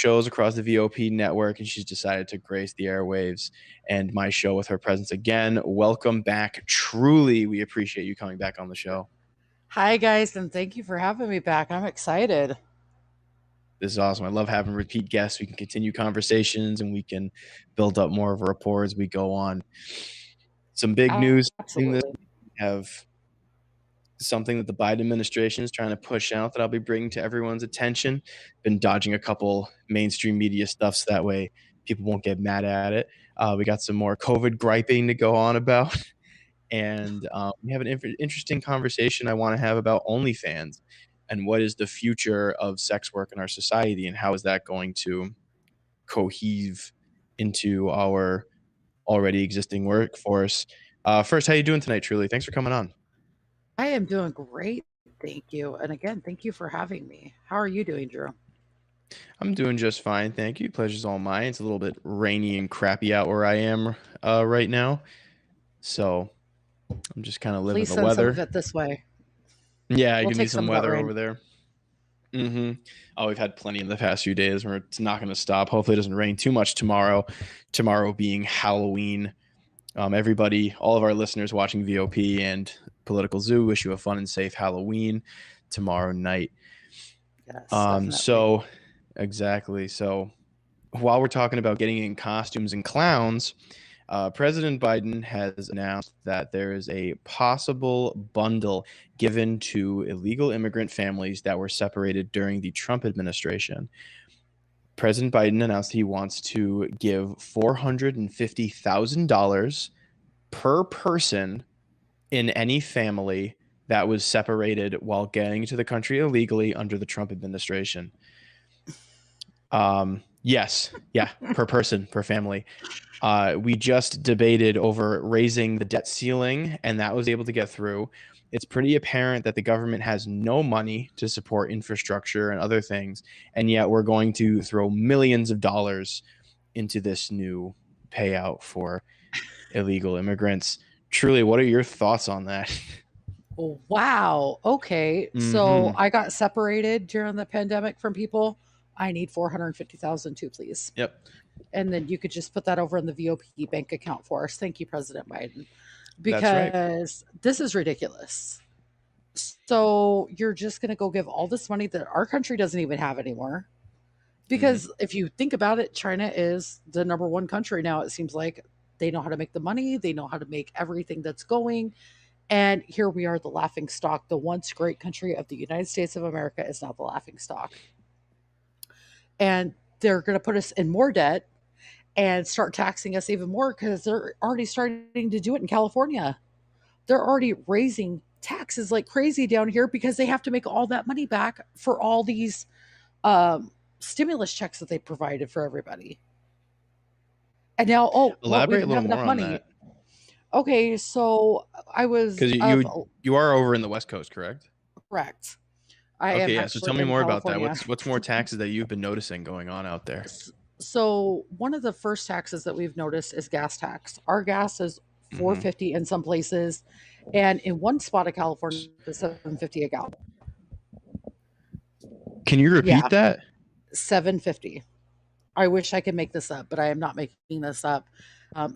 shows across the VOP network, and she's decided to grace the airwaves and my show with her presence again. Welcome back. Truly, we appreciate you coming back on the show. Hi, guys, and thank you for having me back. I'm excited. This is awesome. I love having repeat guests. We can continue conversations and we can build up more of a rapport as we go on. Some big news in this. Absolutely. We have something that the Biden administration is trying to push out that I'll be bringing to everyone's attention. Been dodging a couple mainstream media stuff so that way people won't get mad at it. We got some more COVID griping to go on about. And we have an interesting conversation I want to have about OnlyFans and what is the future of sex work in our society and how is that going to coheve into our already existing workforce. First, how you doing tonight, Truly? Thanks for coming on. I am doing great. Thank you. And again, thank you for having me. How are you doing, Drew? I'm doing just fine, thank you. Pleasure's all mine. It's a little bit rainy and crappy out where I am right now, so I'm just kind of living Please the send some of weather. it this way. Yeah, We'll give me take some some of that weather rain. over there. Oh, we've had plenty in the past few days where it's not going to stop. Hopefully, it doesn't rain too much tomorrow. Tomorrow being Halloween. Everybody, all of our listeners watching VOP and Political Zoo, wish you a fun and safe Halloween tomorrow night. Yes, definitely. So exactly. So while we're talking about getting in costumes and clowns, President Biden has announced that there is a possible bundle given to illegal immigrant families that were separated during the Trump administration. President Biden announced he wants to give $450,000 per person in any family that was separated while getting to the country illegally under the Trump administration. Yes, yeah, per person, per family. We just debated over raising the debt ceiling, and that was able to get through. It's pretty apparent that the government has no money to support infrastructure and other things, and yet we're going to throw millions of dollars into this new payout for illegal immigrants. Truly, what are your thoughts on that? Wow. Okay. So Mm-hmm. I got separated during the pandemic from people. I need 450,000 too, please. Yep, And then you could just put that over in the VOP bank account for us. Thank you, President Biden. that's right. Because this is ridiculous. So you're just going to go give all this money that our country doesn't even have anymore. Mm-hmm. Because if you think about it, China is the number one country now. It seems like they know how to make the money, they know how to make everything that's going. And here we are, the laughing stock. The once great country of the United States of America is now the laughing stock. And they're going to put us in more debt and start taxing us even more because they're already starting to do it in California. They're already raising taxes like crazy down here because they have to make all that money back for all these stimulus checks that they provided for everybody. And now, oh, well, we Elaborate a didn't little have enough more on money. that, Okay, so I was because you are over in the West Coast, correct? correct. I am Okay, yeah. So actually tell me in more about that. California. What's more taxes that you've been noticing going on out there? So one of the first taxes that we've noticed is gas tax. Our gas is Hmm. 450 in some places, and in one spot of California, it's 750 a gallon. Can you Yeah, repeat that? 750. I wish I could make this up, but I am not making this up.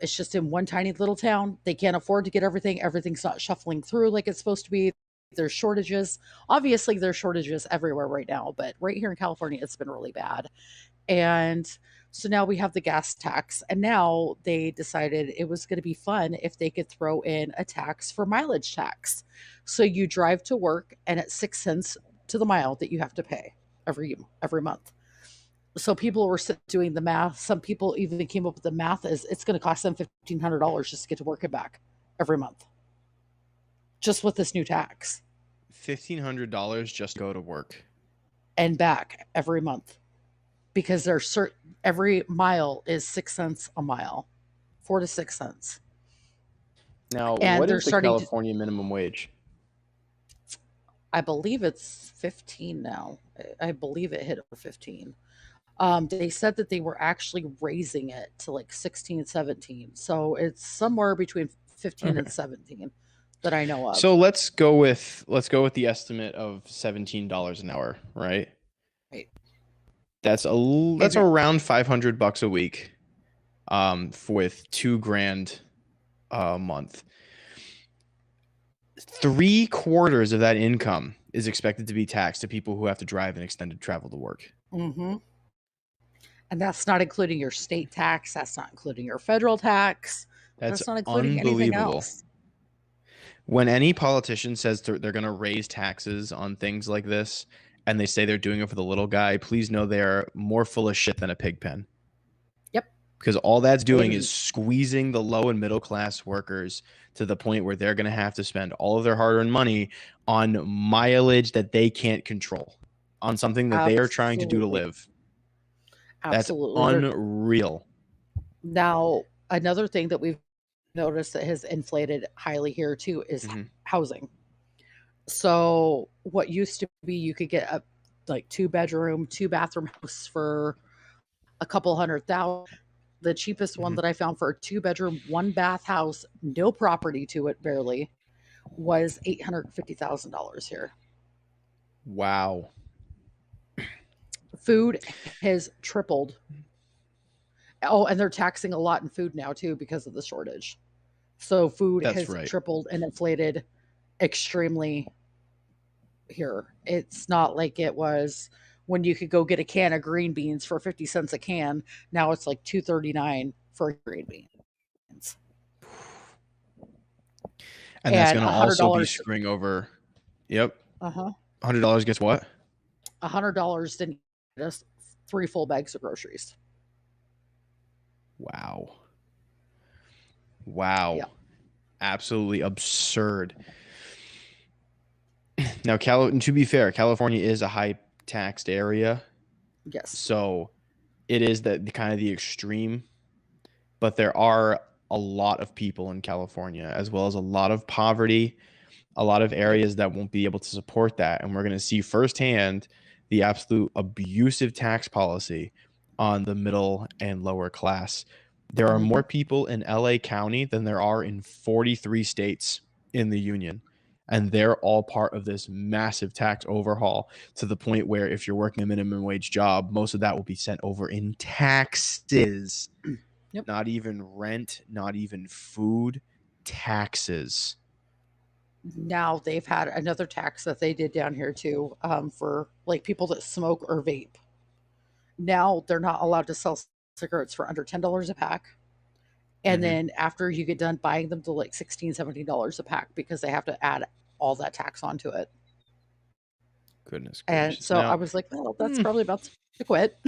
It's just in one tiny little town. They can't afford to get everything. Everything's not shuffling through like it's supposed to be. There's shortages. Obviously, there's shortages everywhere right now, but right here in California, it's been really bad. And so now we have the gas tax. And now they decided it was going to be fun if they could throw in a tax for mileage tax. So you drive to work and it's 6 cents to the mile that you have to pay every month. So people were doing the math. Some people even came up with the math as it's going to cost them $1,500 just to get to work and back every month, just with this new tax $1,500 just to go to work. and back every month because there's every mile is 6 cents a mile, 4 to 6 cents, Now, and what they're is the starting to. California minimum wage? I believe it's 15 now. I believe it hit over 15. They said that they were actually raising it to like 16, 17. So it's somewhere between 15 and Okay. 17 that I know So of. let's go with the estimate of $17 an hour, right? Right. That's And around $500 a week, with 2 grand a month. 3/4 of that income is expected to be taxed to people who have to drive an extended travel to work. mhm, and that's not including your state tax, that's not including your federal tax, That's that's not including anything unbelievable. else. When any politician says they're going to raise taxes on things like this and they say they're doing it for the little guy, please know they're more full of shit than a pig pen. Yep, Because all that's doing is and squeezing the low and middle class workers to the point where they're going to have to spend all of their hard earned money on mileage that they can't control, on something that they are trying to do to absolutely, live. That's absolutely, they're unreal. now another thing that we've noticed that has inflated highly here too is Hmm. housing. So what used to be you could get a like 2 bedroom, 2 bathroom house for a couple 100,000. The cheapest one Hmm. that I found for a 2 bedroom, 1 bath house, no property to it barely, was $850,000 here. Wow. Food has tripled. Oh, and they're taxing a lot in food now too because of the shortage. So food That's has right. tripled and inflated extremely here. It's not like it was when you could go get a can of green beans for 50 cents a can. Now it's like 2.39 for green beans. And that's And going to also be $100, screwing over. Yep. uh-huh. $100 gets what? $100 didn't get us 3 full bags of groceries. Wow. Yeah. Wow. Absolutely absurd. Now, to be fair, California is a high taxed area, Yes. so it is the kind of the extreme. But there are a lot of people in California, as well as a lot of poverty, a lot of Yep. areas that won't be able to support that, and we're going to see firsthand the absolute abusive tax policy on the middle and lower class. There are more Mhm. people in LA County than there are in 43 states in the union. And they're all part of this massive tax overhaul to the point where if you're working a minimum wage job, most of that will be sent over in taxes, Yep. not even rent, not even food, taxes. Now they've had another tax that they did down here too, for like people that smoke or vape. Now they're not allowed to sell cigarettes for under $10 a pack. And Hmm. then after you get done buying them to like 16, $17 a pack because they have to add all that tax onto it. Goodness And gracious. so I Now, was like, well, that's hmm, probably about to quit.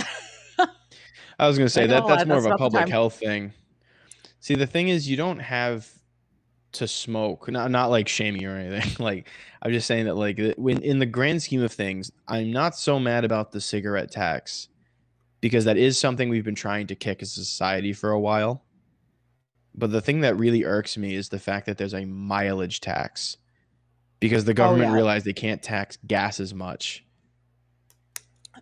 I was going to say Not that gonna lie, that's more that's of a about the public time. health thing. See, the thing is, you don't have to smoke. Not like shaming or anything. Like I'm just saying that like when in the grand scheme of things, I'm not so mad about the cigarette tax because that is something we've been trying to kick as a society for a while. But the thing that really irks me is the fact that there's a mileage tax because the Oh government yeah. realized they can't tax gas as much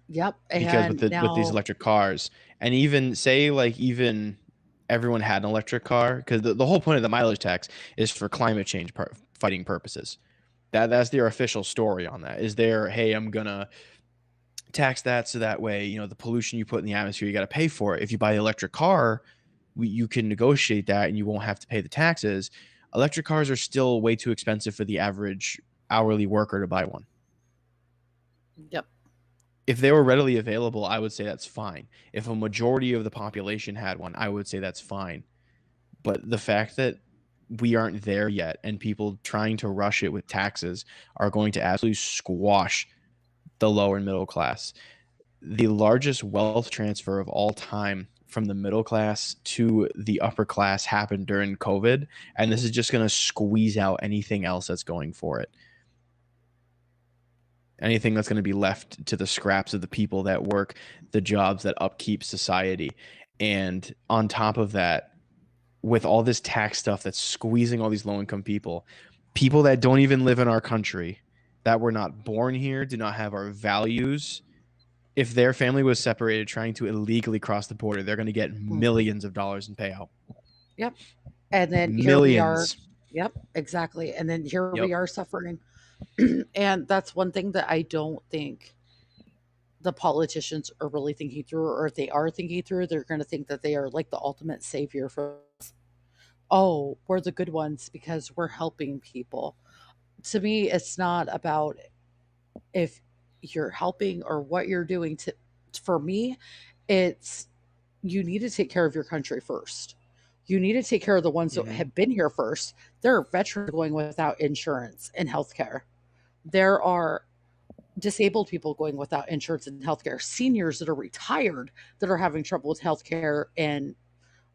Yep. because And with these now, electric cars and even say like even everyone had an electric car because the whole point of the mileage tax is for climate change fighting purposes. That's their official story on that. Is there, hey, I'm gonna tax that so that way, the pollution you put in the atmosphere, you got to pay for it. If you buy the electric car, you can negotiate that and you won't have to pay the taxes. Electric cars are still way too expensive for the average hourly worker to buy one. yep. If they were readily available, I would say that's fine. If a majority of the population had one, I would say that's fine. But the fact that we aren't there yet and people trying to rush it with taxes are going to absolutely squash the lower and middle class. The largest wealth transfer of all time from the middle class to the upper class happened during COVID. And this is just going to squeeze out anything else that's going for it. Anything that's going to be left to the scraps of the people that work the jobs that upkeep society. And on top of that, with all this tax stuff that's squeezing all these low income people that don't even live in our country, that were not born here, do not have our values. If their family was separated trying to illegally cross the border, they're going to get Mhm. millions of dollars in payout. Yep. And then here we are. Millions. Yep, exactly. And then here Yep. we are suffering. And that's one thing that I don't think. the politicians are really thinking through, or if they are thinking through, they're going to think that they are like the ultimate savior for, oh, we're the good ones because we're helping people. To me, it's not about if you're helping or what you're doing to, for me, it's you need to take care of your country first. You need to take care of the ones that Mhm. have been here first. There are veterans going without insurance and health care. There are disabled people going without insurance and healthcare, seniors that are retired that are having trouble with healthcare and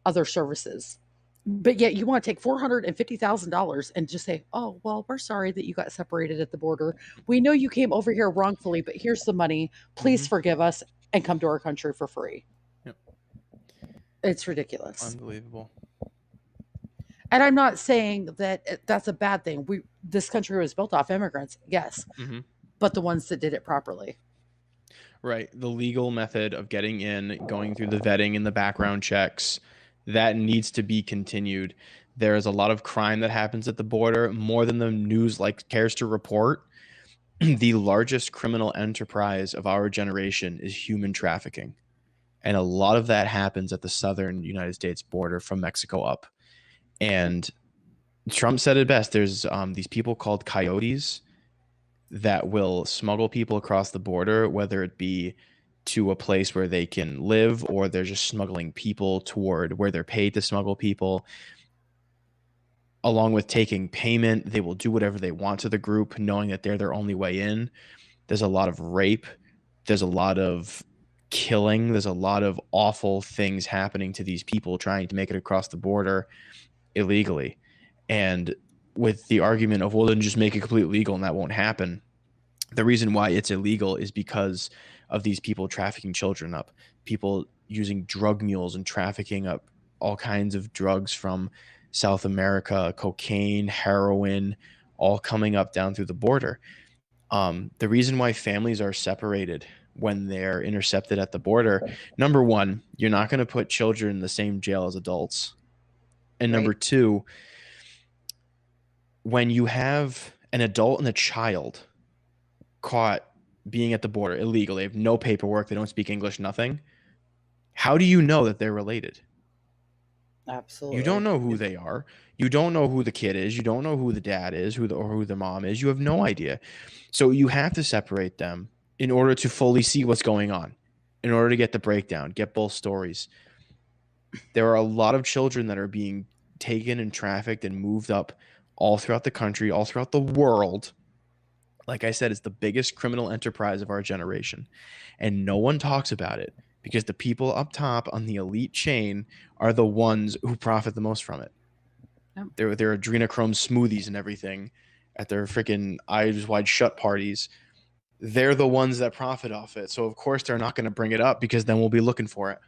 other services. But yet you want to take $450,000 and just say, "Oh, well, we're sorry that you got separated at the border. We know you came over here wrongfully, but here's the money. Please Mhm. forgive us and come to our country for free." Yep. It's ridiculous. Unbelievable. And I'm not saying that that's a bad thing. We This country was built off immigrants, yes, Mhm. but the ones that did it properly. Right. The legal method of getting in, going through the vetting and the background checks, that needs to be continued. There is a lot of crime that happens at the border, more than the news like cares to report. The largest criminal enterprise of our generation is human trafficking. And a lot of that happens at the southern United States border from Mexico up. And Trump said it best. There's these people called coyotes that will smuggle people across the border, whether it be to a place where they can live or they're just smuggling people toward where they're paid to smuggle people. Along with taking payment, they will do whatever they want to the group, knowing that they're their only way in. There's a lot of rape. There's a lot of killing. There's a lot of awful things happening to these people trying to make it across the border illegally. And with the argument of, well, then just make it completely legal and that won't happen. The reason why it's illegal is because of these people trafficking children up, people using drug mules and trafficking up all kinds of drugs from South America, cocaine, heroin, all coming up down through the border. The reason why families are separated when they're intercepted at the border, number one, you're not going to put children in the same jail as adults. And number Right? two, when you have an adult and a child caught being at the border illegally, they have no paperwork, they don't speak English, nothing, how do you know that they're related? You don't Absolutely. know who they are. You don't know who the kid is. You don't know who the dad is, or who the mom is. You have no idea. So you have to separate them in order to fully see what's going on, in order to get the breakdown, get both stories. There are a lot of children that are being taken and trafficked and moved up all throughout the country, all throughout the world. Like I said, it's the biggest criminal enterprise of our generation. And no one talks about it because the people up top on the elite chain are the ones who profit the most from it. Yep. Their adrenochrome smoothies and everything at their freaking eyes wide shut parties. They're the ones that profit off it. So of course they're not going to bring it up because then we'll be looking for it.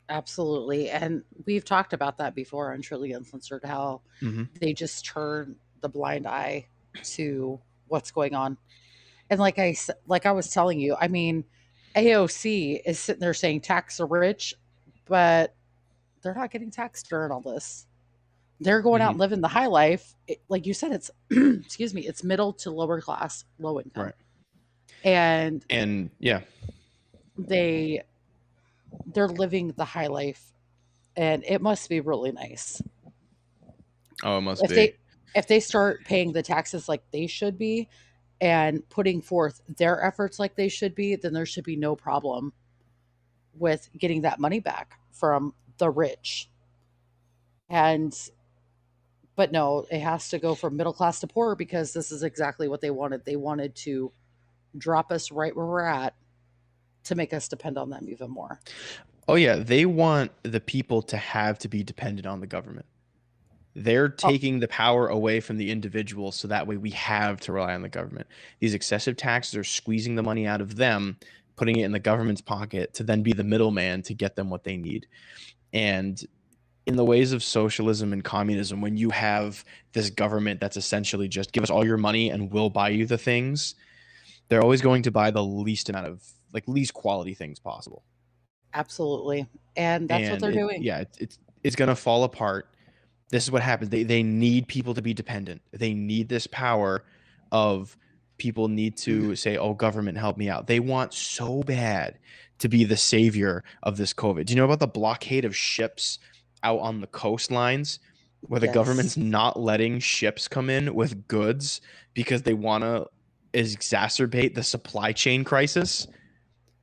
Absolutely. And we've talked about that before on Truly Uncensored, how Mm-hmm. they just turn the blind eye to what's going on. And like I was telling you, I mean, AOC is sitting there saying tax the rich, but they're not getting taxed during all this. They're going out Mm-hmm. and living the high life. Like you said, it's excuse me, it's middle to lower class, low income, Right. and And yeah. they they're living the high life, and it must be really nice Oh, it must if be. they start paying the taxes like they should be and putting forth their efforts like they should be. Then there should be no problem with getting that money back from the rich. And but no, it has to go from middle class to poor because this is exactly what they wanted. They wanted to drop us right where we're at to make us depend on them even more. Oh yeah, they want the people to have to be dependent on the government. They're Oh, taking the power away from the individual so that way we have to rely on the government. These excessive taxes are squeezing the money out of them, putting it in the government's pocket to then be the middleman to get them what they need. And in the ways of socialism and communism, when you have this government that's essentially just give us all your money and we'll buy you the things, they're always going to buy the least amount of like least quality things possible. absolutely. And that's what And they're doing. it's going to fall apart. This is what happens. They need people to be dependent. They need this power of people need to say, "Oh, government, help me out." They want so bad to be the savior of this COVID. Do you know about the blockade of ships out on the coastlines where the Yes. government's not letting ships come in with goods because they want to exacerbate the supply chain crisis?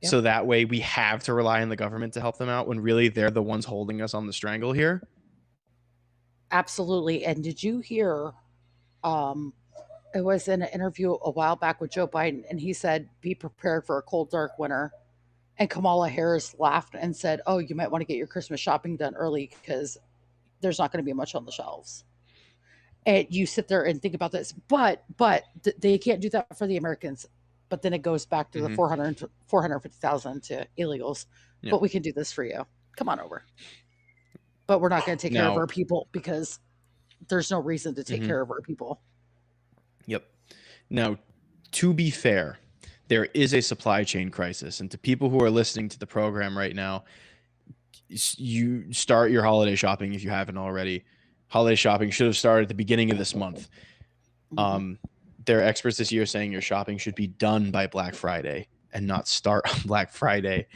Yep. So that way we have to rely on the government to help them out when really they're the ones holding us on the strangle here. Absolutely. And did you hear um it was in an interview a while back with Joe Biden, and he said, "Be prepared for a cold, dark winter." And Kamala Harris laughed and said, "Oh, you might want to get your Christmas shopping done early because there's not going to be much on the shelves." And you sit there and think about this, but they can't do that for the Americans. But then it goes back to the Hmm. 450,000 to illegals. Yeah. But we can do this for you. Come on over. But we're not going to take care of Now, our people because there's no reason to take mhm, care of our people. yep. Now, to be fair, there is a supply chain crisis, and to people who are listening to the program right now, you start your holiday shopping if you haven't already. Holiday shopping should have started at the beginning of this month. Hmm. Um, there are experts this year saying your shopping should be done by Black Friday and not start on Black Friday.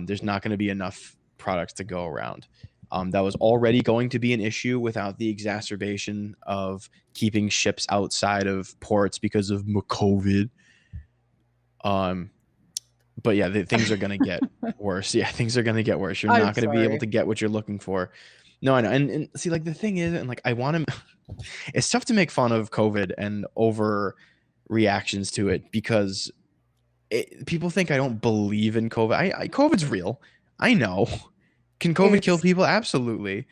There's not going to be enough products to go around. That was already going to be an issue without the exacerbation of keeping ships outside of ports because of COVID. Um, but yeah, things are going to get worse. Yeah, things are going to get worse. You're I'm not going to be able sorry. to get what you're looking for. No, I know. And see, like the thing is, and like I want to, it's tough to make fun of COVID and over reactions to it because people think I don't believe in COVID. COVID's real. I know. Can COVID kill It's people? Absolutely.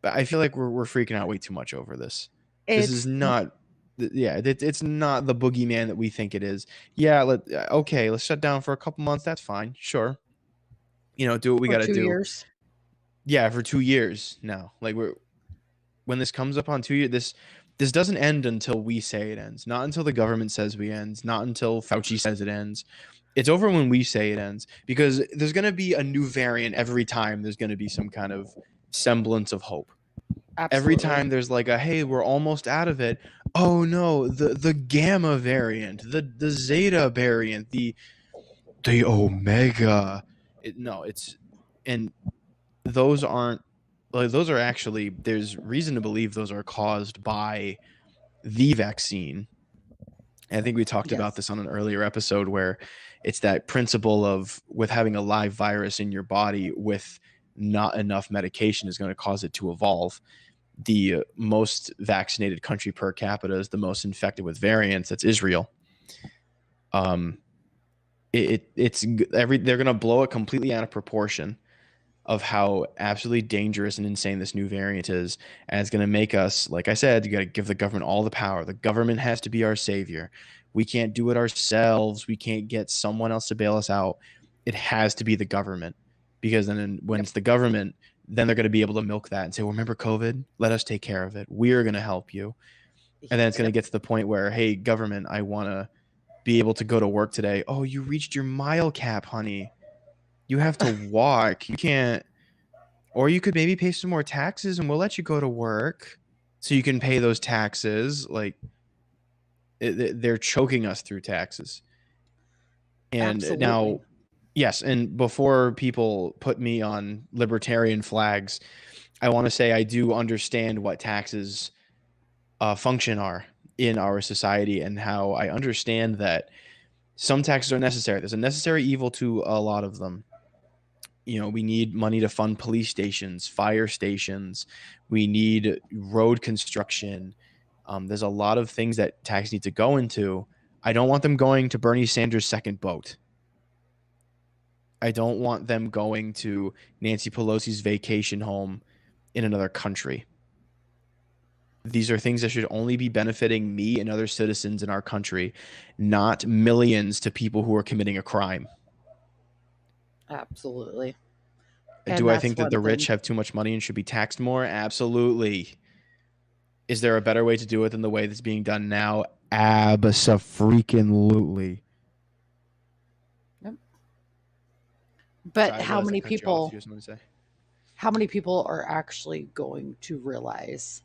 But I feel like we're freaking out way too much over this. This is it's not yeah, it's not the boogeyman that we think it is. Yeah, okay, let's shut down for a couple months. That's fine. Sure. Do what we for got to two do. years. Yeah, for 2 years now. Like we're when this comes up on 2 years, this doesn't end until we say it ends. Not until the government says we ends, not until Fauci says it ends. It's over when we say it ends because there's going to be a new variant every time there's going to be some kind of semblance of hope. Every Absolutely. time there's like a hey, we're almost out of it. Oh no, the gamma variant, the zeta variant, the omega. No, it's and those aren't like those are actually there's reason to believe those are caused by the vaccine. I think we talked about Yes. this on an earlier episode where it's that principle of with having a live virus in your body with not enough medication is going to cause it to evolve. The most vaccinated country per capita is the most infected with variants. That's Israel. Um, it's they're going to blow it completely out of proportion of how absolutely dangerous and insane this new variant is. And it's going to make us, like I said, you got to give the government all the power. The government has to be our savior. We can't do it ourselves. We can't get someone else to bail us out. It has to be the government because then when Yep. it's the government, then they're going to be able to milk that and say, well, remember COVID? Let us take care of it. We're going to help you. And then it's going to Yep. get to the point where, hey, government, I want to be able to go to work today. Oh, you reached your mile cap, honey. You have to walk. You can't or you could maybe pay some more taxes and we'll let you go to work so you can pay those taxes. Like they're choking us through taxes. And Absolutely. now, yes, and before people put me on libertarian flags, I want to say I do understand what taxes function are in our society and how I understand that some taxes are necessary. There's a necessary evil to a lot of them. We need money to fund police stations, fire stations. We need road construction. There's a lot of things that tax need to go into. I don't want them going to Bernie Sanders' second boat. I don't want them going to Nancy Pelosi's vacation home in another country. These are things that should only be benefiting me and other citizens in our country, not millions to people who are committing a crime. Absolutely. And Do I that's think that one the rich thing. have too much money and should be taxed more? Absolutely. Is there a better way to do it than the way that's being done now? Abso-freaking-lutely. Yep. But Sorry, I realized I cut you off. Did you have something to say? how many people are actually going to realize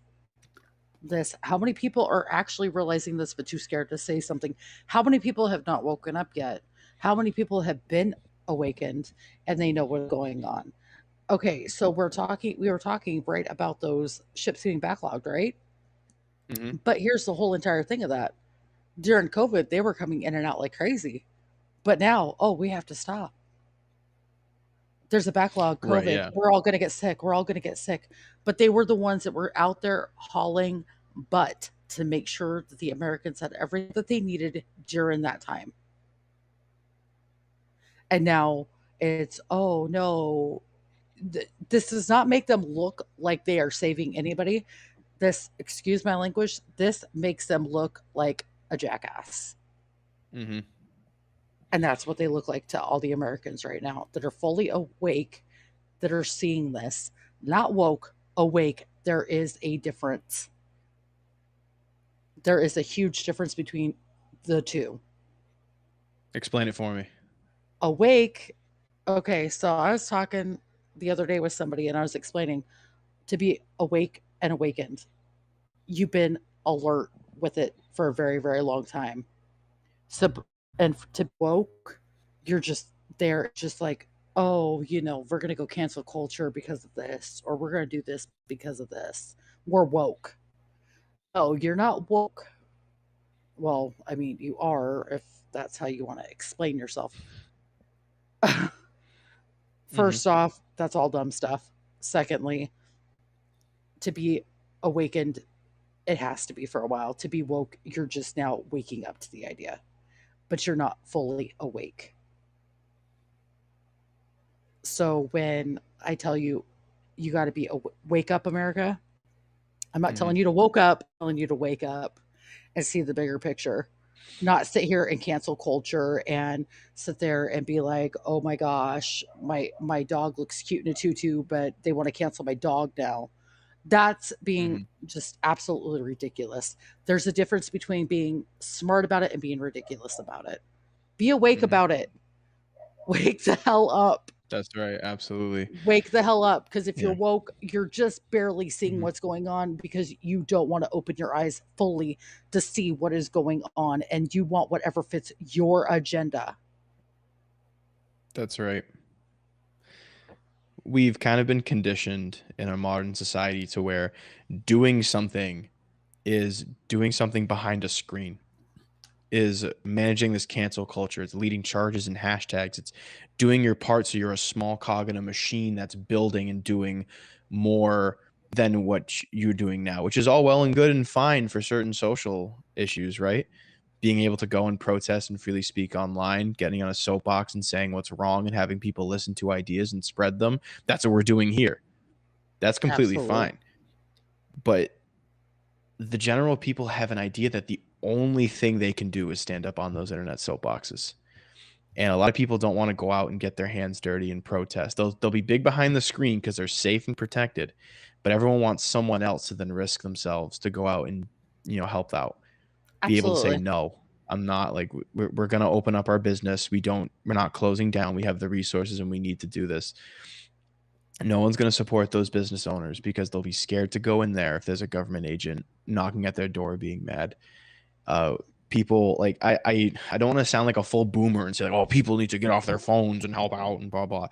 this. How many people are actually realizing this but too scared to say something? How many people have not woken up yet? How many people have been awakened and they know what's going on? Okay, so we were talking right about those ships getting backlogged, right? Mhm. But here's the whole entire thing of that. During COVID, they were coming in and out like crazy. But now, oh, we have to stop. There's a backlog, Right, COVID. yeah. We're all going to get sick. We're all going to get sick. But they were the ones that were out there hauling butt to make sure that the Americans had everything that they needed during that time. And now it's, oh no, this does not make them look like they are saving anybody. This, excuse my language, this makes them look like a jackass. Mhm. And that's what they look like to all the Americans right now that are fully awake, that are seeing this. Not woke, awake. There is a difference. There is a huge difference between the two. Explain it for me. Awake, okay, so I was talking the other day with somebody and I was explaining to be awake and awakened. You've been alert with it for a very, very long time. So, and to woke, you're just there, just like, oh, we're going to go cancel culture because of this, or we're going to do this because of this. We're woke. Oh, you're not woke. Well, I mean, you are if that's how you want to explain yourself. Mhm. First off, that's all dumb stuff. Secondly, to be awakened, it has to be for a while. To be woke, you're just now waking up to the idea, but you're not fully awake. So when I tell you, you got to be wake up, America, I'm not Mhm. telling you to woke up, I'm telling you to wake up and see the bigger picture. Not sit here and cancel culture and sit there and be like, oh my gosh, my dog looks cute in a tutu, but they want to cancel my dog now. That's being Mhm. just absolutely ridiculous. There's a difference between being smart about it and being ridiculous about it. Be awake Mhm. about it. Wake the hell up. That's right, absolutely. Wake the hell up, because if you're Yeah. woke, you're just barely seeing Mhm. what's going on because you don't want to open your eyes fully to see what is going on and you want whatever fits your agenda. That's right. We've kind of been conditioned in our modern society to where doing something is doing something behind a screen, is managing this cancel culture, it's leading charges and hashtags, it's doing your part so you're a small cog in a machine that's building and doing more than what you're doing now, which is all well and good and fine for certain social issues, right? Being able to go and protest and freely speak online, getting on a soapbox and saying what's wrong and having people listen to ideas and spread them. That's what we're doing here. That's completely Absolutely. fine. But the general people have an idea that the only thing they can do is stand up on those internet soapboxes. And a lot of people don't want to go out and get their hands dirty and protest. They'll be big behind the screen because they're safe and protected, but everyone wants someone else to then risk themselves to go out and help out. Be able to say Absolutely. no. I'm not like we're going to open up our business. We're not closing down. We have the resources and we need to do this. No one's going to support those business owners because they'll be scared to go in there if there's a government agent knocking at their door being mad. uh People like I don't want to sound like a full boomer and say like, oh, people need to get off their phones and help out and blah blah,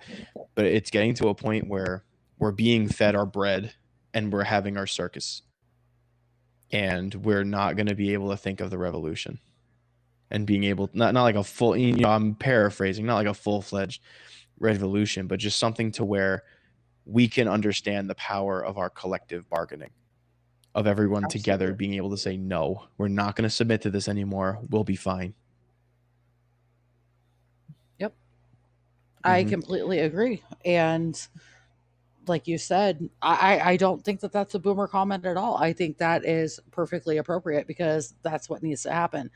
but it's getting to a point where we're being fed our bread and we're having our circus, and we're not going to be able to think of the revolution and being able, not like a full, I'm paraphrasing, not like a full-fledged revolution, but just something to where we can understand the power of our collective bargaining, of everyone together Absolutely. being able to say no, we're not going to submit to this anymore, we'll be fine. Yep. I Hmm. completely agree. And like you said, I don't think that that's a boomer comment at all. I think that is perfectly appropriate because that's what needs to happen.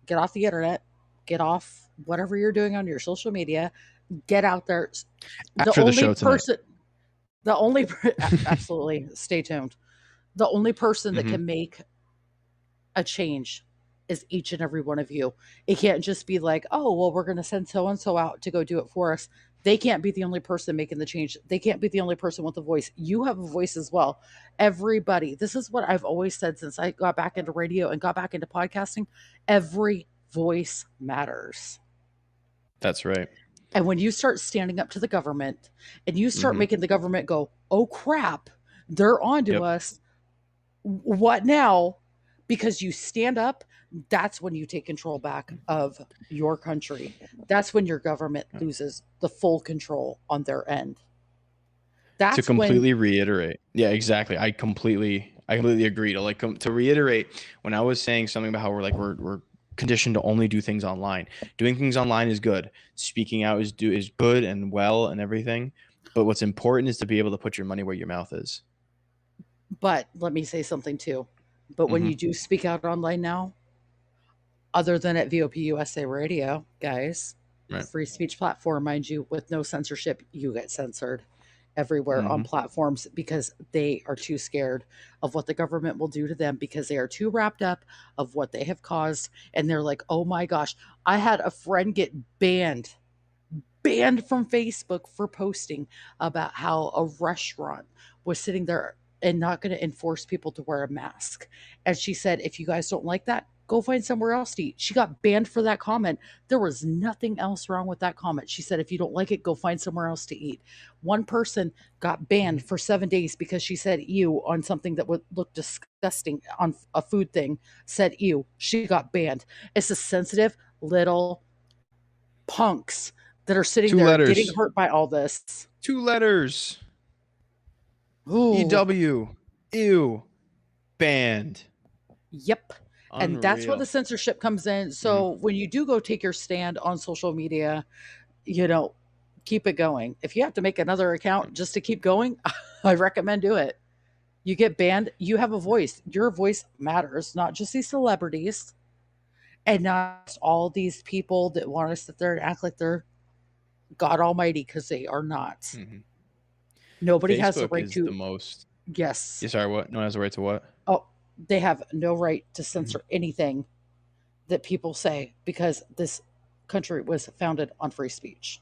Get off the internet, get off whatever you're doing on your social media, get out there. The After the only show tonight. person, absolutely, stay tuned. The only person that Hmm. can make a change is each and every one of you. It can't just be like, oh, well, we're going to send so and so out to go do it for us. They can't be the only person making the change. They can't be the only person with a voice. You have a voice as well. Everybody. This is what I've always said since I got back into radio and got back into podcasting. Every voice matters. That's right. And when you start standing up to the government and you start Hmm. making the government go, oh crap, they're on to Yep. us. What now? Because you stand up, that's when you take control back of your country. That's when your government loses the full control on their end. To That's when, completely reiterate, yeah, exactly. I completely agree. To like to reiterate, when I was saying something about how we're conditioned to only do things online. Doing things online is good. Speaking out is good and well and everything. But what's important is to be able to put your money where your mouth is. but let me say something too. But when Hmm. you do speak out online now, other than at VOP USA Radio, guys, Right. free speech platform, mind you, with no censorship, you get censored everywhere on Hmm. platforms because they are too scared of what the government will do to them because they are too wrapped up of what they have caused. And they're like, oh my gosh, I had a friend get banned from Facebook for posting about how a restaurant was sitting there and not going to enforce people to wear a mask. And she said, if you guys don't like that, go find somewhere else to eat. She got banned for that comment. There was nothing else wrong with that comment. She said, if you don't like it, go find somewhere else to eat. One person got banned for 7 days because she said ew on something that would look disgusting on a food thing, said ew. She got banned. It's a sensitive little punks that are sitting Two there getting letters. hurt by all this. 2 letters. Ooh, EW. Ew. Banned. yep. And that's where the Unreal. censorship comes in. Mhm. So when you do go take your stand on social media, you know, keep it going. If you have to make another account just to keep going, I recommend do it. You get banned, you have a voice. Your voice matters, not just these celebrities and not all these people that want to sit there and act like they're God Almighty because they are not. Mhm. Nobody has the Facebook right is the to, most. yes. Yeah, sorry, what? No one has the right to what? Oh, they have no right to Mhm. censor anything that people say because this country was founded on free speech.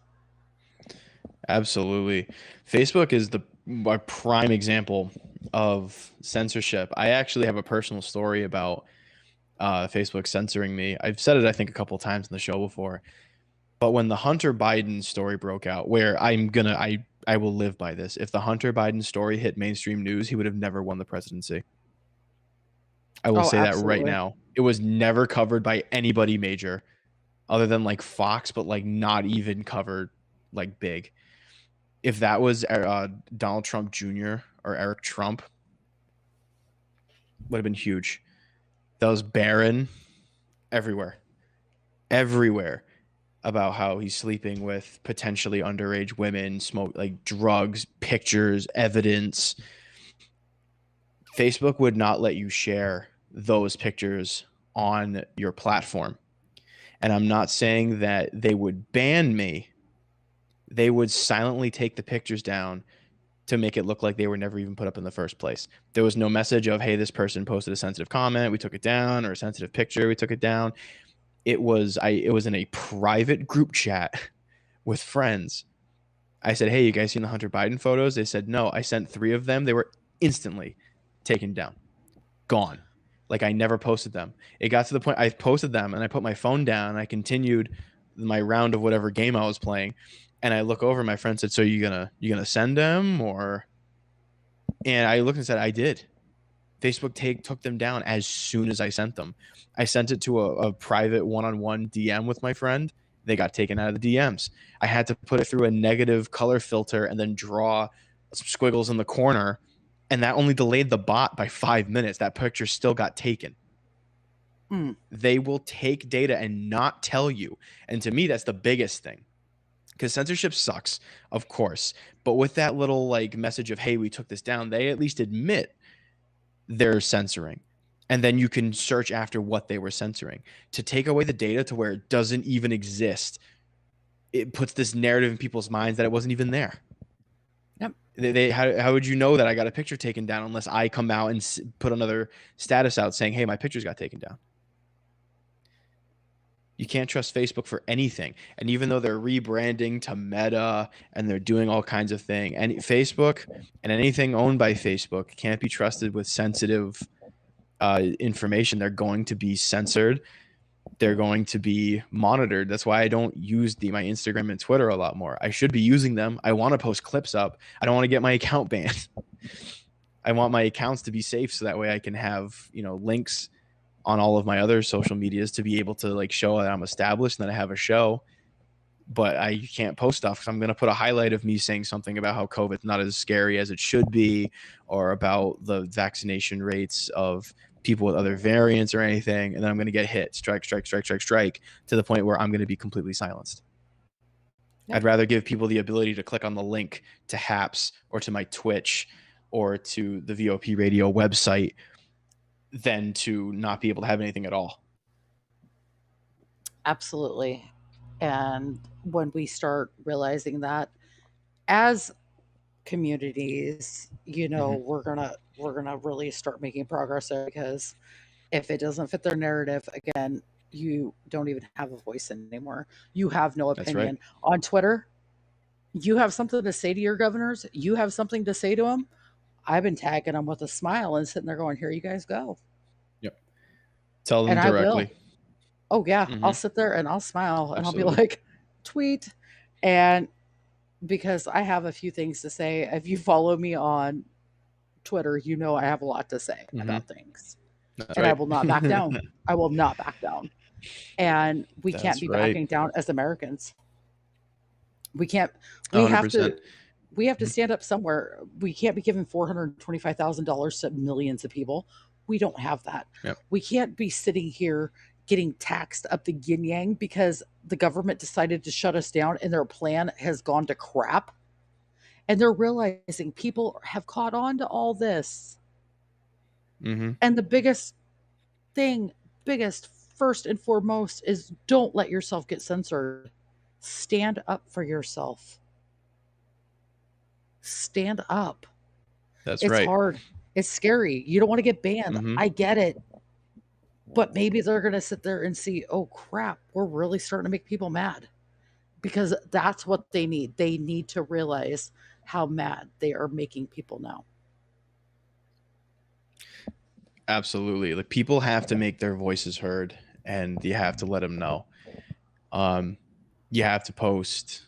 Absolutely. Facebook is the my prime example of censorship. I actually have a personal story about Facebook censoring me. I've said it, I think, a couple times in the show before. But when the Hunter Biden story broke out, where I will live by this. If the Hunter Biden story hit mainstream news, he would have never won the presidency. I will Oh, say that right absolutely. now. It was never covered by anybody major other than like Fox, but like not even covered like big. If that was Donald Trump Jr. or Eric Trump, would have been huge. That was barren everywhere, everywhere about how he's sleeping with potentially underage women, smoke like drugs, pictures, evidence. Facebook would not let you share those pictures on your platform. And I'm not saying that they would ban me. They would silently take the pictures down to make it look like they were never even put up in the first place. There was no message of, hey, this person posted a sensitive comment, we took it down, or a sensitive picture, we took it down. It was in a private group chat with friends. I said, hey, you guys seen the Hunter Biden photos? They said no. I sent 3 of them. They were instantly taken down, gone. Like I never posted them. It got to the point I posted them and I put my phone down and I continued my round of whatever game I was playing. And I look over, my friend said, so you gonna send them or, and I looked and said, I did. Facebook took them down as soon as I sent them. I sent it to a private one-on-one DM with my friend. They got taken out of the DMs. I had to put it through a negative color filter and then draw some squiggles in the corner. And that only delayed the bot by 5 minutes. That picture still got taken. Mm. They will take data and not tell you. And to me, that's the biggest thing. Because censorship sucks, of course. But with that little like message of, hey, we took this down, they at least admit they're censoring. And then you can search after what they were censoring. To take away the data to where it doesn't even exist, it puts this narrative in people's minds that it wasn't even there. Yep. How would you know that I got a picture taken down unless I come out and put another status out saying, hey, my pictures got taken down? You can't trust Facebook for anything. And even though they're rebranding to Meta and they're doing all kinds of things, and Facebook and anything owned by Facebook can't be trusted with sensitive information. They're going to be censored. They're going to be monitored. That's why I don't use my Instagram and Twitter a lot more. I should be using them. I want to post clips up. I don't want to get my account banned. I want my accounts to be safe so that way I can have, links on all of my other social medias to be able to like show that I'm established and that I have a show. But I can't post stuff because I'm going to put a highlight of me saying something about how COVID's not as scary as it should be, or about the vaccination rates of people with other variants or anything. And then I'm going to get hit, strike, to the point where I'm going to be completely silenced. Yep. I'd rather give people the ability to click on the link to Haps or to my Twitch or to the VOP radio website than to not be able to have anything at all. Absolutely. And when we start realizing that as communities, we're gonna really start making progress there, because if it doesn't fit their narrative, again, you don't even have a voice anymore. You have no opinion. Right. On Twitter, you have something to say to your governors, you have something to say to them. I've been tagging them with a smile and sitting there going, here you guys go. Yep. Tell them and directly. I will. Oh yeah, I'll sit there and I'll smile. And Absolutely. I'll be like, tweet. And because I have a few things to say, if you follow me on Twitter, I have a lot to say about things. That's right. I will not back down. I will not back down. And we can't be backing down as Americans. We can't. We 100%. have to stand up somewhere. We can't be giving $425,000 to millions of people. We don't have that. Yep. We can't be sitting here getting taxed up the yin yang because the government decided to shut us down and their plan has gone to crap. And they're realizing people have caught on to all this. Mm-hmm. And the biggest, first and foremost, is don't let yourself get censored. Stand up for yourself. Stand up. It's right. It's hard. It's scary. You don't want to get banned. Mm-hmm. I get it. But maybe they're going to sit there and see, oh crap, we're really starting to make people mad. Because that's what they need. They need to realize how mad they are making people now. Absolutely. Like, people have to make their voices heard, and you have to let them know. You have to post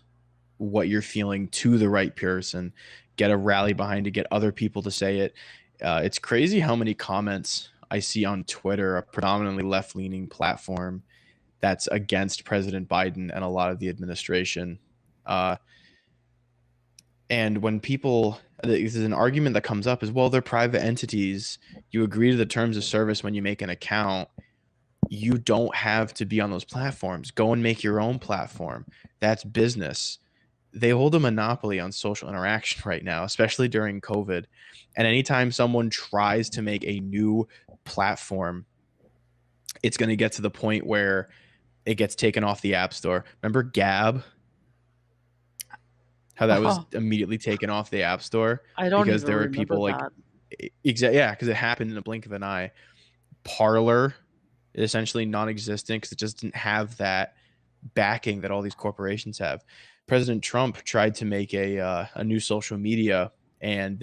what you're feeling to the right person, get a rally behind it, get other people to say it. It's crazy how many comments I see on Twitter, a predominantly left-leaning platform that's against President Biden and a lot of the administration. And when people, there's an argument that comes up is, well, they're private entities. You agree to the terms of service when you make an account. You don't have to be on those platforms. Go and make your own platform. That's business. They hold a monopoly on social interaction right now, especially during COVID. And anytime someone tries to make a new platform, it's going to get to the point where it gets taken off the App Store. Remember Gab? How that was immediately taken off the App Store? I don't because even there were people that. Yeah, because it happened in a blink of an eye. Parler is essentially non-existent because it just didn't have that backing that all these corporations have. President Trump tried to make a new social media, and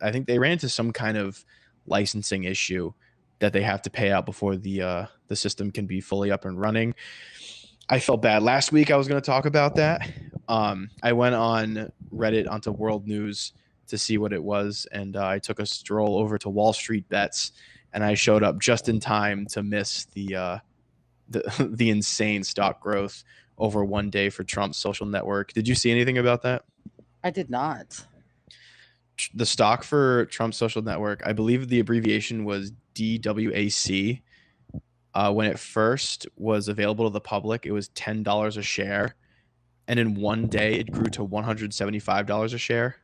I think they ran into some kind of licensing issue that they have to pay out before the system can be fully up and running. I felt bad. Last week I was going to talk about that. I went on Reddit onto World News to see what it was, and I took a stroll over to Wall Street Bets, and I showed up just in time to miss the insane stock growth over one day for Trump's social network. Did you see anything about that? I did not. The stock for Trump's social network, I believe the abbreviation was DWAC. When it first was available to the public, it was $10 a share. And in one day, it grew to $175 a share.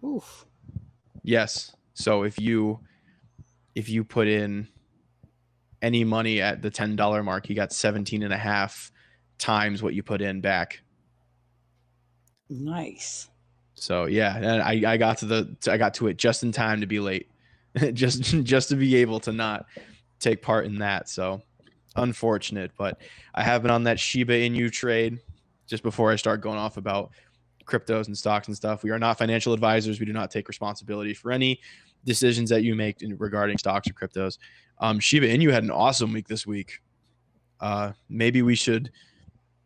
Oof. Yes. So if you put in any money at the $10 mark, you got 17 and a half times what you put in back. Nice. So yeah, and I got to it just in time to be late, just to be able to not take part in that. So unfortunate, but I have been on that Shiba Inu trade. Just before I start going off about cryptos and stocks and stuff, we are not financial advisors. We do not take responsibility for any decisions that you make regarding stocks or cryptos. Shiba Inu had an awesome week this week. Maybe we should,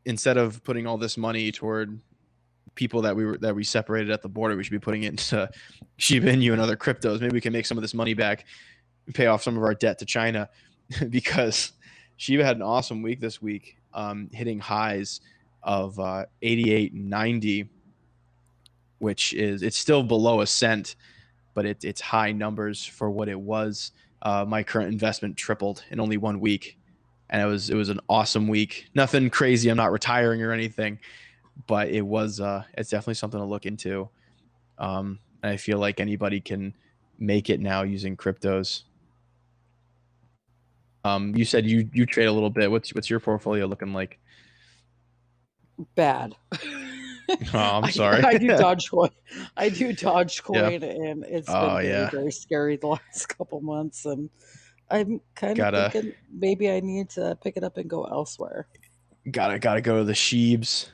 instead of putting all this money toward people that we separated at the border, we should be putting it into Shiba Inu and other cryptos. Maybe we can make some of this money back, pay off some of our debt to China, because Shiba had an awesome week this week, hitting highs of 88.90, which is, it's still below a cent, but it's high numbers for what it was. My current investment tripled in only 1 week, and it was an awesome week. Nothing crazy. I'm not retiring or anything, but it's definitely something to look into. And I feel like anybody can make it now using cryptos. You said you trade a little bit. What's your portfolio looking like? Bad. Oh, I'm I, sorry. I do Dogecoin. I do Yeah. Dogecoin, and it's been Oh very, yeah. very scary the last couple months. And I'm kind of Gotta thinking maybe I need to pick it up and go elsewhere. gotta go to the Sheebs.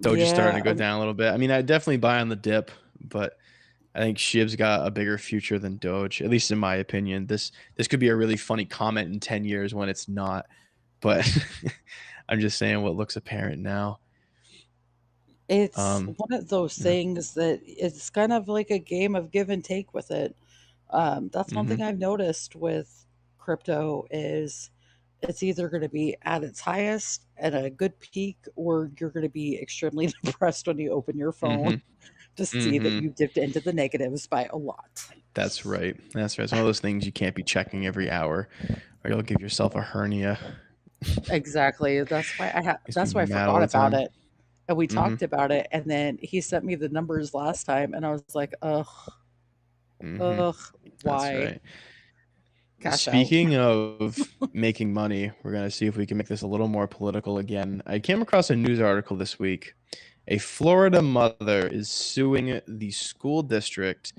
Doge is starting Yeah, to go down a little bit. I mean, I definitely buy on the dip, but I think Shib's got a bigger future than Doge, at least in my opinion. This could be a really funny comment in 10 years when it's not, but I'm just saying what looks apparent now. it's Um, one of those yeah. things that it's kind of like a game of give and take with it. That's one Hmm. thing I've noticed with crypto is it's either going to be at its highest at a good peak, or you're going to be extremely depressed when you open your phone Hmm. to see that Hmm. you dipped into the negatives by a lot. That's right. That's right. It's one of those things you can't be checking every hour, or you'll give yourself a hernia. Exactly. Makes me That's why I mad all forgot the about time. it. And we Hmm. talked about it, and then he sent me the numbers last time, and I was like, ugh, Hmm. ugh, That's why? right. Cash out. Speaking of making money, we're going to see if we can make this a little more political again. I came across a news article this week. A Florida mother is suing the school district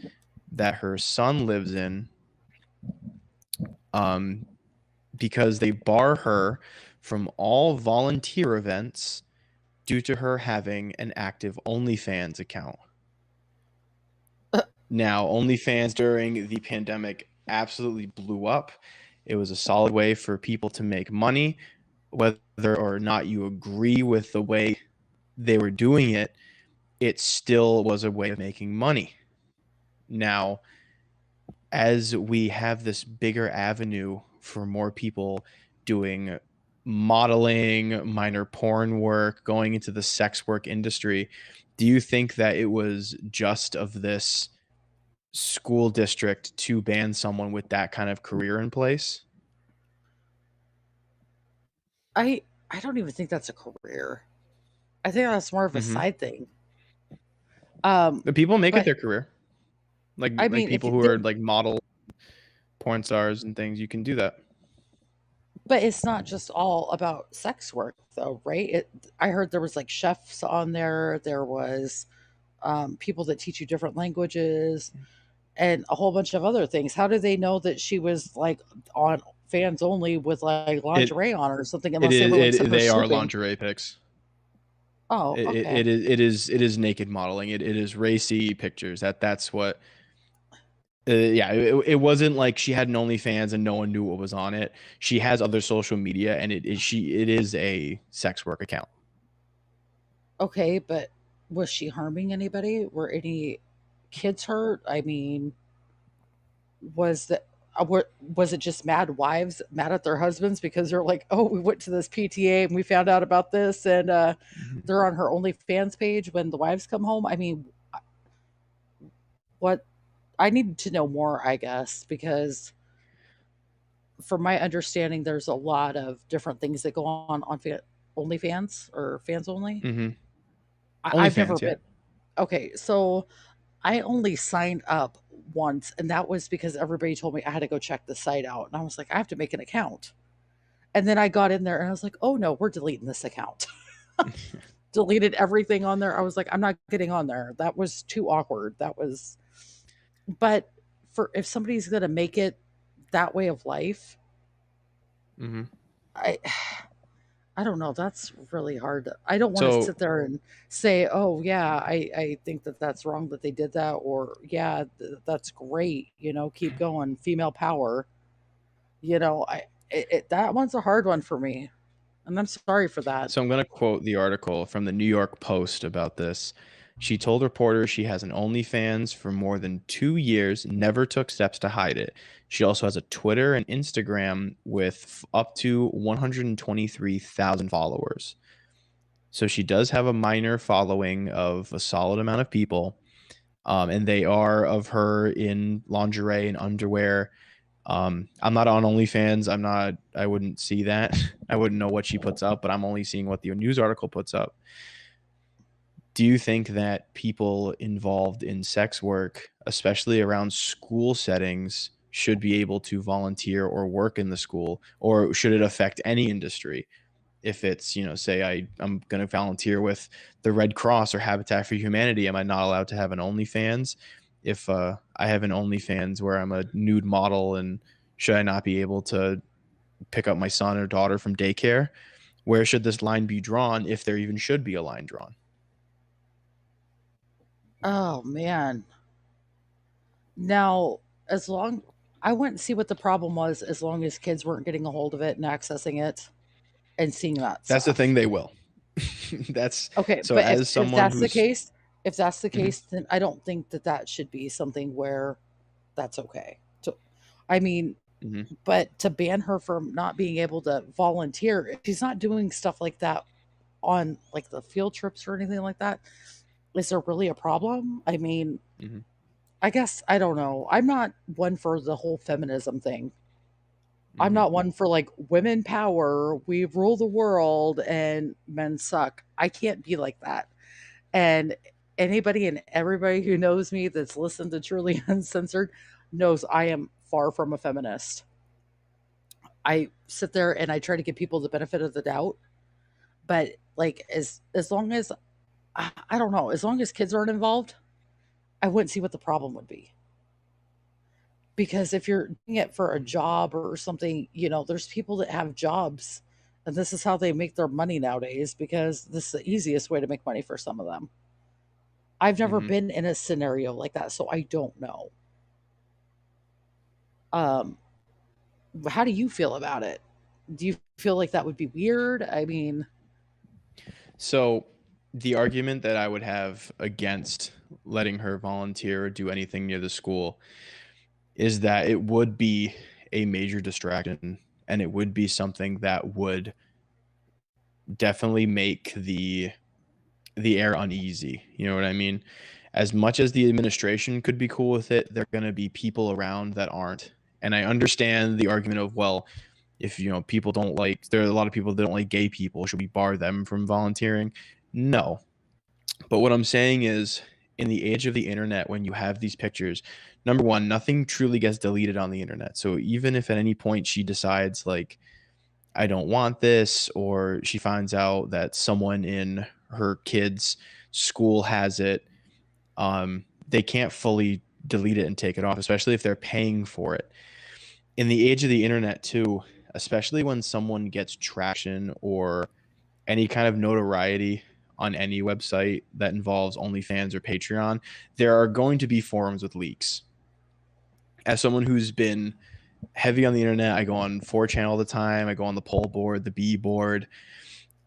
that her son lives in, um, because they bar her from all volunteer events due to her having an active OnlyFans account. Now, OnlyFans during the pandemic absolutely blew up. It was a solid way for people to make money, whether or not you agree with the way they were doing it. It still was a way of making money. Now, as we have this bigger avenue for more people doing modeling, minor porn work, going into the sex work industry, do you think that it was just of this school district to ban someone with that kind of career in place? I don't even think that's a career. I think that's more of a Hmm. side thing. Um, But people make it but their career, I like mean, if people you- who are there, like model porn stars and things. You can do that. but it's not just all about sex work, though, right? I heard there was like chefs on there. There was people that teach you different languages and a whole bunch of other things. How do they know that she was like on fans only with like It lingerie on or something, it unless they is were like it sitting there they are sleeping? lingerie pics. Oh, okay. It is naked modeling. It is racy pictures. That's what. Yeah, it wasn't like she had an OnlyFans and no one knew what was on it. She has other social media, and it is a sex work account. Okay, but was she harming anybody? Were any kids hurt? I mean, was that was it just mad wives mad at their husbands because they're like, oh, we went to this PTA and we found out about this, and Mhm. they're on her OnlyFans page when the wives come home? I mean, what I need to know more, I guess, because from my understanding, there's a lot of different things that go on OnlyFans or fans only. Mhm. I've never OnlyFans, yeah. been. Okay, so I only signed up once, and that was because everybody told me I had to go check the site out. And I was like, I have to make an account. And then I got in there and I was like, oh no, we're deleting this account. Deleted everything on there. I was like, I'm not getting on there. That was too awkward. That was, but for if somebody's going to make it that way of life, Hmm. I I don't know. That's really hard. I don't want to So sit there and say, "Oh, yeah, I think that that's wrong that they did that," or "Yeah, that's great. Keep going, female power." That one's a hard one for me, and I'm sorry for that. So I'm going to quote the article from the New York Post about this. She told reporters she has an OnlyFans for more than 2 years, never took steps to hide it. She also has a Twitter and Instagram with up to 123,000 followers. So she does have a minor following of a solid amount of people, and they are of her in lingerie and underwear. I'm not on OnlyFans. I'm not. I wouldn't see that. I wouldn't know what she puts up, but I'm only seeing what the news article puts up. Do you think that people involved in sex work, especially around school settings, should be able to volunteer or work in the school, or should it affect any industry? If it's, say I'm going to volunteer with the Red Cross or Habitat for Humanity, am I not allowed to have an OnlyFans? If I have an OnlyFans where I'm a nude model, and should I not be able to pick up my son or daughter from daycare? Where should this line be drawn, if there even should be a line drawn? Oh man. Now, as long I wouldn't see what the problem was as long as kids weren't getting a hold of it and accessing it and seeing that That's the stuff. thing, they will. That's Okay, so, but if as if someone that's the who's case, if that's the Mhm, case, then I don't think that that should be something where that's okay. So, I mean, mhm, but to ban her from not being able to volunteer, if she's not doing stuff like that on like the field trips or anything like that, is there really a problem? I mean, mhm, I guess I don't know. I'm not one for the whole feminism thing. I'm mhm, not one for like women power, we rule the world and men suck. I can't be like that. And anybody and everybody who knows me that's listened to Truly Uncensored knows I am far from a feminist. I sit there and I try to give people the benefit of the doubt, but like as long as I don't know, as long as kids aren't involved, I wouldn't see what the problem would be. Because if you're doing it for a job or something, there's people that have jobs and this is how they make their money nowadays because this is the easiest way to make money for some of them. I've never mhm. been in a scenario like that, so I don't know. Um, how do you feel about it? Do you feel like that would be weird? I mean, So the argument that I would have against letting her volunteer or do anything near the school is that it would be a major distraction, and it would be something that would definitely make the air uneasy. You know what I mean? As much as the administration could be cool with it, there are going to be people around that aren't. And I understand the argument of, well, if people don't like, there are a lot of people that don't like gay people, should we bar them from volunteering? No. But what I'm saying is, in the age of the internet, when you have these pictures, number one, nothing truly gets deleted on the internet. So even if at any point she decides, like, I don't want this, or she finds out that someone in her kid's school has it, they can't fully delete it and take it off, especially if they're paying for it. In the age of the internet, too, especially when someone gets traction or any kind of notoriety on any website that involves OnlyFans or Patreon, there are going to be forums with leaks. As someone who's been heavy on the internet, I go on 4chan all the time. I go on the poll board, the B board.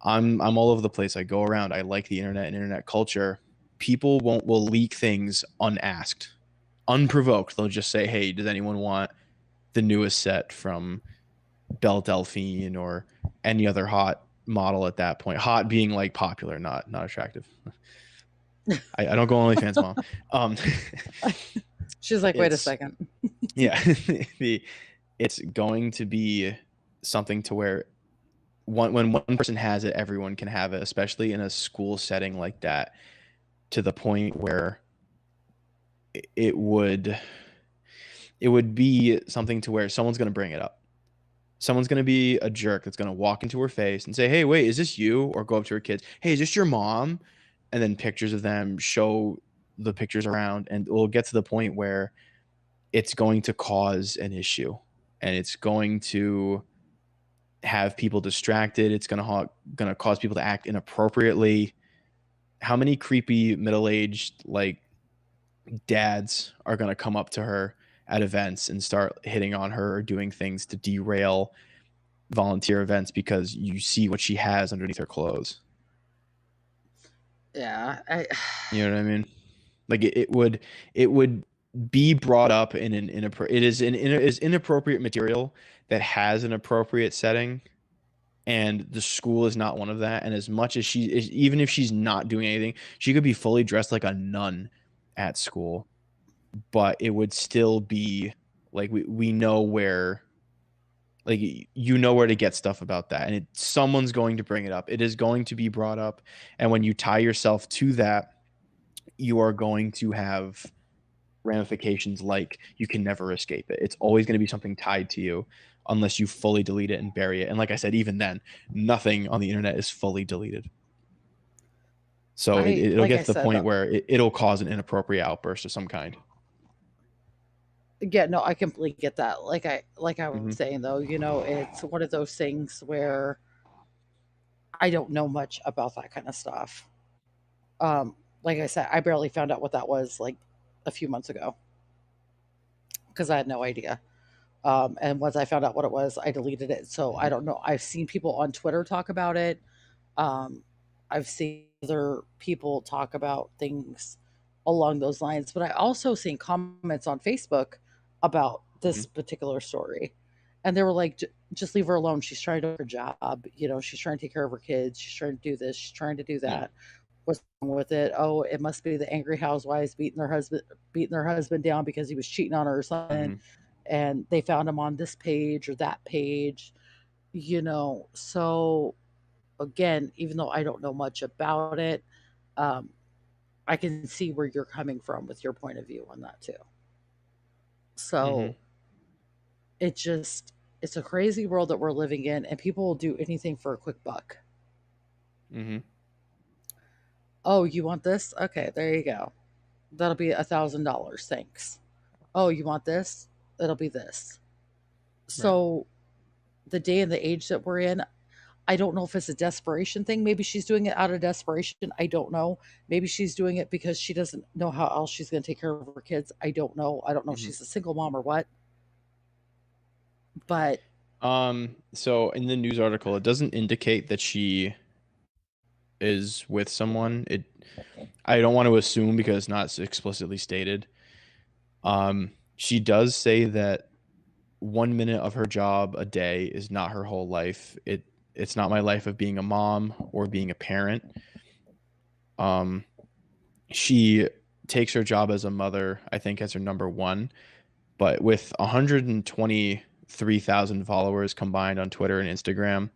I'm all over the place. I go around. I like the internet and internet culture. People will leak things unasked, unprovoked. They'll just say, "Hey, does anyone want the newest set from Belle Delphine or any other hot model at that point?" Hot being like popular, not attractive. I don't go on OnlyFans, mom. Um, she's like, wait a it's second. yeah, the it's going to be something to where when one person has it, everyone can have it, especially in a school setting like that, to the point where it would it would be something to where someone's going to bring it up. Someone's going to be a jerk that's going to walk into her face and say, "Hey, wait, is this you?" Or go up to her kids, "Hey, is this your mom?" And then pictures of them, show the pictures around, and it will get to the point where it's going to cause an issue, and it's going to have people distracted. It's gonna cause people to act inappropriately. How many creepy middle-aged like dads are gonna come up to her at events and start hitting on her or doing things to derail volunteer events because you see what she has underneath her clothes? Yeah, You know what I mean? Like it would be brought up in an it is it is inappropriate material that has an appropriate setting, and the school is not one of that. And as much as even if she's not doing anything, she could be fully dressed like a nun at school, but it would still be like we know where, like, you know where to get stuff about that, and someone's going to bring it up. It is going to be brought up, and when you tie yourself to that, you are going to have ramifications. Like, you can never escape it. It's always going to be something tied to you unless you fully delete it and bury it. And like I said, even then, nothing on the internet is fully deleted. So it'll like get I to the said, point where it'll cause an inappropriate outburst of some kind. yeah, no, I completely get that. Like I was Hmm. saying though, it's one of those things where I don't know much about that kind of stuff. Like I said, I barely found out what that was like a few months ago because I had no idea. And once I found out what it was, I deleted it. So I don't know. I've seen people on Twitter talk about it. Um, I've seen other people talk about things along those lines, but I also seen comments on Facebook about Hmm. this particular story. And they were like, just leave her alone. She's trying to do her job. She's trying to take care of her kids. She's trying to do this. She's trying to do Yeah. that. What's wrong with it? Oh, it must be the angry housewives beating their husband down because he was cheating on her or something. Hmm. And they found him on this page or that page. So again, even though I don't know much about it, um, I can see where you're coming from with your point of view on that too. Hmm. So it just it's a crazy world that we're living in, and people will do anything for a quick buck. Hmm. Oh, you want this? Okay, there you go. That'll be $1,000. Thanks. Oh, you want this? It'll be this. Right. So the day and the age that we're in, I don't know if it's a desperation thing. Maybe she's doing it out of desperation. I don't know. Maybe she's doing it because she doesn't know how else she's going to take care of her kids. I don't know. I don't know if Hmm. she's a single mom or what. But So in the news article, it doesn't indicate that she is with someone. I don't want to assume because it's not explicitly stated. She does say that 1 minute of her job a day is not her whole life. It's not my life of being a mom or being a parent. Um, she takes her job as a mother, I think, as her number one. But with 123,000 followers combined on Twitter and Instagram,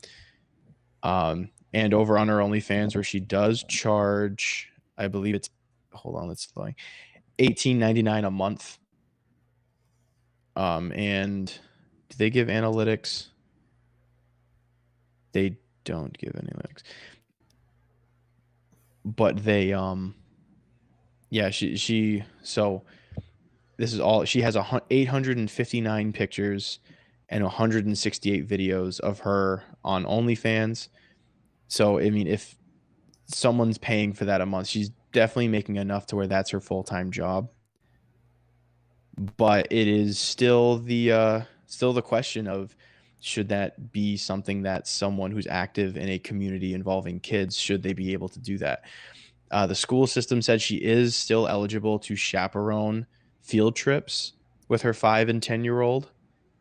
and over on her OnlyFans, where she does charge, I believe it's, hold on, it's like 18.99 a month. And do they give analytics? They don't give analytics, but yeah, so this is all she has. 859 pictures and 168 videos of her on OnlyFans. So I mean, if someone's paying for that a month, she's definitely making enough to where that's her full-time job. But it is still the question of, should that be something that someone who's active in a community involving kids, should they be able to do that? The school system said she is still eligible to chaperone field trips with her 5 and 10-year-old,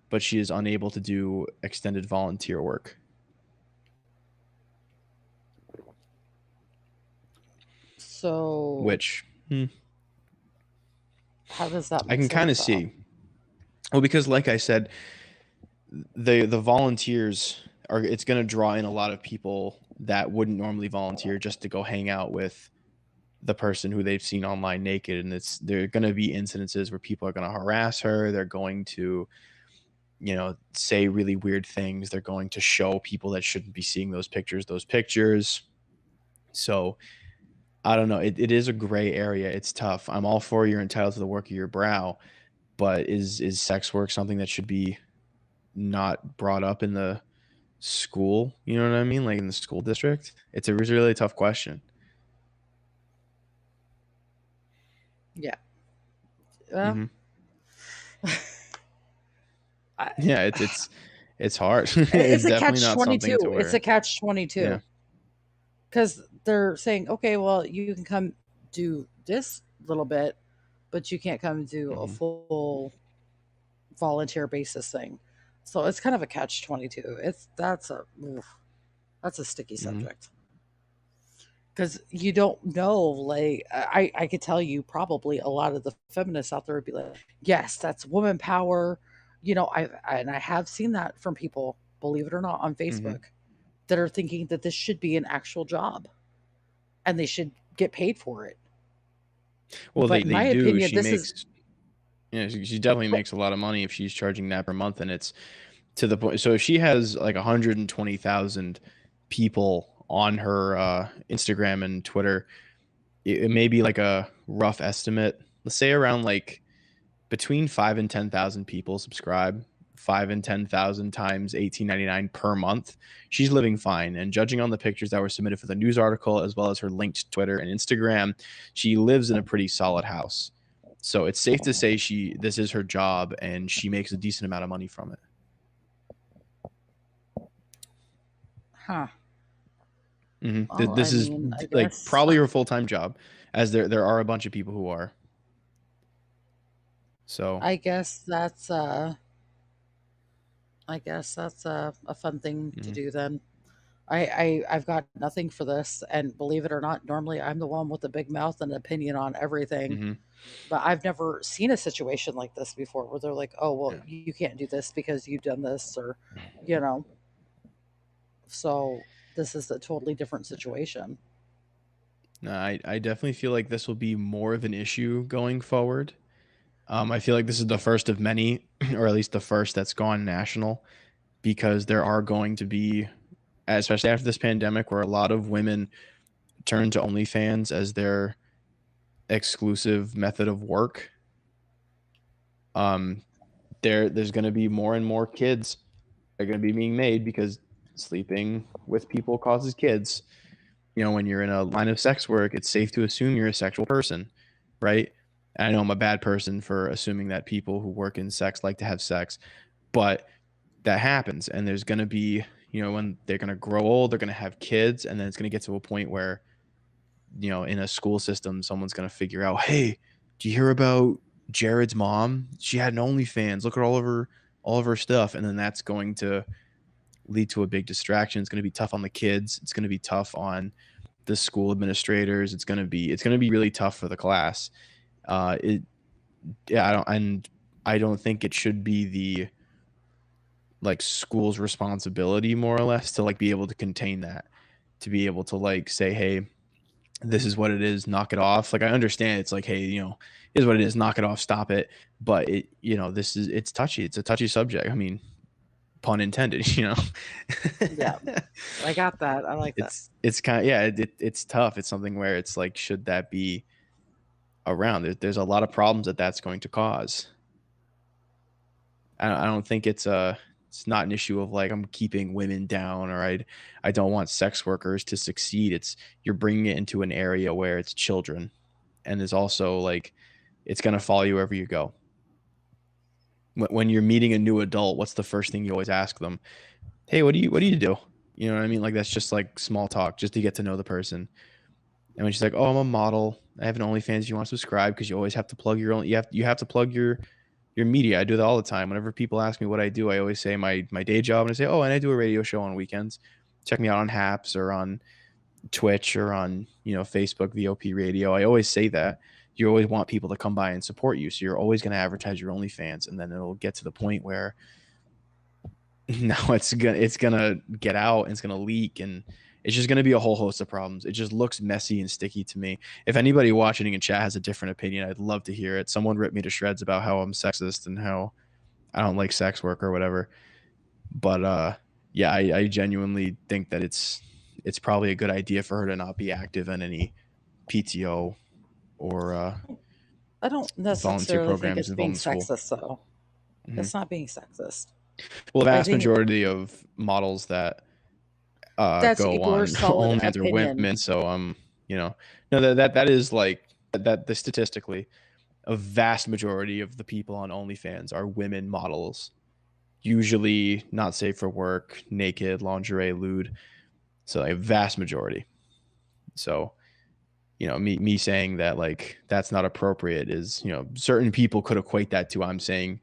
but she is unable to do extended volunteer work, so which how does that I make can kind of sense though? see. Well, because like I said, the volunteers are, it's going to draw in a lot of people that wouldn't normally volunteer just to go hang out with the person who they've seen online naked. And there are going to be incidences where people are going to harass her. They're going to, say really weird things. They're going to show people that shouldn't be seeing those pictures. So I don't know. It is a gray area. It's tough. I'm all for you're entitled to the work of your brow, but is sex work something that should be not brought up in the school, you know what I mean? Like in the school district? It's a really tough question. Yeah. Well, Mhm. I, Yeah, it's hard. it's It's a definitely catch not something to 22. It's where a catch yeah. 22 because they're saying, okay, well, you can come do this little bit, but you can't come do a Mhm, full volunteer basis thing. So it's kind of a catch 22. That's a sticky mhm, subject because you don't know. Like I could tell you, probably a lot of the feminists out there would be like, yes, that's woman power. And I have seen that from people, believe it or not, on mhm. Facebook that are thinking that this should be an actual job and they should get paid for it. Well, But in they my do. opinion, She this is makes yeah, she definitely but makes a lot of money if she's charging that per month, and it's to the point. So if she has like 120,000 people on her Instagram and Twitter, it may be like a rough estimate. Let's say around like between 5 and 10,000 people subscribe. 5 and 10,000 times 18.99 per month. She's living fine. And judging on the pictures that were submitted for the news article, as well as her linked Twitter and Instagram, she lives in a pretty solid house. So it's safe to say this is her job and she makes a decent amount of money from it. huh. Well, I This is mean, I like guess probably her full time job, as there are a bunch of people who are. So I guess that's a fun thing to mhm, do then. I've got nothing for this, and believe it or not, normally I'm the one with the big mouth and opinion on everything. mhm, But I've never seen a situation like this before, where they're like, "Oh, well, yeah. you can't do this because you've done this," or you know. So this is a totally different situation. No, I definitely feel like this will be more of an issue going forward. I feel like this is the first of many, or at least the first that's gone national, because there are going to be, especially after this pandemic, where a lot of women turn to OnlyFans as their exclusive method of work. Um, there's going to be more and more kids that are going to be being made because sleeping with people causes kids. You know, when you're in a line of sex work, it's safe to assume you're a sexual person, right? And I know I'm a bad person for assuming that people who work in sex like to have sex, but that happens. And there's going to be, when they're going to grow old, they're going to have kids. And then it's going to get to a point where, in a school system, someone's going to figure out, hey, do you hear about Jared's mom? She had an OnlyFans. Look at all of her stuff. And then that's going to lead to a big distraction. It's going to be tough on the kids. It's going to be tough on the school administrators. It's going to be really tough for the class. It yeah, I don't think it should be the like school's responsibility more or less to like be able to contain that, to be able to like say, hey, this is what it is, knock it off. Like I understand it's like, hey, is what it is, knock it off, stop it. But it's touchy. It's a touchy subject. I mean, pun intended. Yeah, I got that. I like that. It's kind of, yeah, it's tough. It's something where it's like, should that be around? There's a lot of problems that's going to cause. I don't think it's not an issue of like I'm keeping women down, or I don't want sex workers to succeed. It's you're bringing it into an area where it's children, and there's also like it's gonna follow you wherever you go. When you're meeting a new adult, what's the first thing you always ask them? Hey, what do you do? You know what I mean? Like that's just like small talk, just to get to know the person. And when she's like, "Oh, I'm a model. I have an OnlyFans. You want to subscribe?" Because you always have to plug your own. You have to plug your media. I do that all the time. Whenever people ask me what I do, I always say my day job, and I say, "Oh, and I do a radio show on weekends. Check me out on Haps or on Twitch or on Facebook VOP Radio." I always say that. You always want people to come by and support you, so you're always going to advertise your OnlyFans, and then it'll get to the point where now it's gonna get out and it's gonna leak, and it's just gonna be a whole host of problems. It just looks messy and sticky to me. If anybody watching in chat has a different opinion, I'd love to hear it. Someone ripped me to shreds about how I'm sexist and how I don't like sex work or whatever. But yeah, I genuinely think that it's probably a good idea for her to not be active in any PTO or I don't volunteer necessarily think programs it's being involving school. sexist, though. Hmm. It's not being sexist. Well, the I vast think majority of models that that's go your on solid OnlyFans are opinion. women. So you know, no, that is like that. The statistically, a vast majority of the people on OnlyFans are women models. Usually not safe for work, naked, lingerie, lewd. So like, a vast majority. So me saying that like that's not appropriate is certain people could equate that to I'm saying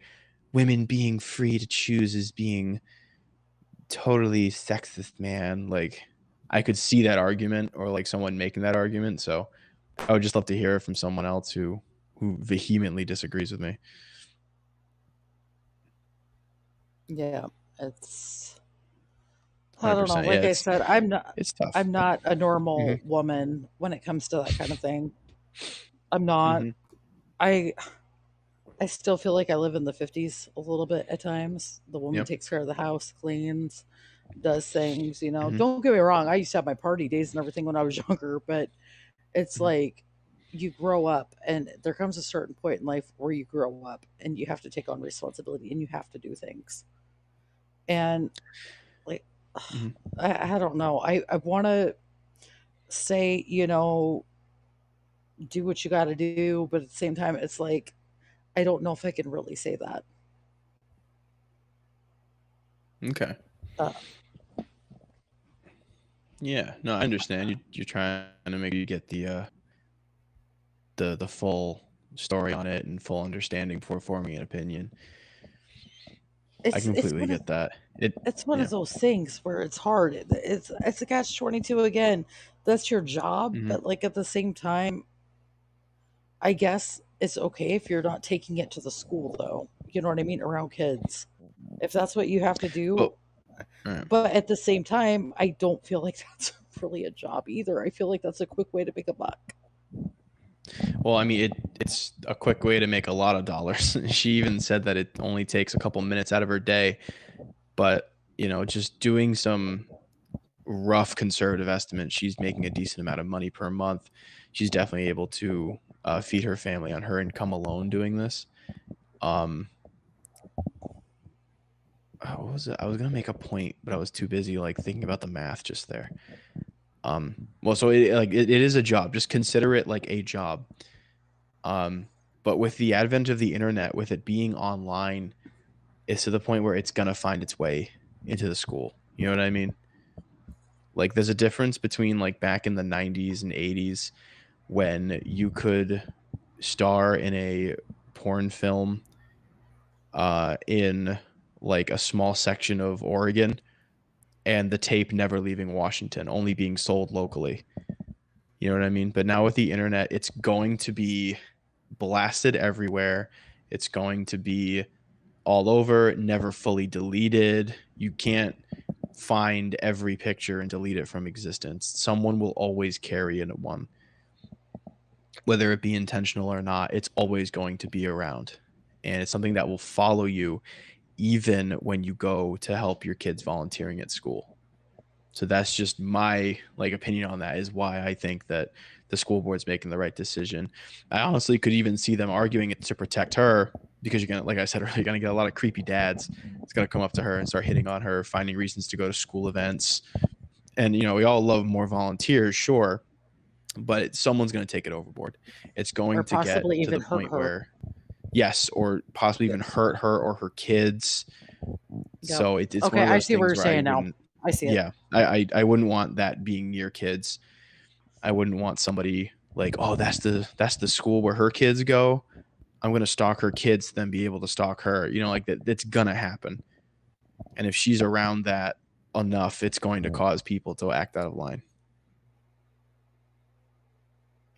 women being free to choose as being totally sexist, man. Like I could see that argument or like someone making that argument. So I would just love to hear it from someone else who vehemently disagrees with me. Yeah, it's I don't know. 100%. Yeah, Like I said, it's tough. I'm not a Hmm. normal woman when it comes to that kind of thing. I'm not. Hmm. I I still feel like I live in the 50s a little bit at times. The woman Yep. takes care of the house, cleans, does things, you know. Hmm. Don't get me wrong, I used to have my party days and everything when I was younger, but it's Hmm. like you grow up and there comes a certain point in life where you grow up and you have to take on responsibility and you have to do things. And like Hmm. I don't know. I want to say, do what you got to do, but at the same time it's like I don't know if I can really say that. Okay. Uh, Yeah. No, I understand. You're trying to make you get the full story on it and full understanding before forming an opinion. I it's completely one of get that. It it's one Yeah. of those things where it's hard. It's a catch 22 again. That's your job, Hmm. but like at the same time, I guess it's okay if you're not taking it to the school though. You know what I mean? Around kids. If that's what you have to But do, all right. but at the same time, I don't feel like that's really a job either. I feel like that's a quick way to make a buck. Well, I mean, it's a quick way to make a lot of dollars. She even said that it only takes a couple minutes out of her day, but just doing some rough conservative estimate, she's making a decent amount of money per month. She's definitely able to feed her family on her income alone doing this. Um, what was it? I was gonna make a point, but I was too busy like thinking about the math just there. Well, so it is a job. Just consider it like a job. Um, but with the advent of the internet, with it being online, it's to the point where it's gonna find its way into the school. You know what I mean? Like there's a difference between like back in the 90s and 80s when you could star in a porn film in like a small section of Oregon and the tape never leaving Washington, only being sold locally. You know what I mean? But now with the internet, it's going to be blasted everywhere. It's going to be all over, never fully deleted. You can't find every picture and delete it from existence. Someone will always carry in one. Whether it be intentional or not, it's always going to be around. And it's something that will follow you even when you go to help your kids volunteering at school. So that's just my like opinion on that is why I think that the school board's making the right decision. I honestly could even see them arguing it to protect her because you're gonna, like I said earlier, you're gonna get a lot of creepy dads. It's gonna come up to her and start hitting on her, finding reasons to go to school events. And we all love more volunteers, sure, but someone's gonna take it overboard. It's Or going to get possibly to the even hurt point her. where yes, or possibly even Yes. hurt her or her kids. Yep. So it's one Okay, of I those see what things you're where I saying now. wouldn't, I see it. yeah, I wouldn't want that being near kids. I wouldn't want somebody like, oh, that's the school where her kids go. I'm gonna stalk her kids to then be able to stalk her. Like that. That's gonna happen. And if she's around that enough, it's going to cause people to act out of line.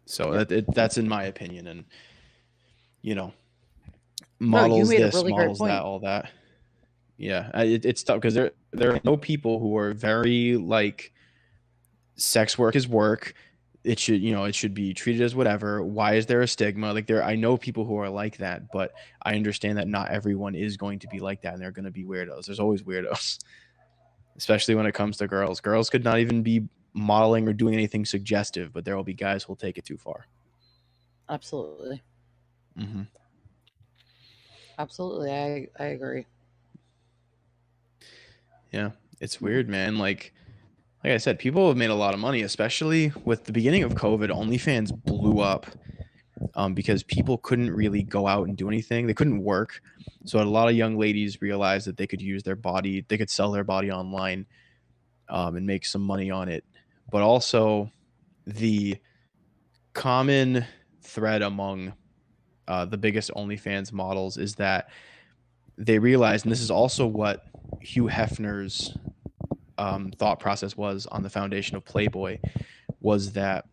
So Yep. that's in my opinion. And you know, No, you models made a this, really great models that, point. all that. Yeah, it's tough because there are no people who are very like sex work is work. It should be treated as whatever. Why is there a stigma? Like I know people who are like that, but I understand that not everyone is going to be like that, and they're going to be weirdos. There's always weirdos, especially when it comes to girls. Girls could not even be modeling or doing anything suggestive, but there will be guys who'll take it too far. Absolutely. Hmm. Absolutely. I agree. Yeah, it's Yeah. weird, man. Like I said, people have made a lot of money, especially with the beginning of COVID. OnlyFans blew up because people couldn't really go out and do anything. They couldn't work. So a lot of young ladies realized that they could use their body, they could sell their body online and make some money on it. But also, the common thread among the biggest OnlyFans models is that they realized, and this is also what Hugh Hefner's thought process was on the foundation of Playboy, was that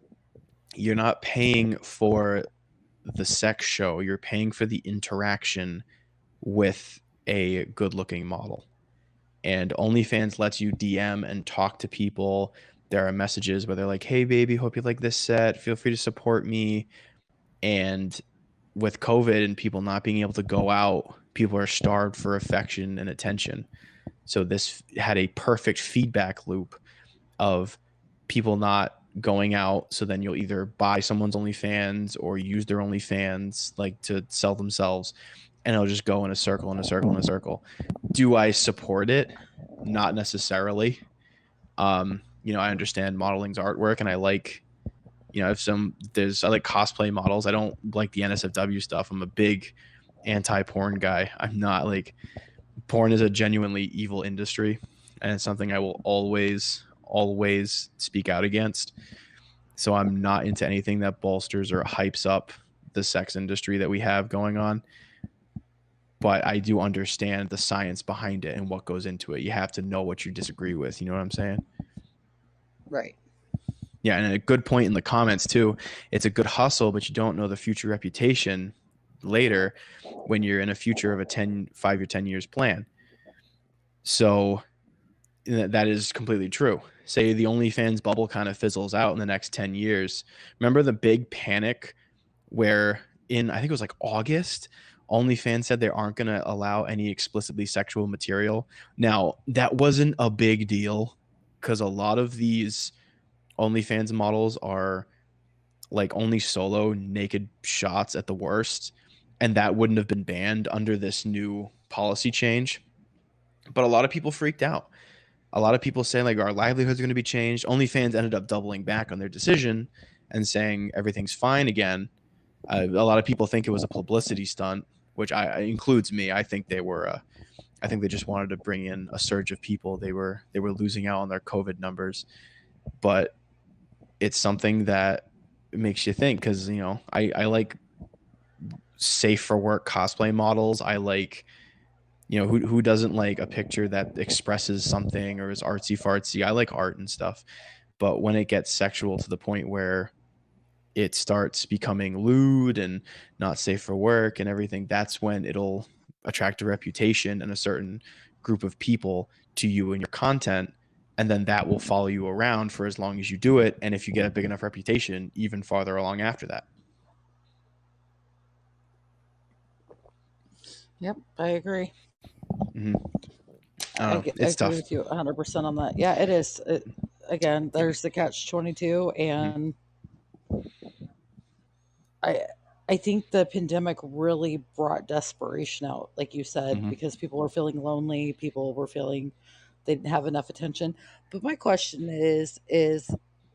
you're not paying for the sex show, you're paying for the interaction with a good looking model. And OnlyFans lets you DM and talk to people. There are messages where they're like, hey, baby, hope you like this set. Feel free to support me. And with COVID and people not being able to go out, people are starved for affection and attention. So this had a perfect feedback loop of people not going out. So then you'll either buy someone's OnlyFans or use their OnlyFans like to sell themselves, and it'll just go in a circle and a circle and a circle. Do I support it? Not necessarily. I understand modeling's artwork, and I like, if I like cosplay models. I don't like the NSFW stuff. I'm a big anti-porn guy. I'm not like, porn is a genuinely evil industry, and it's something I will always speak out against. So I'm not into anything that bolsters or hypes up the sex industry that we have going on. But I do understand the science behind it and what goes into it. You have to know what you disagree with. You know what I'm saying? Right. Yeah, and a good point in the comments too. It's a good hustle, but you don't know the future reputation later when you're in a future of a 5 year, 10 years plan. So that is completely true. Say the OnlyFans bubble kind of fizzles out in the next 10 years. Remember the big panic where I think it was like August, OnlyFans said they aren't going to allow any explicitly sexual material. Now, that wasn't a big deal because a lot of these OnlyFans models are like only solo naked shots at the worst. And that wouldn't have been banned under this new policy change. But a lot of people freaked out. A lot of people saying like our livelihoods are going to be changed. OnlyFans ended up doubling back on their decision and saying everything's fine again. A lot of people think it was a publicity stunt, which includes me. I think they were. I think they just wanted to bring in a surge of people. They were losing out on their COVID numbers, but it's something that makes you think because I like safe for work cosplay models. I like, who doesn't like a picture that expresses something or is artsy fartsy. I like art and stuff, but when it gets sexual to the point where it starts becoming lewd and not safe for work and everything, that's when it'll attract a reputation and a certain group of people to you and your content. And then that will follow you around for as long as you do it. And if you get a big enough reputation, even farther along after that. Yep, I agree. Mm-hmm. I don't know. I It's agree tough. with you 100% on that. Yeah, it is. Again, there's the catch 22, Mm-hmm. and I I think the pandemic really brought desperation out, like you said, Mm-hmm. because people were feeling lonely, people were feeling they didn't have enough attention. But my question is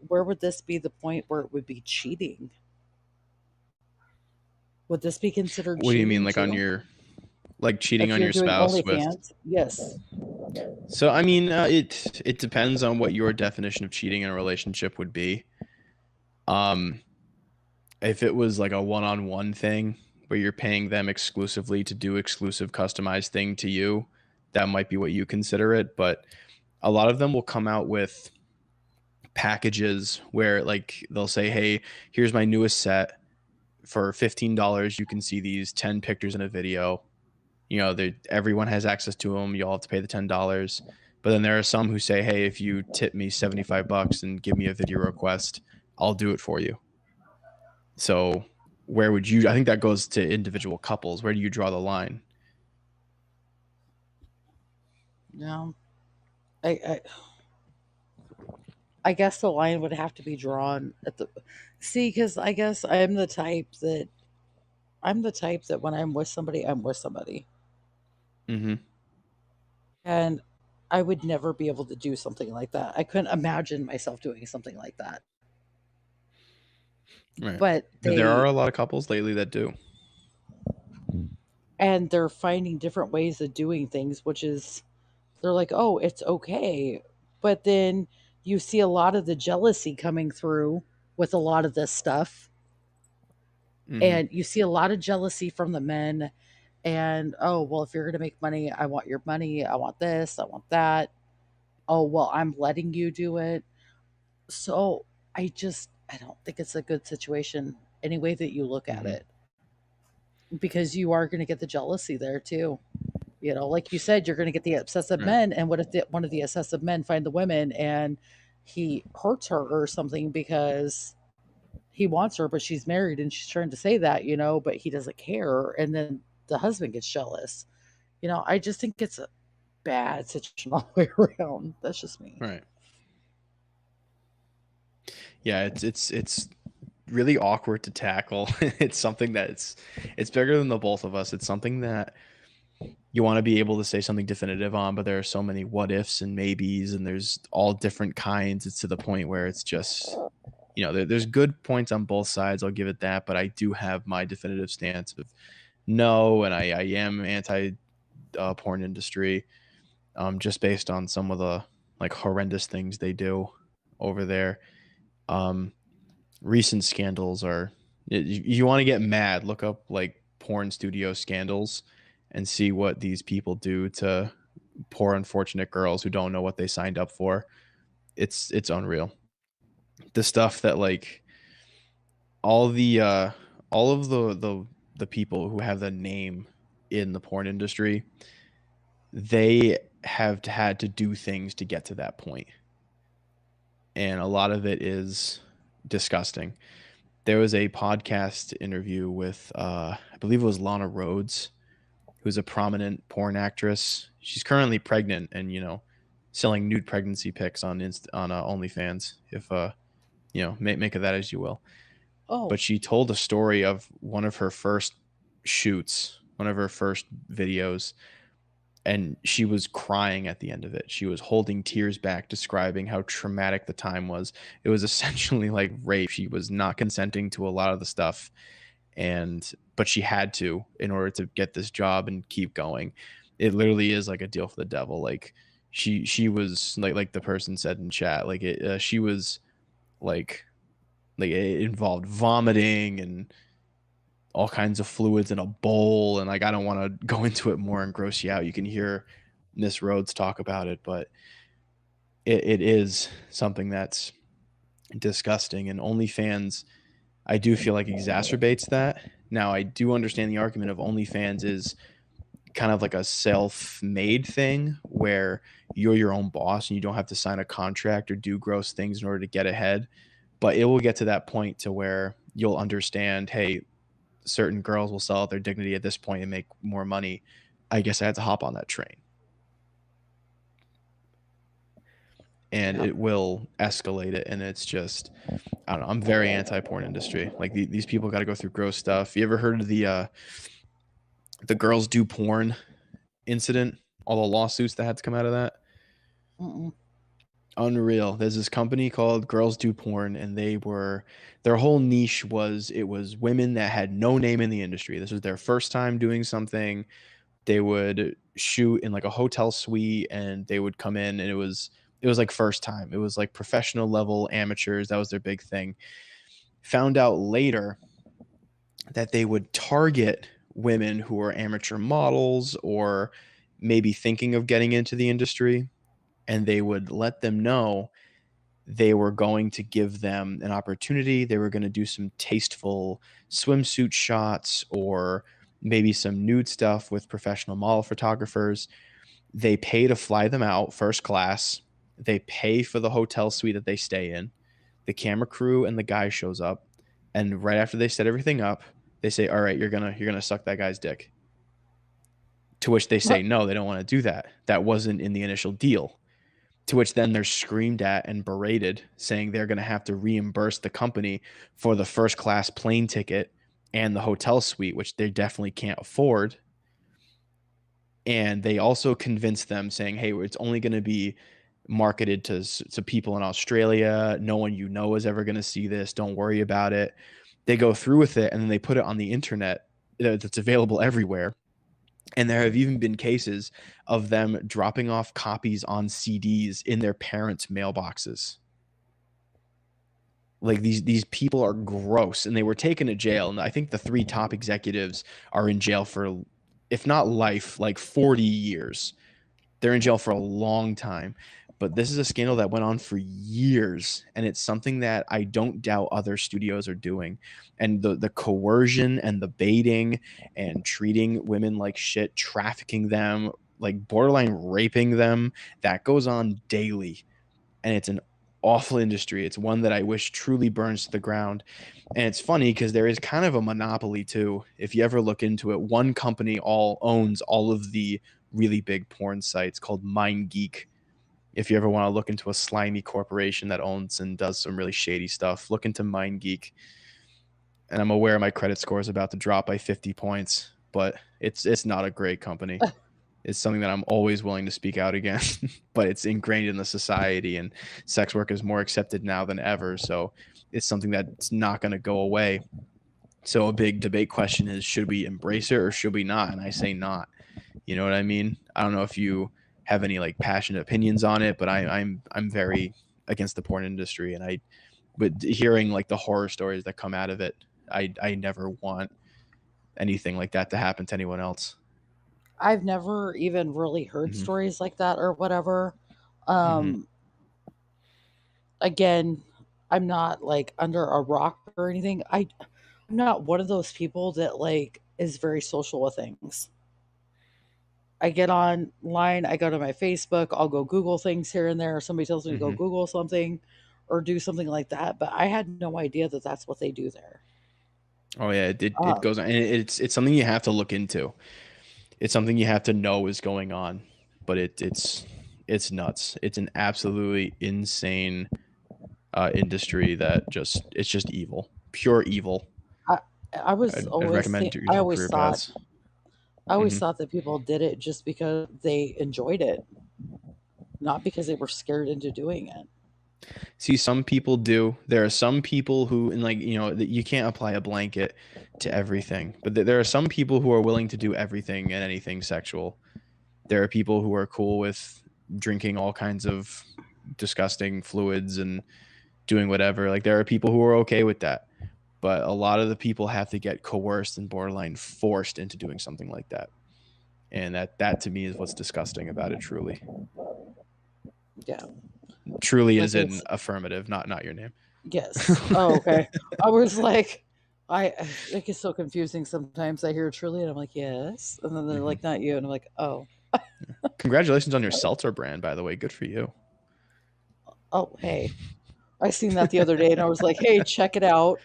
where would this be the point where it would be cheating? Would this be considered What do you mean, cheating like on too? your like cheating If on you're your doing spouse with? OnlyFans, yes. So I mean, it depends on what your definition of cheating in a relationship would be. Um, if it was like a one-on-one thing where you're paying them exclusively to do exclusive customized thing to you, that might be what you consider it. But a lot of them will come out with packages where like they'll say, hey, here's my newest set for $15. You can see these 10 pictures in a video. Everyone has access to them. You all have to pay the $10. But then there are some who say, hey, if you tip me $75 and give me a video request, I'll do it for you. So where would you? I think that goes to individual couples. Where do you draw the line? No. I I guess the line would have to be drawn at the see, because I guess I'm the type that when I'm with somebody, I'm with somebody. Mm-hmm. And I would never be able to do something like that. I couldn't imagine myself doing something like that. Right. But But there are they a lot of couples lately that do. and they're finding different ways of doing things, which is they're like, "Oh, it's okay." But then you see a lot of the jealousy coming through with a lot of this stuff, Mhm. and you see a lot of jealousy from the men. And oh, well, if you're going to make money, I want your money. I want this. I want that. Oh, well, I'm letting you do it. So I don't think it's a good situation any way that you look at Mhm. it, because you are going to get the jealousy there too. You know, like you said, you're going to get the obsessive Right. men. And what if one of the obsessive men find the women and he hurts her or something because he wants her, but she's married and she's trying to say that, but he doesn't care. And then the husband gets jealous. I just think it's a bad situation all the way around. That's just me. Right. Yeah, it's really awkward to tackle. It's something that it's bigger than the both of us. It's something that you want to be able to say something definitive on, but there are so many what ifs and maybes, and there's all different kinds. It's to the point where it's just, there's good points on both sides. I'll give it that, but I do have my definitive stance of no, and I am anti porn industry, just based on some of the like horrendous things they do over there. Um, Recent scandals are, you want to get mad, look up like porn studio scandals and see what these people do to poor unfortunate girls who don't know what they signed up for. It's unreal. The stuff that like all the all of the people who have the name in the porn industry, they have had to do things to get to that point. And a lot of it is disgusting. There was a podcast interview with I believe it was Lana Rhoades, who's a prominent porn actress. She's currently pregnant and selling nude pregnancy pics on OnlyFans. If make of that as you will. Oh, But she told a story of one of her first shoots, one of her first videos, and she was crying at the end of it. She was holding tears back, describing how traumatic the time was. It was essentially like rape. She was not consenting to a lot of the stuff, but she had to in order to get this job and keep going. It literally is like a deal for the devil. Like she was like the person said in chat, like she was like it involved vomiting and all kinds of fluids in a bowl, and like I don't want to go into it more and gross you out. You can hear Miss Rhodes talk about it, but it is something that's disgusting, and OnlyFans, I do feel like exacerbates that. Now I do understand the argument of OnlyFans is kind of like a self-made thing where you're your own boss and you don't have to sign a contract or do gross things in order to get ahead. But it will get to that point to where you'll understand, hey, certain girls will sell out their dignity at this point and make more money. I guess I had to hop on that train. And yeah. it will escalate it. And it's just, I don't know. I'm very anti porn industry. Like these people got to go through gross stuff. You ever heard of the girls do porn incident? All the lawsuits that had to come out of that? Mm-mm. Unreal. There's this company called Girls Do Porn, and their whole niche was it was women that had no name in the industry. This was their first time doing something. They would shoot in like a hotel suite, and they would come in, and it was like first time. It was like professional level amateurs. That was their big thing. Found out later that they would target women who are amateur models or maybe thinking of getting into the industry, and they would let them know they were going to give them an opportunity. They were going to do some tasteful swimsuit shots or maybe some nude stuff with professional model photographers. They pay to fly them out first class. They pay for the hotel suite that they stay in. The camera crew and the guy shows up, and right after they set everything up, they say, "All right, you're gonna suck that guy's dick." To which they say, "No, they don't want to do that. That wasn't in the initial deal." To which then they're screamed at and berated, saying they're going to have to reimburse the company for the first class plane ticket and the hotel suite, which they definitely can't afford. And they also convinced them saying, "Hey, it's only going to be marketed to people in Australia. No one you know is ever going to see this. Don't worry about it." They go through with it, and then they put it on the internet that's available everywhere. And there have even been cases of them dropping off copies on CDs in their parents' mailboxes. Like these people are gross, and they were taken to jail. And I think the three top executives are in jail for, if not life, like 40 years. They're in jail for a long time. But this is a scandal that went on for years, and it's something that I don't doubt other studios are doing. And the coercion and the baiting and treating women like shit, trafficking them, like borderline raping them, that goes on daily. And it's an awful industry. It's one that I wish truly burns to the ground. And it's funny because there is kind of a monopoly too. If you ever look into it, one company all owns all of the really big porn sites called MindGeek. If you ever want to look into a slimy corporation that owns and does some really shady stuff, look into MindGeek. And I'm aware my credit score is about to drop by 50 points, but it's not a great company. It's something that I'm always willing to speak out against, but it's ingrained in the society, and sex work is more accepted now than ever. So it's something that's not going to go away. So a big debate question is, should we embrace it or should we not? And I say not. You know what I mean? I don't know if you have any like passionate opinions on it, but I'm very against the porn industry, and but hearing like the horror stories that come out of it, I never want anything like that to happen to anyone else. I've never even really heard Hmm. stories like that or whatever. Hmm. Um, Again, I'm not like under a rock or anything. I'm not one of those people that like is very social with things. I get online, I go to my Facebook, I'll go Google things here and there. Somebody tells me to go Hmm. Google something or do something like that, but I had no idea that that's what they do there. Oh yeah, it Um, goes on, and it's something you have to look into. It's something you have to know is going on, but it's nuts. It's an absolutely insane industry that it's just evil, pure evil. I I was I'd always recommend think I using always career thought paths. I always Hmm. thought that people did it just because they enjoyed it, not because they were scared into doing it. See, some people do. There are some people who, and like that you can't apply a blanket to everything, but there are some people who are willing to do everything and anything sexual. There are people who are cool with drinking all kinds of disgusting fluids and doing whatever. Like there are people who are okay with that, but a lot of the people have to get coerced and borderline forced into doing something like that. And that to me is what's disgusting about it. Truly, Yeah. truly is Like an it's affirmative, not your name. yes. Oh, okay. I was like, it gets so confusing sometimes. I hear truly, and I'm like, yes, and then they're Hmm. like, not you, and I'm like, oh, Congratulations on your seltzer brand, by the way. Good for you. oh, hey, I seen that the other day, and I was like, hey, check it out,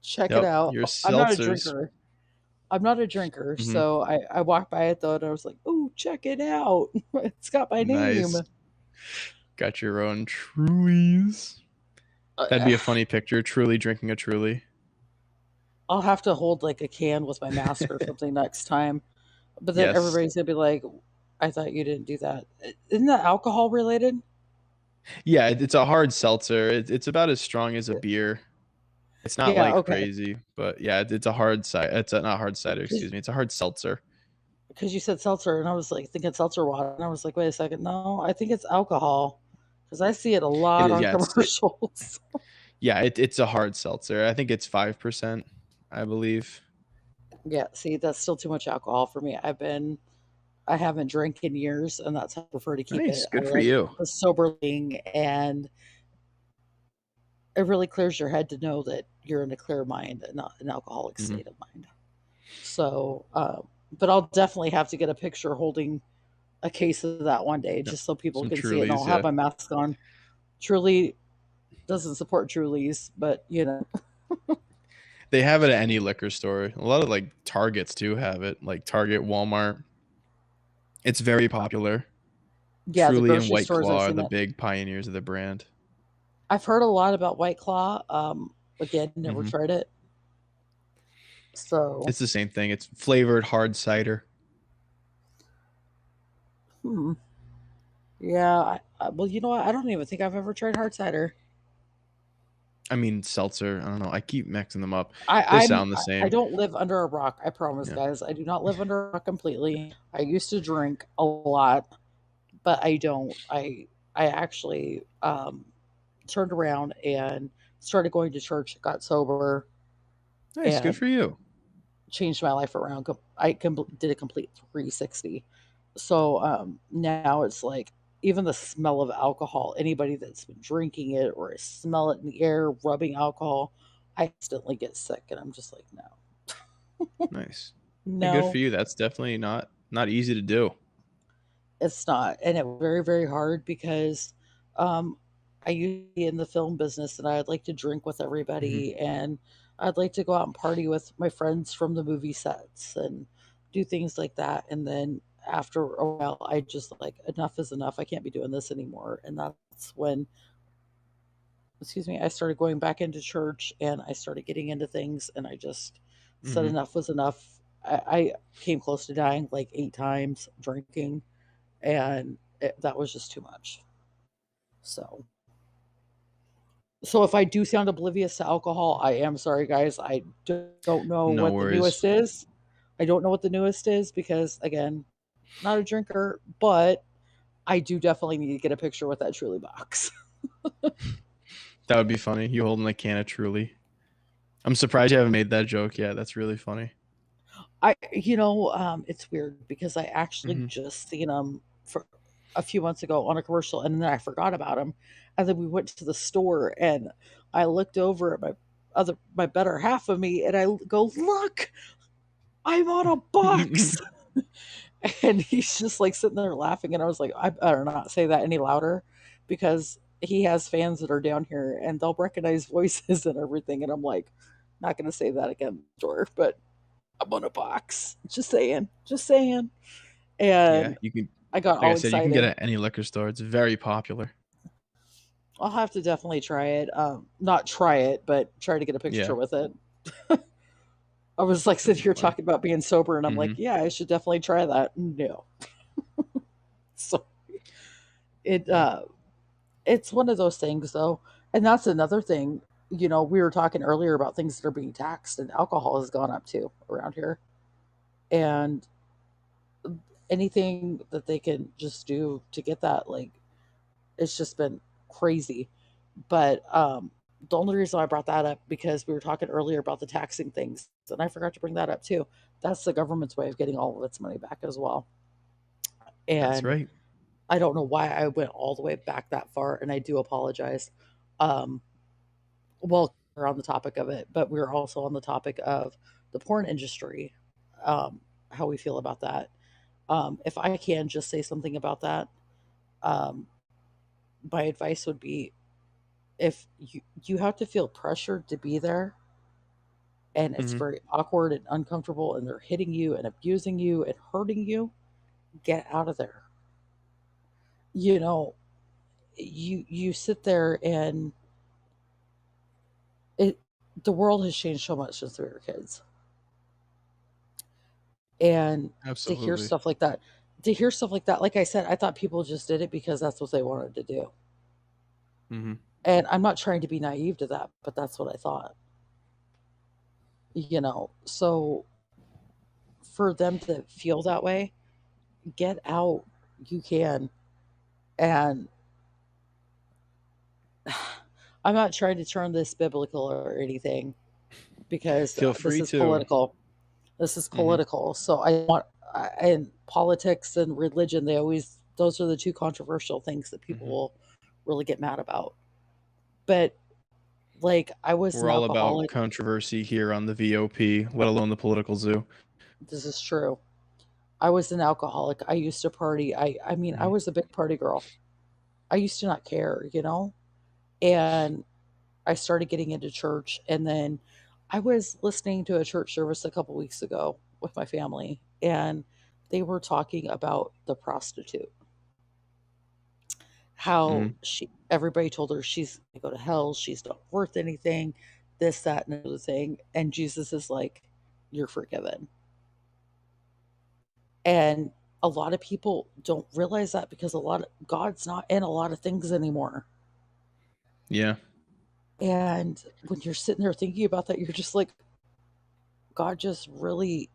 check it Yep, out. your I'm not a seltzers. drinker. I'm not a drinker, Hmm. so I walked by it though, and I was like, oh, check it out. It's got my name. Nice. Got your own Trulies. That'd be a funny picture. Truly drinking a Truly. I'll have to hold like a can with my mask or something next time. But then Yes. everybody's gonna be like, I thought you didn't do that. Isn't that alcohol related? Yeah, it's a hard seltzer. It's about as strong as a beer. It's not Yeah, like okay. crazy, but yeah, it's a hard cider. It's a, not hard cider, Because excuse me. It's a hard seltzer. you said seltzer, and I was like thinking seltzer water, and I was like, wait a second, no, I think it's alcohol because I see it a It lot is, on yeah. commercials. Yeah, it's a hard seltzer. I think it's 5%, I believe. Yeah, see, that's still too much alcohol for me. I haven't drank in years, and that's how I prefer to keep Nice, it. I good for like you. the sober thing, and it really clears your head to know that you're in a clear mind and not an alcoholic Hmm. state of mind. So, but I'll definitely have to get a picture holding a case of that one day Yep. just so people Some can see it. And I'll Trulies, have yeah. my mask on. Truly doesn't support Trulies, but you know, They have it at any liquor store. A lot of like Targets too have it, like Target, Walmart. It's very popular. yeah, the Truly and grocery White stores I've Claw are seen the it. big pioneers of the brand. I've heard a lot about White Claw. Again, never Hmm. tried it. So It's the same thing. It's flavored hard cider. Hmm. Yeah. Well, you know what? I don't even think I've ever tried hard cider. I mean, seltzer, I don't know, I keep mixing them up. They I I'm sound the I same. don't live under a rock. I promise, Yeah. guys. I do not live under a rock completely. I used to drink a lot, but I don't. I actually turned around and started going to church, got sober, Nice, good and for you. changed my life around. Did a complete 360. So now it's like even the smell of alcohol, anybody that's been drinking it or I smell it in the air, rubbing alcohol, I instantly get sick. And I'm just like, no, Nice. Hey, good for no, you, that's definitely not easy to do. it's not. And it was very, very hard because um, I used to be in the film business and I'd like to drink with Mhm. everybody and I'd like to go out and party with my friends from the movie sets and do things like that. And then after a while, I just like, enough is enough. I can't be doing this anymore. And that's when, excuse me, I started going back into church and I started getting into things and I just said Mhm. enough was enough. I came close to dying like 8 times drinking and that was just too much. So, so if I do sound oblivious to alcohol, I am sorry, guys. Don't know No what the worries. newest is. I don't know what the newest is because, again, not a drinker, but I do definitely need to get a picture with that Truly box. That would be funny, you holding a can of Truly. I'm surprised you haven't made that joke yet, that's really funny. It's weird because I actually Mhm. just seen him for a few months ago on a commercial, and then I forgot about him, and then we went to the store, and I looked over at my better half of me, and I go, "Look, I'm on a box," and he's just like sitting there laughing, and I was like, "I better not say that any louder," because he has fans that are down here, and they'll recognize voices and everything, and I'm like, not going to say that again, store, but I'm on a box. Just saying. Just saying. Yeah, And you can I got like I all said, you can get it excited. at any liquor store, it's very popular. I'll have to definitely try it. Not try it, but try to get a picture Yeah, with it. I was like that'd sitting be here funny. talking about being sober, and I'm like, Mhm. yeah, I should definitely try that. No, so it Yeah. it's one of those things though, and that's another thing. We were talking earlier about things that are being taxed, and alcohol has gone up too around here, and anything that they can just do to get that, like, it's just been crazy. But the only reason I brought that up because we were talking earlier about the taxing things, and I forgot to bring that up too. That's the government's way of getting all of its money back as well. That's And right. I don't know why I went all the way back that far, and I do apologize. Um, well, we're on the topic of it, but we're also on the topic of the porn industry, how we feel about that. If I can just say something about that, um, my advice would be if you have to feel pressured to be there and it's Mhm. very awkward and uncomfortable and they're hitting you and abusing you and hurting you, get out of there. You know, you sit there and it the world has changed so much since we were kids. And to hear Absolutely. stuff like that, like I said, I thought people just did it because that's what they wanted to do. Mhm. And I'm not trying to be naive to that, but that's what I thought. So for them to feel that way, get out. You can. And I'm not trying to turn this biblical or anything because Feel this free is to. political. This is Mhm. political. So and politics and religion, those are the two controversial things that people Mhm. will really get mad about. But like, I was We're an all about alcoholic. controversy here on the VOP, let alone the political zoo. This is true. I was an alcoholic. I used to party. I mean, I Mhm. was a big party girl. I used to not care. And I started getting into church, and then I was listening to a church service a couple weeks ago with my family, and they were talking about the prostitute, how Mhm. she everybody told her she's going to go to hell, she's not worth anything, this, that, and another thing, and Jesus is like, "You're forgiven." And A lot of people don't realize that because a lot of God's not in a lot of things anymore. Yeah. And when you're sitting there thinking about that, you're just like, God just really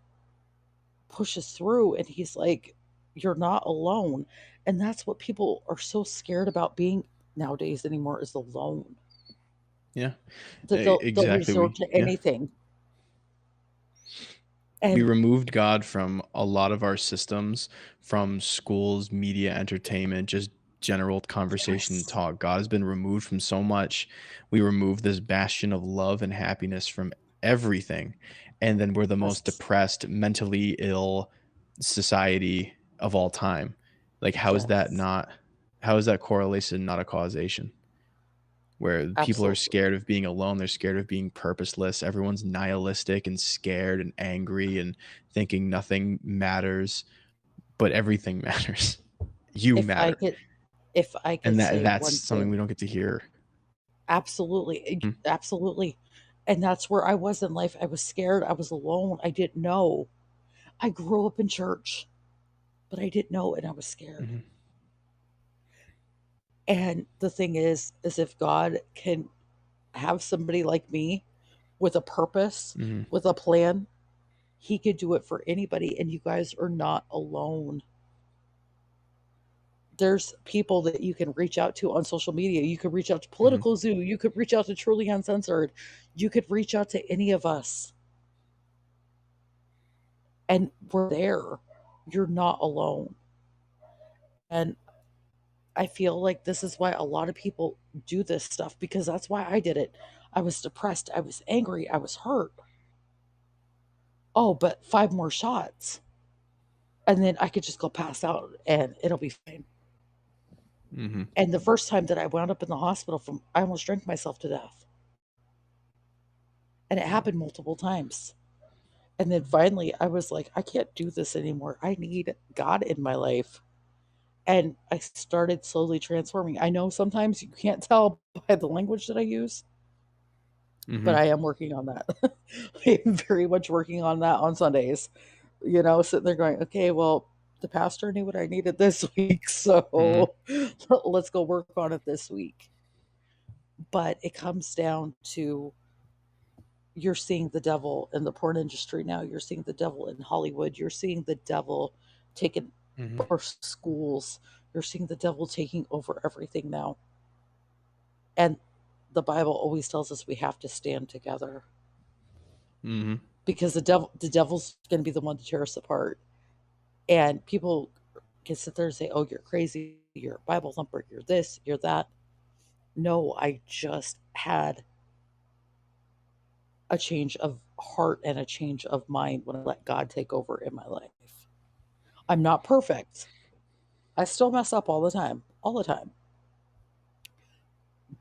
pushes through and he's like, you're not alone. And that's what people are so scared about being nowadays anymore is alone. Yeah. That they'll Exactly. resort to Yeah. anything. We And removed God from a lot of our systems, from schools, media, entertainment, just general conversation and yes, talk. God has been removed from so much. We removed this bastion of love and happiness from everything. And then we're the most yes, depressed, mentally ill society of all time. Like, yes, how is that correlation not a causation? Where people are absolutely. scared of being alone, they're scared of being purposeless, everyone's nihilistic and scared and angry and thinking nothing matters, but everything matters. You If I matter, could, if I could and say that's one something we thing, don't get to hear. absolutely, Mm, absolutely. And that's where I was in life. I was scared. I was alone. I didn't know. I grew up in church, but I didn't know, and I was scared. mhm, And the thing is if God can have somebody like me with a purpose, mhm, with a plan, he could do it for anybody. And you guys are not alone. There's people that you can reach out to on social media. You could reach out to mhm, Political Zoo. You could reach out to Truly Uncensored. You could reach out to any of us, and we're there. You're not alone. And I feel like this is why a lot of people do this stuff because that's why I did it. I was depressed. I was angry. I was hurt. Oh, but five more shots. And then I could just go pass out and it'll be fine. mhm, And the first time that I wound up in the hospital from I almost drank myself to death. And it happened multiple times. And then finally I was like, I can't do this anymore. I need God in my life. And I started slowly transforming. I know sometimes you can't tell by the language that I use, but mhm, I am working on that. I'm very much working on that on Sundays. Sitting there going, okay, well, the pastor knew what I needed this week, mhm, so let's go work on it this week. But it comes down to you're seeing the devil in the porn industry now. You're seeing the devil in Hollywood. You're seeing the devil taking mhm, over schools. You're seeing the devil taking over everything now. And the Bible always tells us we have to stand together mhm, because the devil's going to be the one to tear us apart. And people can sit there and say, "Oh, you're crazy. You're a Bible thumper. You're this. You're that." No, I just had a change of heart and a change of mind when I let God take over in my life. I'm not perfect. I still mess up all the time.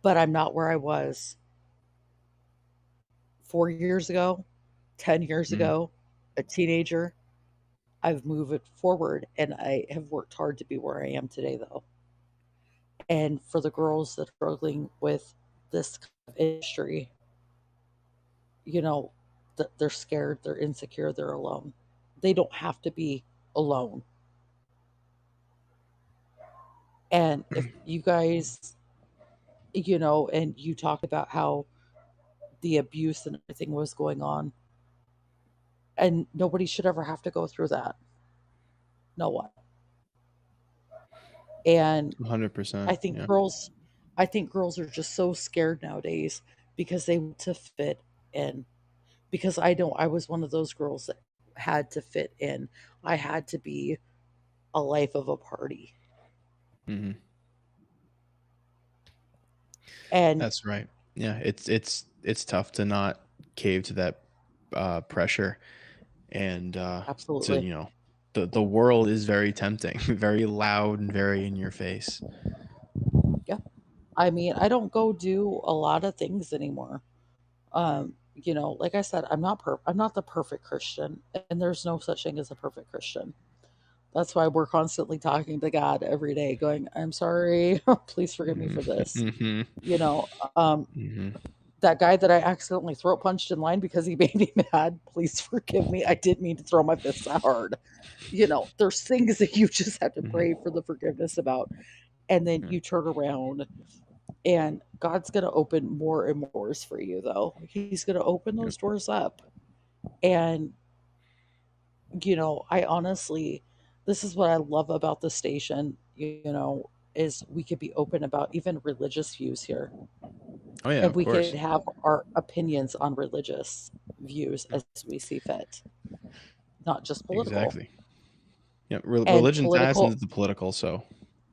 But I'm not where I was 4 years ago, 10 years mhm, ago, a teenager. I've moved it forward and I have worked hard to be where I am today, though. And for the girls that are struggling with this kind of industry, they're scared, they're insecure, they're alone. They don't have to be alone. And if you guys, and you talked about how the abuse and everything was going on, and nobody should ever have to go through that. No one. And 100%, I think yeah, girls, I think girls are just so scared nowadays because they want to fit in. Because I know I was one of those girls that had to fit in. I had to be a life of a party. mhm, And that's right. Yeah, it's tough to not cave to that, pressure and, to, absolutely. the world is very tempting, very loud and very in your face. Yeah. I mean, I don't go do a lot of things anymore. Like I said, I'm not the perfect Christian, and there's no such thing as a perfect Christian. That's why we're constantly talking to God every day, going, "I'm sorry, please forgive me Mhm, for this." mhm, You know, um, mhm. that guy that I accidentally throat punched in line because he made me mad, please forgive me. I didn't mean to throw my fists that hard. There's things that you just have to pray Mhm. for the forgiveness about. And then Yeah. you turn around and God's going to open more and more doors for you, though. He's going to open Yep. those doors up. And, I honestly, this is what I love about the station, is we could be open about even religious views here. Oh, yeah, And of we could course. have our opinions on religious views Yep. as we see fit, not just political. Exactly. Yeah, And religion ties into political, the political, so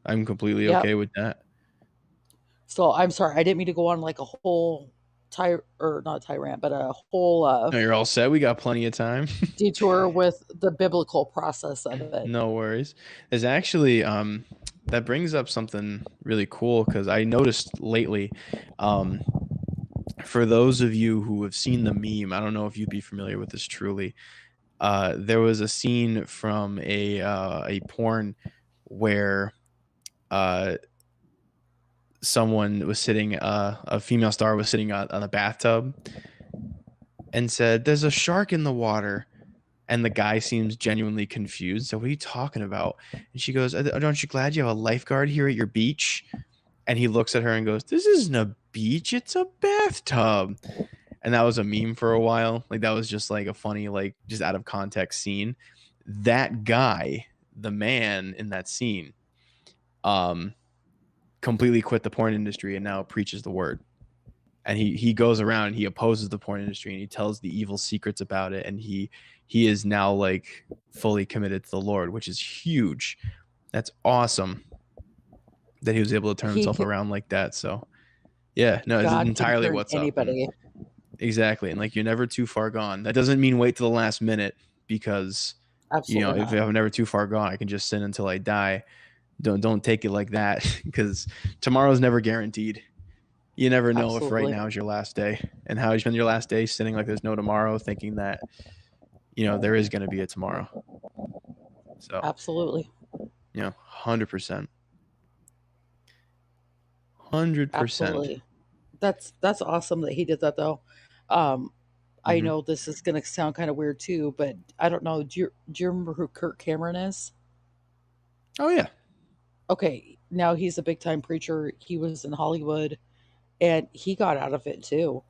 I'm completely yep. okay with that. So I'm sorry, I didn't mean to go on like a whole or not tyrant, but a whole No, you're all set. We got plenty of time. detour with the biblical process of it. No worries. There's actually that brings up something really cool because I noticed lately, um, for those of you who have seen the meme, I don't know if you'd be familiar with this truly. There was a scene from a porn where uh someone was sitting, a female star was sitting on a bathtub and said, "There's a shark in the water." And the guy seems genuinely confused. So, what are you talking about? And she goes, "Aren't you glad you have a lifeguard here at your beach?" And he looks at her and goes, "This isn't a beach, it's a bathtub." And that was a meme for a while. Like, that was just like a funny, like, just out of context scene. That guy, the man in that scene, um, completely quit the porn industry and now preaches the word. And he goes around and he opposes the porn industry and he tells the evil secrets about it, and he is now like fully committed to the Lord, which is huge. That's awesome that he was able to turn He himself can, around like that. So yeah, no, it's God can entirely turn what's up. And anybody. exactly, and like, you're never too far gone. That doesn't mean wait till the last minute, because Absolutely if not. I'm never too far gone, I can just sin until I die. Don't take it like that, because tomorrow's never guaranteed. You never know if right Absolutely. now is your last day, and how you spend your last day sitting like there's no tomorrow, thinking that there is going to be a tomorrow. So Absolutely. 100%, 100%. Absolutely. That's awesome that he did that though. Um, I Hmm. know this is gonna sound kind of weird too, but I don't know. Do you remember who Kirk Cameron is? Oh yeah. Okay, now he's a big time preacher. He was in Hollywood and he got out of it too.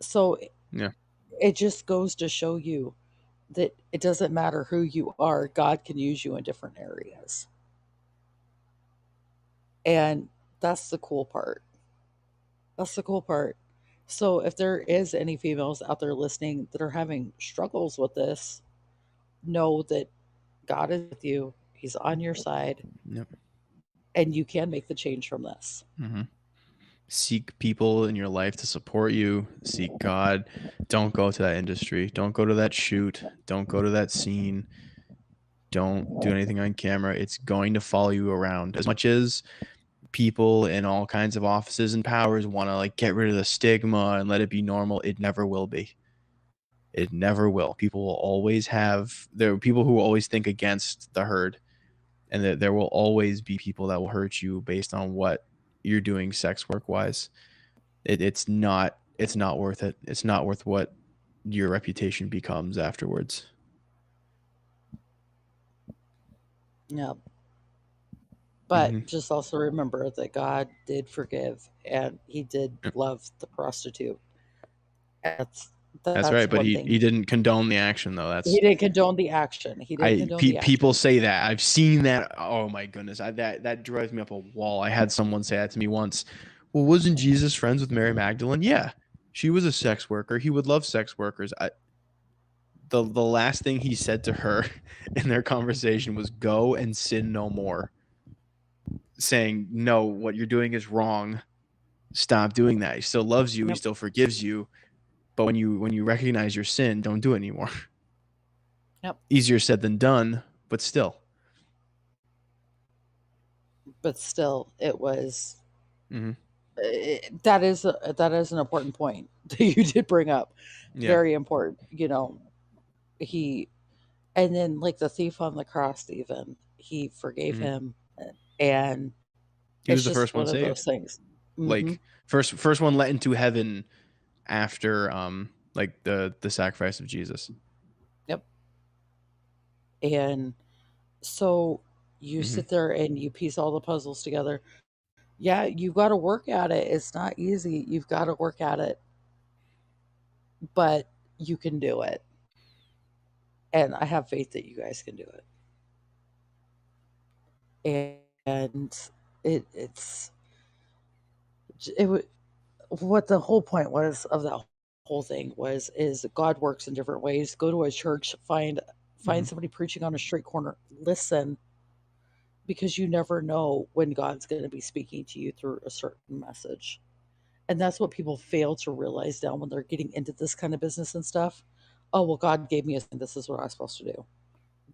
So Yeah. it just goes to show you that it doesn't matter who you are, God can use you in different areas. And that's the cool part. That's the cool part. So if there is any females out there listening that are having struggles with this, know that God is with you. He's on your side Yep. and you can make the change from this. Hmm. Seek people in your life to support you. Seek God. Don't go to that industry. Don't go to that shoot. Don't go to that scene. Don't do anything on camera. It's going to follow you around. As much as people in all kinds of offices and powers want to like get rid of the stigma and let it be normal, it never will be. It never will. People will always have there are people who will always think against the herd, and that there will always be people that will hurt you based on what you're doing sex work wise. It's not worth it. It's not worth what your reputation becomes afterwards. Yeah. Hmm. But just also remember that God did forgive and he did love the prostitute. That's That's that's right, but one he thing. he didn't condone the action though. He That's didn't condone the action. He didn't condone the people action. say that. I've seen that. Oh my goodness, that drives me up a wall. I had someone say that to me once. Well, wasn't Jesus friends with Mary Magdalene? Yeah, she was a sex worker. He would love sex workers. The last thing he said to her in their conversation was, "Go and sin no more," saying, "No, what you're doing is wrong. Stop doing that. He still loves you. He Yep. still forgives you. But when you recognize your sin, don't do it anymore." Yep. Easier said than done, but still. But still, it was Hmm. that is an important point that you did bring up. Yeah. Very important. He and then like the thief on the cross, even he forgave Hmm. him, and He was it's the just first one one of saved. those things. Hmm. Like, first one let into heaven after like the sacrifice of Jesus. Yep. And so you Hmm. sit there and you piece all the puzzles together. Yeah, you got to work at it. It's not easy. You've got to work at it, but you can do it. And I have faith that you guys can do it. And it's it would what the whole point was of that whole thing was is God works in different ways. Go to a church, find Hmm. somebody preaching on a street corner, listen, because you never know when God's going to be speaking to you through a certain message. And that's what people fail to realize now when they're getting into this kind of business and stuff. Oh, well, God gave me a thing. This is what I'm supposed to do.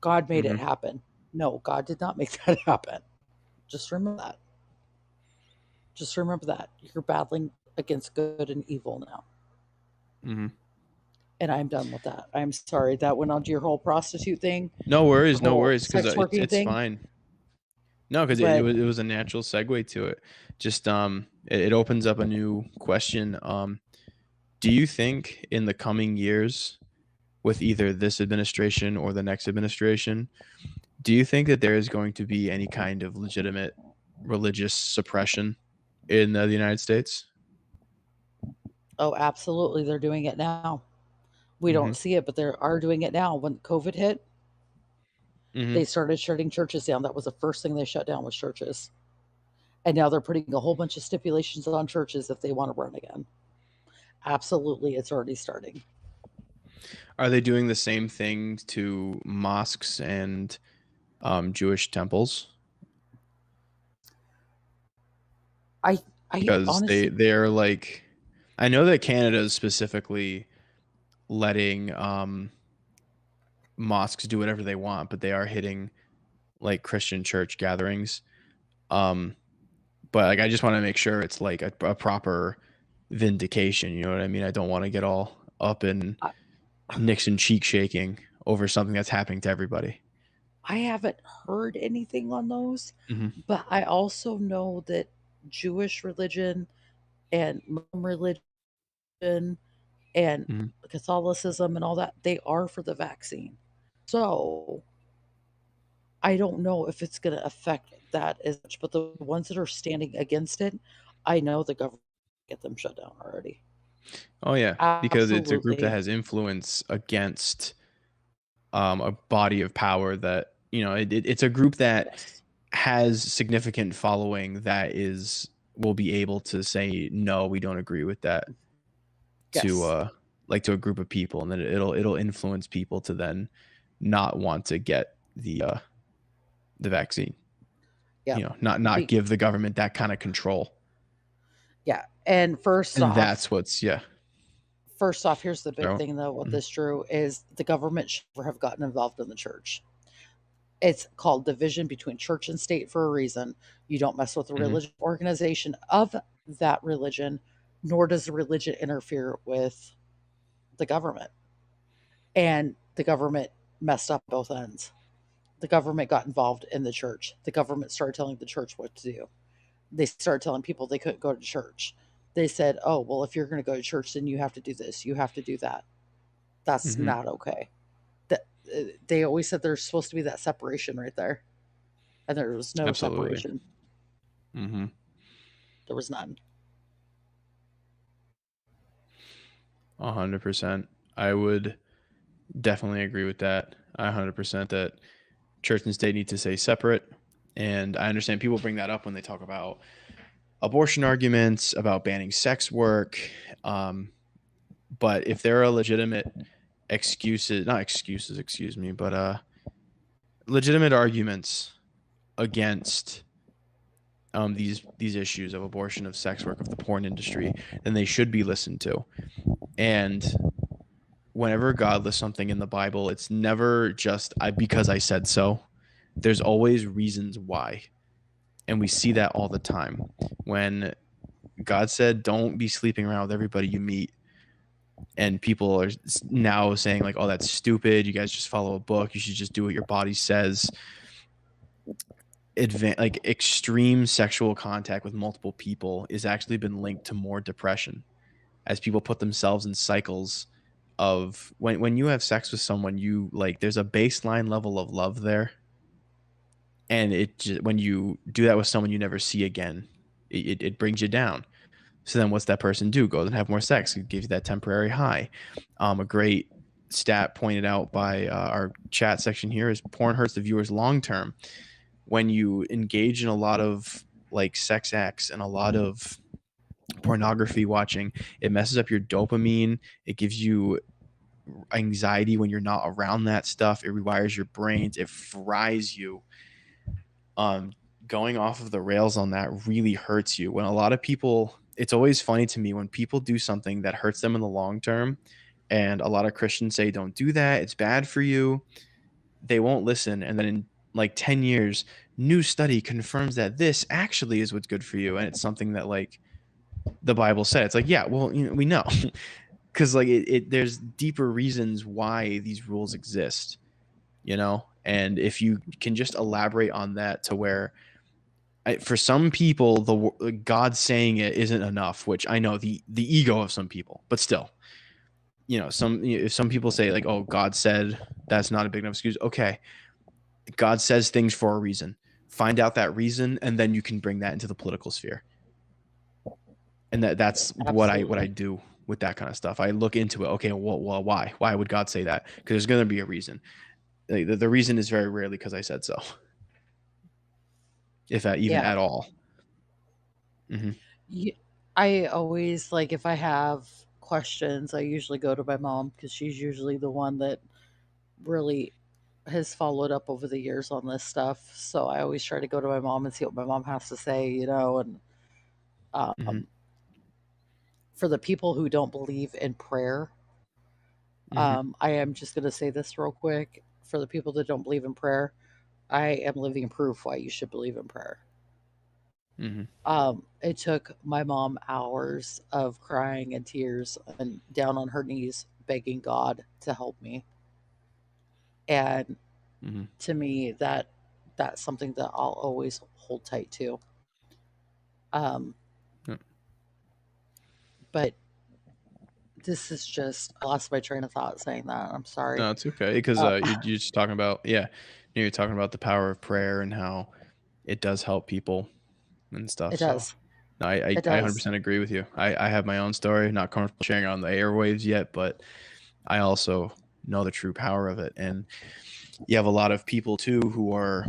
God made it Hmm. happen. No, God did not make that happen. Just remember that. Just remember that. You're battling against good and evil now. Hmm. And I'm done with that. I'm sorry. That went on to your whole prostitute thing, No your worries, no whole worries, because sex working it's thing. fine. No, because But it was a natural segue to it. Just it opens up a new question. Do you think in the coming years, with either this administration or the next administration, do you think that there is going to be any kind of legitimate religious suppression in the United States? oh, absolutely. They're doing it now. We Hmm. don't see it, but they are doing it now. When COVID hit, Hmm. they started shutting churches down. That was the first thing they shut down was churches. And now they're putting a whole bunch of stipulations on churches if they want to run again. Absolutely, it's already starting. Are they doing the same thing to mosques and Jewish temples? I I Because honestly they're like, I know that Canada is specifically letting mosques do whatever they want, but they are hitting like Christian church gatherings. Um, but like I just want to make sure it's like a proper vindication. You know what I mean? I don't want to get all up in I, Nixon cheek shaking over something that's happening to everybody. I haven't heard anything on those, Hmm. but I also know that Jewish religion and Muslim religion and Hmm. Catholicism and all that, they are for the vaccine. So I don't know if it's going to affect that as much, but the ones that are standing against it, I know the government get them shut down already. Oh yeah, because it's a group that Absolutely. has influence against a body of power that it's a group that Yes. has significant following that is will be able to say no, we don't agree with that to Yes. like to a group of people, and then it'll influence people to then not want to get the vaccine. Yep. Not Be, give the government that kind of control. yeah. And And that's what's yeah. first off, here's the big So, thing though, what mhm. this drew is the government should never have gotten involved in the church. It's called division between church and state for a reason. You don't mess with the Mhm. religious organization of that religion, nor does the religion interfere with the government. And the government messed up both ends. The government got involved in the church. The government started telling the church what to do. They started telling people they couldn't go to church. They said, oh, well, if you're going to go to church, then you have to do this, you have to do that. That's Mhm. not okay. That they always said there's supposed to be that separation right there, and there was no Absolutely. separation. Mhm. There was none. 100%. I would definitely agree with that. 100% that church and state need to stay separate. And I understand people bring that up when they talk about abortion arguments, about banning sex work. Um, but if there are legitimate excuses, not excuses, excuse me, but legitimate arguments against these issues of abortion, of sex work, of the porn industry, then they should be listened to. And whenever God lists something in the Bible, it's never just because I said so. There's always reasons why. And we see that all the time. When God said, don't be sleeping around with everybody you meet, and people are now saying, like, oh, that's stupid. You guys just follow a book. You should just do what your body says. Like extreme sexual contact with multiple people is actually been linked to more depression. as people put themselves in cycles of when you have sex with someone, you like there's a baseline level of love there, and it just, when you do that with someone you never see again, it brings you down. So then what's that person do? Go and have more sex. It gives you that temporary high. A great stat pointed out by our chat section here is porn hurts the viewers long term. When you engage in a lot of like sex acts and a lot of pornography watching, it messes up your dopamine. It gives you anxiety when you're not around that stuff. It rewires your brains. It fries you. um, Going off of the rails on that really hurts you. When a lot of people, it's always funny to me when people do something that hurts them in the long term, and a lot of Christians say, don't do that, it's bad for you. They won't listen. And then in like 10 years, new study confirms that this actually is what's good for you. And it's something that like the Bible said. It's like, yeah, well, you know, we know. Because like there's deeper reasons why these rules exist, you know? And if you can just elaborate on that to where for some people, the God saying it isn't enough, which I know the ego of some people, but still, you know, if some people say like, "Oh, God said," that's not a big enough excuse. Okay, God says things for a reason. Find out that reason, and then you can bring that into the political sphere. And that's what I Absolutely. do with that kind of stuff. I look into it. Okay, well, why? Why would God say that? Because there's going to be a reason. Like, the reason is very rarely because I said so, if even Yeah. at all. Hmm. You, I always like if I have questions, I usually go to my mom because she's usually the one that really has followed up over the years on this stuff. So I always try to go to my mom and see what my mom has to say, you know. And Hmm. um, for the people who don't believe in prayer, Hmm. I am just going to say this real quick. For the people that don't believe in prayer, I am living proof why you should believe in prayer. Hmm. It took my mom hours of crying and tears and down on her knees begging God to help me. And Hmm. to me, that's something that I'll always hold tight to. Um, but this is just I lost my train of thought saying that. I'm sorry. No, it's okay because you're just talking about, yeah, you're talking about the power of prayer and how it does help people and stuff. It So does. no, I It I does. 100% agree with you. I have my own story, not comfortable sharing it on the airwaves yet, but I also know the true power of it. And you have a lot of people too who are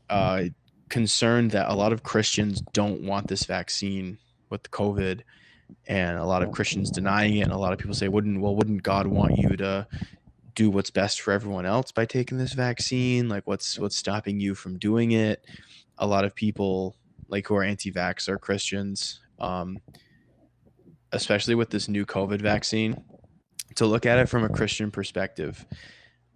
uh, concerned that a lot of Christians don't want this vaccine with the COVID, and a lot of Christians denying it, and a lot of people say, wouldn't God want you to do what's best for everyone else by taking this vaccine? Like, what's stopping you from doing it? A lot of people like who are anti-vax are Christians, especially with this new COVID vaccine. To look at it from a Christian perspective,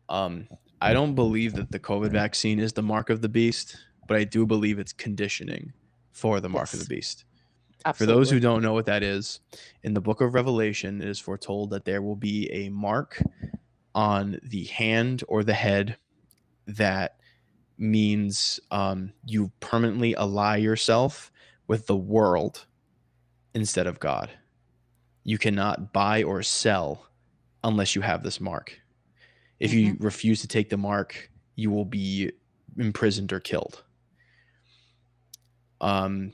um, I don't believe that the COVID vaccine is the mark of the beast, but I do believe it's conditioning for the mark of the Yes. beast. For those who Absolutely. don't know what that is, in the book of Revelation, it is foretold that there will be a mark on the hand or the head that means you permanently ally yourself with the world instead of God. You cannot buy or sell unless you have this mark. If Hmm. you refuse to take the mark, you will be imprisoned or killed. Um,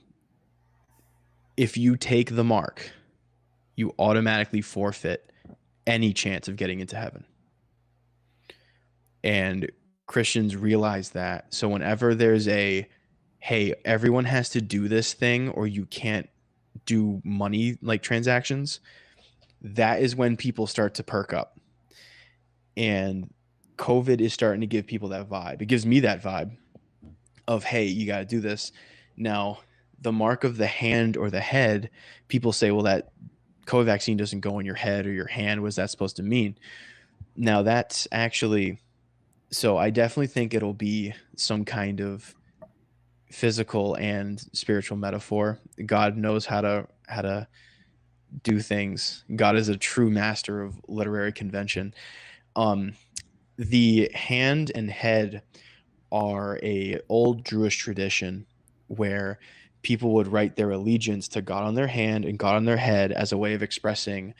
if you take the mark, you automatically forfeit any chance of getting into heaven. And Christians realize that. So whenever there's hey, everyone has to do this thing or you can't do money like transactions, that is when people start to perk up. And COVID is starting to give people that vibe. It gives me that vibe of, hey, you got to do this. Now, the mark of the hand or the head, people say, well, that COVID vaccine doesn't go in your head or your hand. What's that supposed to mean? Now, that's actually, so I definitely think it'll be some kind of physical and spiritual metaphor. God knows how to do things. God is a true master of literary convention. Um, the hand and head are a old Jewish tradition where people would write their allegiance to God on their hand and God on their head as a way of expressing,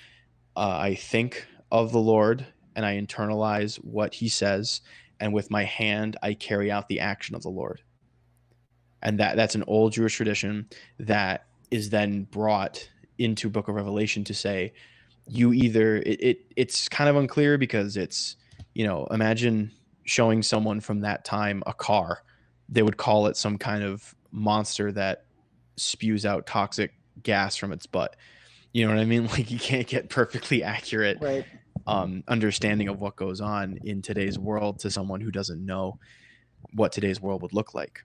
I think of the Lord and I internalize what he says, and with my hand I carry out the action of the Lord. And that's an old Jewish tradition that is then brought into Book of Revelation to say, you either it's kind of unclear because it's, imagine showing someone from that time a car. They would call it some kind of monster that spews out toxic gas from its butt. You know what I mean? Like, you can't get perfectly accurate Right. understanding of what goes on in today's world to someone who doesn't know what today's world would look like.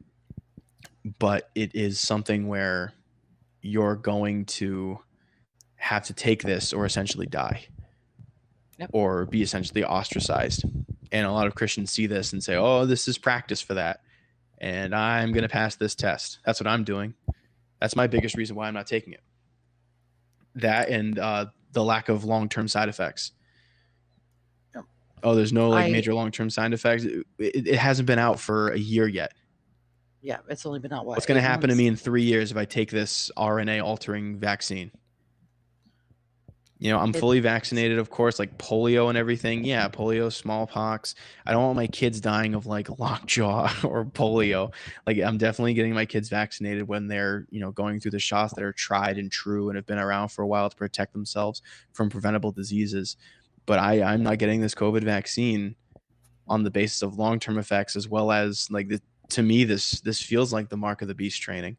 But it is something where you're going to have to take this or essentially die. Yep. Or be essentially ostracized. And a lot of Christians see this and say, oh, this is practice for that. And I'm going to pass this test. That's what I'm doing. That's my biggest reason why I'm not taking it. That and the lack of long-term side effects. Yep. Oh, there's no like major long-term side effects. It hasn't been out for a year yet. Yeah, it's only been out, What's going to happen to me in 3 years if I take this RNA altering vaccine? I'm fully vaccinated, of course, like polio and everything. Yeah, polio, smallpox. I don't want my kids dying of like lockjaw or polio. Like, I'm definitely getting my kids vaccinated when they're, going through the shots that are tried and true and have been around for a while to protect themselves from preventable diseases. But I'm not getting this COVID vaccine on the basis of long-term effects, as well as like to me, this feels like the mark of the beast training.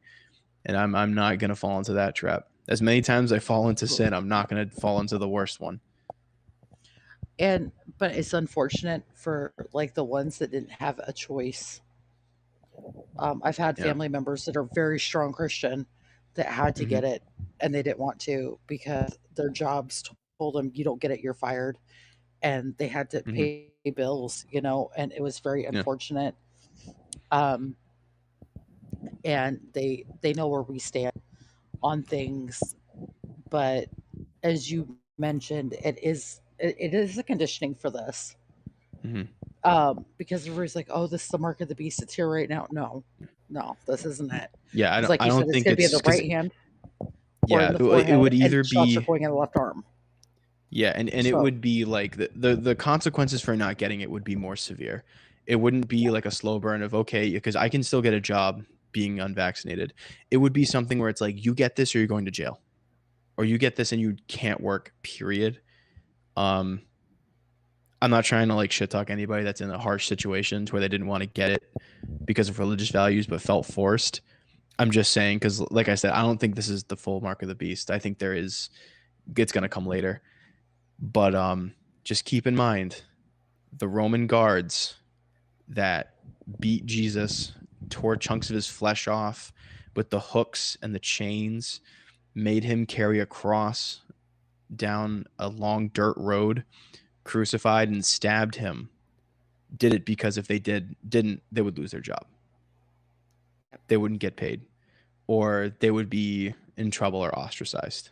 And I'm not going to fall into that trap. As many times I fall into sin, I'm not going to fall into the worst one. But it's unfortunate for like the ones that didn't have a choice. I've had family members that are very strong Christian that had to get it, and they didn't want to because their jobs told them, you don't get it, you're fired. And they had to pay bills, and it was very unfortunate. And they know where we stand on things. But as you mentioned, it is a conditioning for this. Because everybody's like, oh, this is the mark of the beast. It's here right now. No, this isn't it. Yeah, Because like I you said, don't it's think going to be in it's the right hand or yeah, in the it forehead, would and either shots are be going in the left arm. yeah, and it So would be like the consequences for not getting it would be more severe. It wouldn't be like a slow burn of okay, because I can still get a job being unvaccinated. It would be something where it's like, you get this or you're going to jail, or you get this and you can't work. Period. I'm not trying to like shit talk anybody that's in a harsh situations where they didn't want to get it because of religious values but felt forced. I'm just saying, because like I said, I don't think this is the full mark of the beast. I think it's going to come later. But just keep in mind, the Roman guards that beat Jesus, tore chunks of his flesh off with the hooks and the chains, made him carry a cross down a long dirt road, crucified and stabbed him, did it because if they didn't, they would lose their job. They wouldn't get paid, or they would be in trouble or ostracized.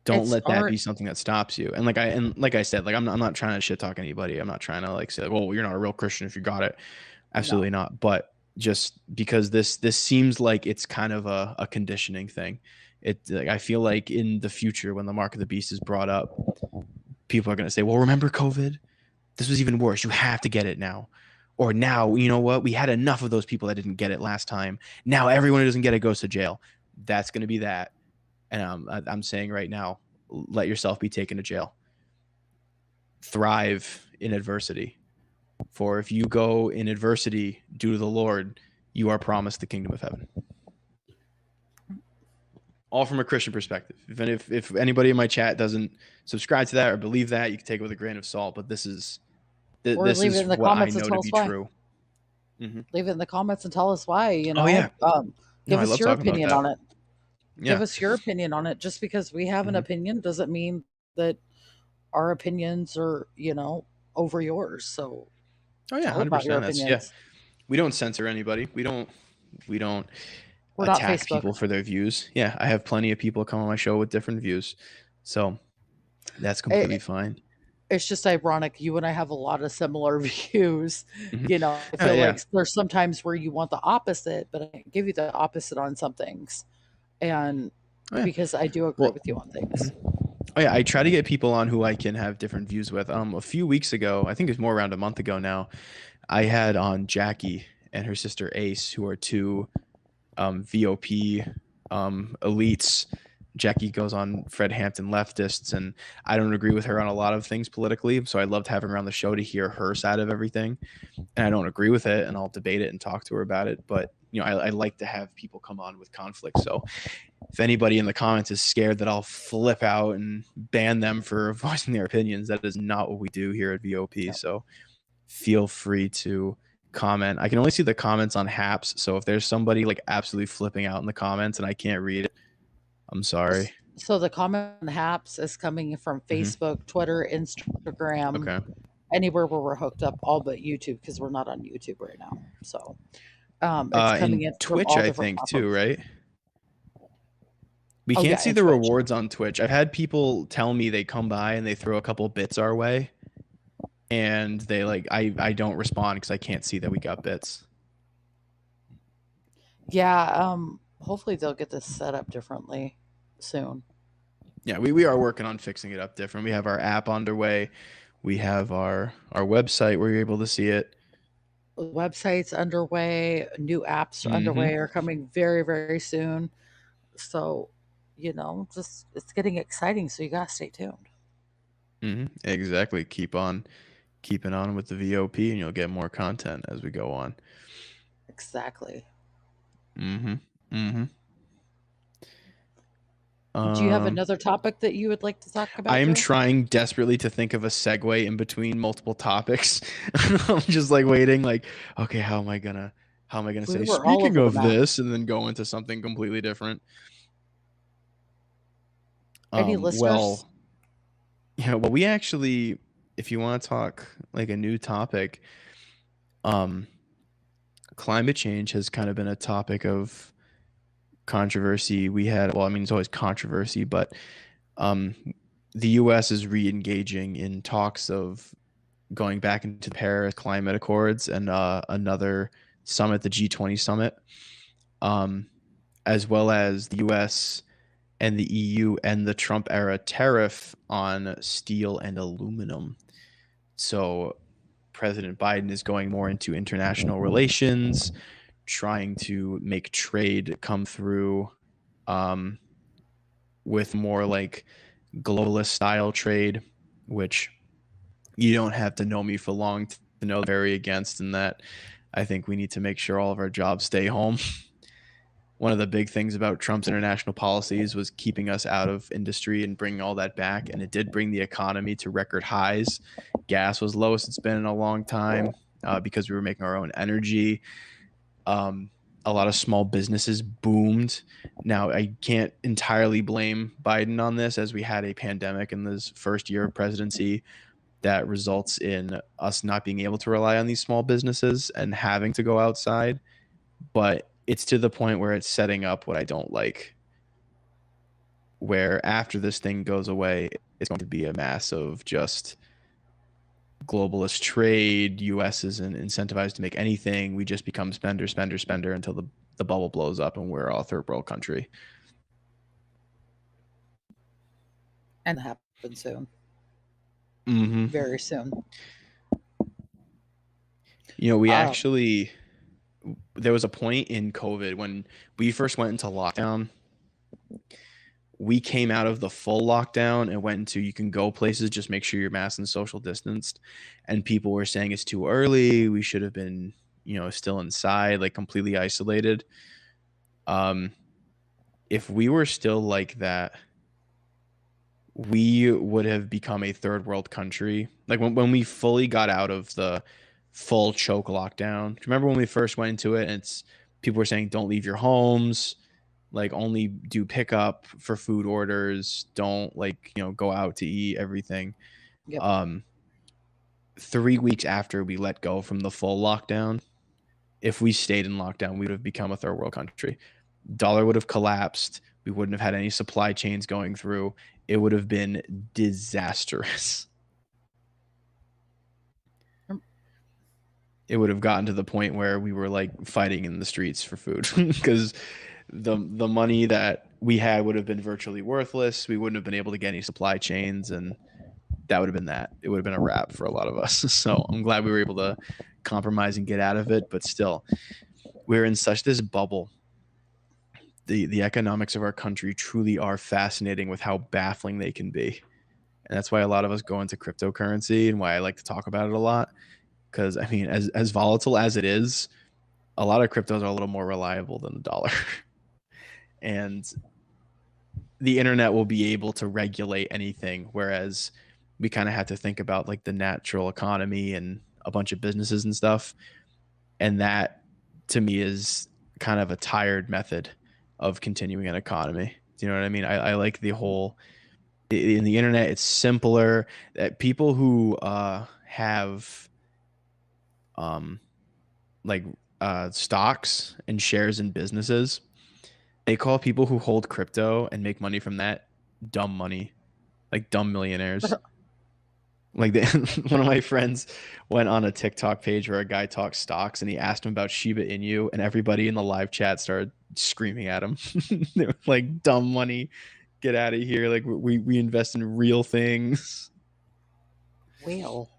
Don't let that be something that stops you. And like I said, like I'm not trying to shit talk anybody. I'm not trying to like say, like, well, you're not a real Christian if you got it. Absolutely not. But just because this seems like it's kind of a conditioning thing. Like, I feel like in the future when the mark of the beast is brought up, people are going to say, well, remember COVID? This was even worse. You have to get it now. Or now, you know what? We had enough of those people that didn't get it last time. Now everyone who doesn't get it goes to jail. That's going to be that. And I'm saying right now, let yourself be taken to jail. Thrive in adversity. For if you go in adversity due to the Lord, you are promised the kingdom of heaven. All from a Christian perspective. If anybody in my chat doesn't subscribe to that or believe that, you can take it with a grain of salt. But this is what I know to be true. Mm-hmm. Leave it in the comments and tell us why. Oh yeah. Give us your opinion on it. Yeah. Give us your opinion on it. Just because we have an opinion doesn't mean that our opinions are, over yours. So oh yeah, 100%. Yeah. We don't censor anybody. We don't We're attack people for their views. Yeah, I have plenty of people come on my show with different views. So that's completely fine. It's just ironic. You and I have a lot of similar views. Mhm. I feel Yeah. like there's sometimes where you want the opposite, but I can't give you the opposite on some things. And Oh, yeah. because I do agree Well, with you on things. mhm. Oh yeah, I try to get people on who I can have different views with. A few weeks ago, I think it's more around a month ago now, I had on Jackie and her sister Ace, who are two VOP elites. Jackie goes on Fred Hampton leftists, and I don't agree with her on a lot of things politically. So I loved having her on the show to hear her side of everything. And I don't agree with it, and I'll debate it and talk to her about it. But I like to have people come on with conflict. So if anybody in the comments is scared that I'll flip out and ban them for voicing their opinions, that is not what we do here at VOP. Yep. So feel free to comment. I can only see the comments on Haps, so if there's somebody like absolutely flipping out in the comments and I can't read it, I'm sorry. So the comment on Haps is coming from Hmm. Facebook, Twitter, Instagram, Okay. anywhere where we're hooked up, all but YouTube because we're not on YouTube right now. So it's coming And in from Twitch, all I different think too, platforms. right? We Oh can't yeah, see and the Twitch. rewards on Twitch. I've had people tell me they come by and they throw a couple bits our way, and they like I don't respond because I can't see that we got bits. Yeah, hopefully they'll get this set up differently soon. Yeah, we are working on fixing it up different. We have our app underway. We have our website where you're able to see it. Websites underway, new apps Hmm. underway are coming very, very soon. So, just it's getting exciting. So you gotta stay tuned. Hmm. Exactly. Keep on keeping on with the VOP, and you'll get more content as we go on. Exactly. Hmm. Hmm. Do you have Um, another topic that you would like to talk I about, am Drew? trying desperately to think of a segue in between multiple topics. I'm just like waiting, like, okay, how am I gonna We say were all speaking over the of map. this, and then go into something completely different. Any listeners? Well, well, we actually, if you want to talk like a new topic, um, climate change has kind of been a topic of controversy. We had, well, I mean, it's always controversy, but um, the U.S. is re-engaging in talks of going back into the Paris Climate Accords and another summit, the G20 summit, um, as well as the U.S. and the EU and the Trump era tariff on steel and aluminum. So President Biden is going more into international relations, trying to make trade come through um, with more like globalist style trade, which you don't have to know me for long to know very against, and that I think we need to make sure all of our jobs stay home. One of the big things about Trump's international policies was keeping us out of industry and bringing all that back, and it did bring the economy to record highs. Gas was lowest it's been in a long time because we were making our own energy. Um, a lot of small businesses boomed. Now, I can't entirely blame Biden on this, as we had a pandemic in this first year of presidency that results in us not being able to rely on these small businesses and having to go outside. But it's to the point where it's setting up what I don't like, where after this thing goes away, it's going to be a mass of just globalist trade. US isn't incentivized to make anything. We just become spender, spender, spender until the bubble blows up and we're all a third world country. And happen soon. Hmm. Very soon. We Uh, actually, there was a point in COVID when we first went into lockdown. We came out of the full lockdown and went into you can go places, just make sure you're masked and social distanced. And people were saying it's too early. We should have been, still inside, like completely isolated. Um, if we were still like that, we would have become a third world country. Like when we fully got out of the full choke lockdown. Remember when we first went into it and it's people were saying don't leave your homes, like only do pickup for food orders, don't like, go out to eat everything. yep. Um 3 weeks after we let go from the full lockdown, if we stayed in lockdown, we would have become a third world country. Dollar would have collapsed. We wouldn't have had any supply chains going through. It would have been disastrous. it would have gotten to the point where we were like fighting in the streets for food because the money that we had would have been virtually worthless. We wouldn't have been able to get any supply chains, and that would have been that. It would have been a wrap for a lot of us. So I'm glad we were able to compromise and get out of it. But still, we're in such this bubble. The economics of our country truly are fascinating with how baffling they can be. And that's why a lot of us go into cryptocurrency and why I like to talk about it a lot. Because I mean, as volatile as it is, a lot of cryptos are a little more reliable than the dollar. And the internet will be able to regulate anything, whereas we kind of have to think about like the natural economy and a bunch of businesses and stuff. And that to me is kind of a tired method of continuing an economy. Do you know what I mean? I like the whole in the internet. It's simpler that people who have um, like stocks and shares in businesses, they call people who hold crypto and make money from that dumb money, like dumb millionaires. Like one of my friends went on a TikTok page where a guy talks stocks and he asked him about Shiba Inu, and everybody in the live chat started screaming at him. They were like, "Dumb money, get out of here!" Like we invest in real things. Well,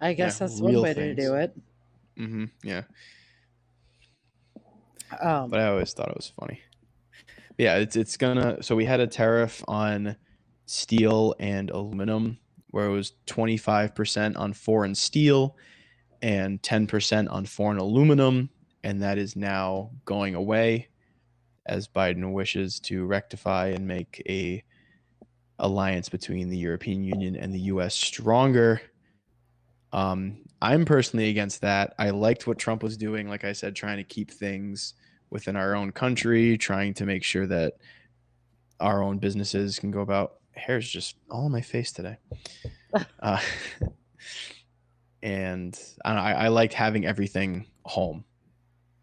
I Yeah, guess that's one real way to do things. it. Yeah, Um, but I always thought it was funny. Yeah, it's gonna. So we had a tariff on steel and aluminum, where it was 25% on foreign steel and 10% on foreign aluminum, and that is now going away as Biden wishes to rectify and make a alliance between the European Union and the US stronger. I'm personally against that. I liked what Trump was doing, like I said, trying to keep things within our own country, trying to make sure that our own businesses can go about. Hair's just all on my face today. Uh, and I liked having everything home.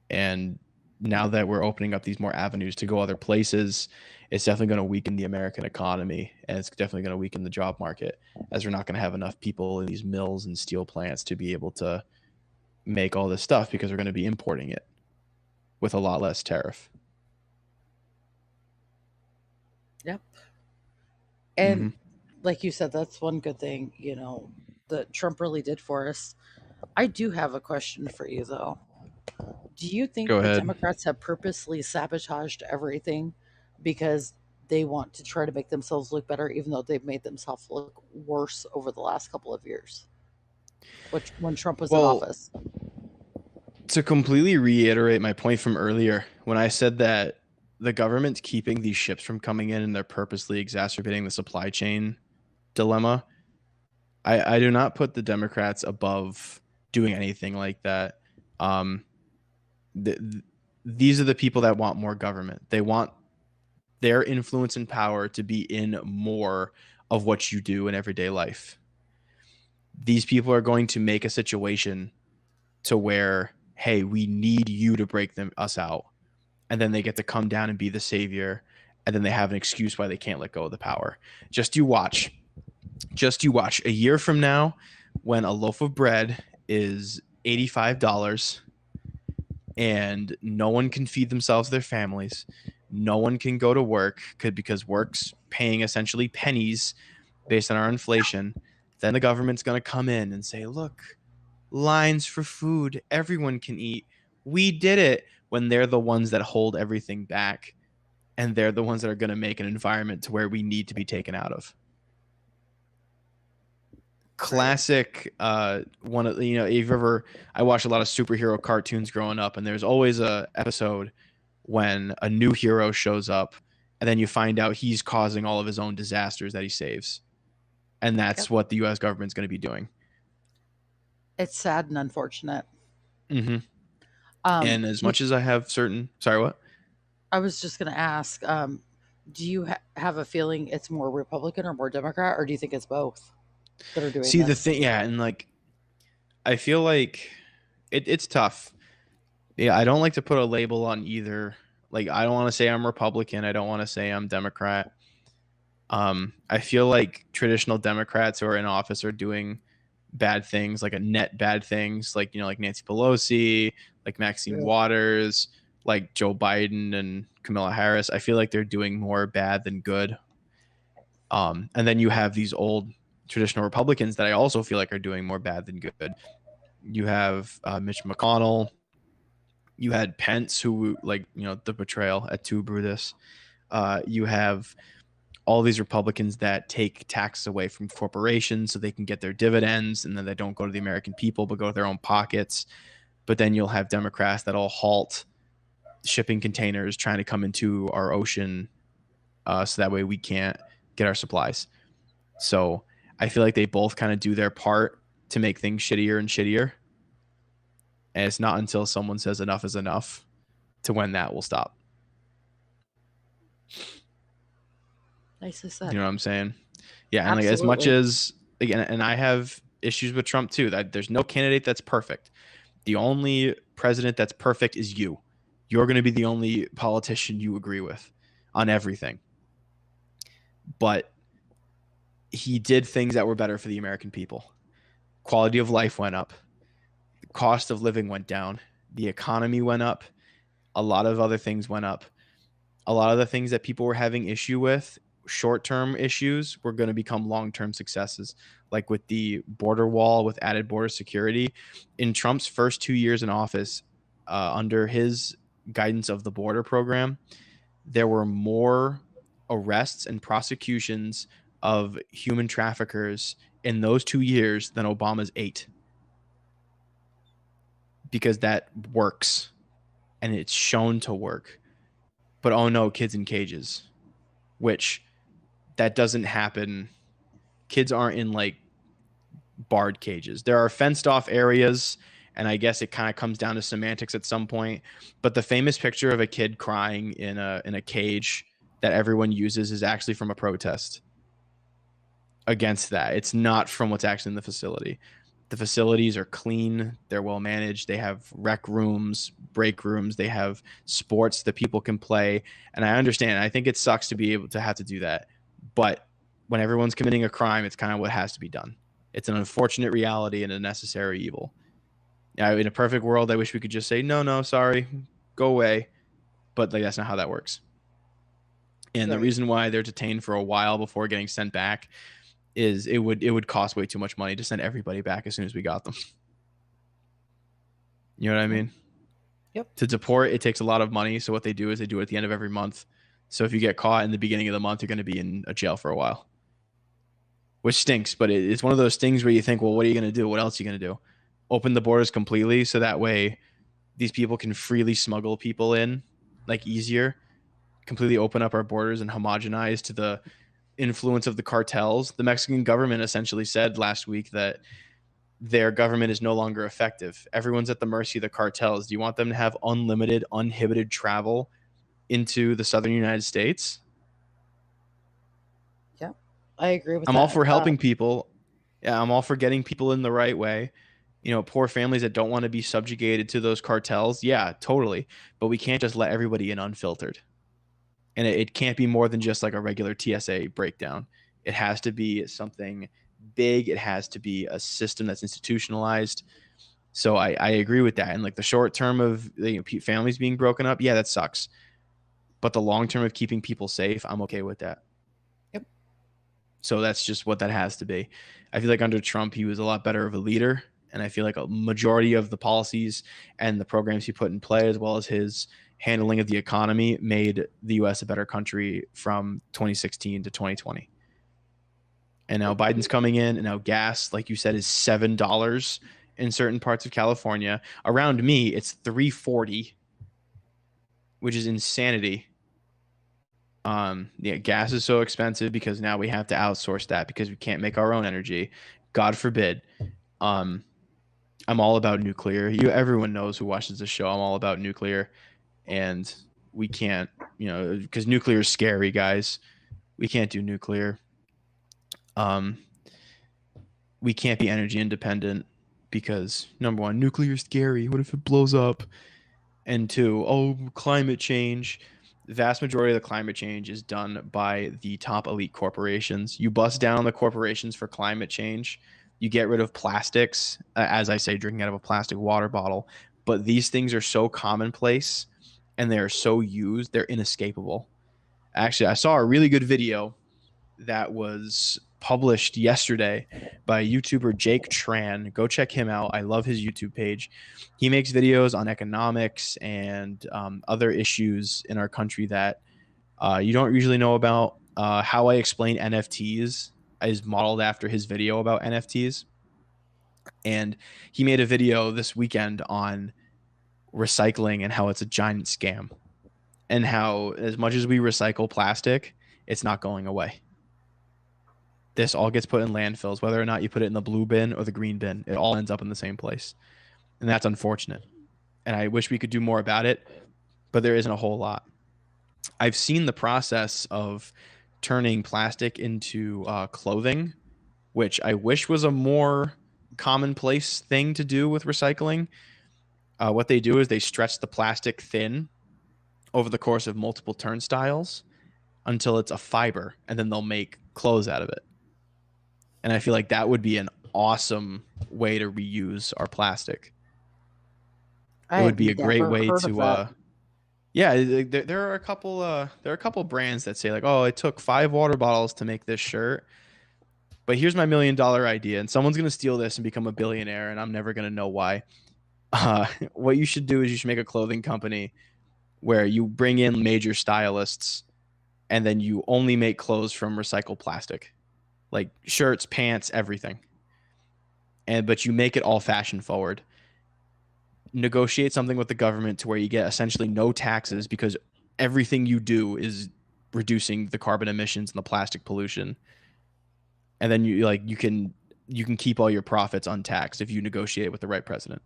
And now that we're opening up these more avenues to go other places, it's definitely going to weaken the American economy, and it's definitely going to weaken the job market, as we're not going to have enough people in these mills and steel plants to be able to make all this stuff because we're going to be importing it with a lot less tariff. yep. Mm-hmm. And like you said, that's one good thing, that Trump really did for us. I do have a question for you, though. Do you Go think the ahead. Democrats have purposely sabotaged everything because they want to try to make themselves look better, even though they've made themselves look worse over the last couple of years, which when Trump was in Well, office? to completely reiterate my point from earlier, when I said that the government's keeping these ships from coming in and they're purposely exacerbating the supply chain dilemma, I do not put the Democrats above doing anything like that. Um, th- th- these are the people that want more government. They want their influence and power to be in more of what you do in everyday life. These people are going to make a situation to where, hey, we need you to break us out, and then they get to come down and be the savior, and then they have an excuse why they can't let go of the power. Just you watch. Just you watch. A year from now, when a loaf of bread is $85 and no one can feed themselves, their families, no one can go to work because work's paying essentially pennies based on our inflation, then the government's going to come in and say, look, lines for food, everyone can eat. We did it, when they're the ones that hold everything back, and they're the ones that are going to make an environment to where we need to be taken out of. Right. Classic one of, if you've ever, I watched a lot of superhero cartoons growing up, and there's always a episode when a new hero shows up, and then you find out he's causing all of his own disasters that he saves, and that's Yep. what the US government's going to be doing. It's sad and unfortunate. Mm-hmm. Um, And as would much as I have certain, sorry, what? I was just going to ask, do you have a feeling it's more Republican or more Democrat, or do you think it's both that are doing See the this? thing, yeah, and like I feel like it's tough. Yeah, I don't like to put a label on either. Like I don't want to say I'm Republican. I don't want to say I'm Democrat. I feel like traditional Democrats who are in office are doing bad things, like a net bad things, like like Nancy Pelosi, like Maxine Ugh. Waters, like Joe Biden and Kamala Harris. I feel like they're doing more bad than good. And then you have these old traditional Republicans that I also feel like are doing more bad than good. You have Mitch McConnell. You had Pence, who the betrayal at Tu Brutus. You have all these Republicans that take taxes away from corporations so they can get their dividends, and then they don't go to the American people but go to their own pockets. But then you'll have Democrats that'll halt shipping containers trying to come into our ocean, so that way we can't get our supplies. So I feel like they both kind of do their part to make things shittier and shittier. And it's not until someone says enough is enough to when that will stop. Nicely You said. know what I'm saying? Yeah, and like as much Absolutely. as again, and I have issues with Trump too. That there's no candidate that's perfect. The only president that's perfect is you. You're going to be the only politician you agree with on everything. But he did things that were better for the American people. Quality of life went up. The cost of living went down. The economy went up. A lot of other things went up. A lot of the things that people were having issue with, short-term issues, were going to become long-term successes, like with the border wall, with added border security. In Trump's first 2 years in office, under his guidance of the border program, there were more arrests and prosecutions of human traffickers in those 2 years than Obama's 8, because that works and it's shown to work. But oh no, kids in cages, which that doesn't happen. Kids aren't in like barred cages. There are fenced off areas, and I guess it kind of comes down to semantics at some point. But the famous picture of a kid crying in a cage that everyone uses is actually from a protest against that. It's not from what's actually in the facility. The facilities are clean, they're well managed, they have rec rooms, break rooms, they have sports that people can play. And I understand, I think it sucks to be able to have to do that. But when everyone's committing a crime, it's kind of what has to be done. It's an unfortunate reality and a necessary evil. Yeah, in a perfect world, I wish we could just say, no, no, sorry, go away. But like that's not how that works. And the Right. reason why they're detained for a while before getting sent back is it would cost way too much money to send everybody back as soon as we got them. You know what I Yep. mean? Yep. To deport, it takes a lot of money. So what they do is they do it at the end of every month. So if you get caught in the beginning of the month, you're going to be in a jail for a while, which stinks. But it's one of those things where you think, well, what are you going to do? What else are you going to do? Open the borders completely so that way these people can freely smuggle people in, like easier. Completely open up our borders and homogenize to the influence of the cartels. The Mexican government essentially said last week that their government is no longer effective. Everyone's at the mercy of the cartels. Do you want them to have unlimited, uninhibited travel into the southern United States? Yep. I agree with I'm all that. for helping people. Yeah, I'm all for getting people in the right way. Poor families that don't want to be subjugated to those cartels. Yeah, totally. But we can't just let everybody in unfiltered. And it can't be more than just like a regular TSA breakdown. It has to be something big. It has to be a system that's institutionalized. So I agree with that. And like the short term of families being broken up, yeah, that sucks. But the long term of keeping people safe, I'm okay with that. Yep. So that's just what that has to be. I feel like under Trump, he was a lot better of a leader. And I feel like a majority of the policies and the programs he put in play, as well as his handling of the economy, made the US a better country from 2016 to 2020. And now Biden's coming in, and now gas, like you said, is $7 in certain parts of California. Around me, it's $3.40, which is insanity. Yeah, gas is so expensive because now we have to outsource that because we can't make our own energy. God forbid. Um, I'm all about nuclear. Everyone knows who watches the show. I'm all about nuclear, and we can't, because nuclear is scary, guys. We can't do nuclear. Um, we can't be energy independent because number one, nuclear is scary. What if it blows up? And two, oh, climate change. The vast majority of the climate change is done by the top elite corporations. You bust down the corporations for climate change, You get rid of plastics, as I say, drinking out of a plastic water bottle. But these things are so commonplace and they're so used, they're inescapable. Actually, I saw a really good video that was published yesterday by YouTuber Jake Tran. Go check him out. I love his YouTube page. He makes videos on economics and other issues in our country that you don't usually know about. How I explain NFTs is modeled after his video about NFTs. And he made a video this weekend on recycling and how it's a giant scam, and how, as much as we recycle plastic, it's not going away. This all gets put in landfills, whether or not you put it in the blue bin or the green bin, it all ends up in the same place. And that's unfortunate. And I wish we could do more about it, but there isn't a whole lot. I've seen the process of turning plastic into clothing, which I wish was a more commonplace thing to do with recycling. What they do is they stretch the plastic thin over the course of multiple turnstiles until it's a fiber, and then they'll make clothes out of it. And I feel like that would be an awesome way to reuse our plastic. It I would have be a great never way heard of to that. yeah, there are a couple brands that say like, "Oh, it took 5 water bottles to make this shirt, but here's my $1 million idea, and someone's going to steal this and become a billionaire, and I'm never going to know why." What you should do is you should make a clothing company where you bring in major stylists and then you only make clothes from recycled plastic, like shirts, pants, everything. But you make it all fashion forward. Negotiate something with the government to where you get essentially no taxes, because everything you do is reducing the carbon emissions and the plastic pollution. And then you can keep all your profits untaxed if you negotiate with the right president,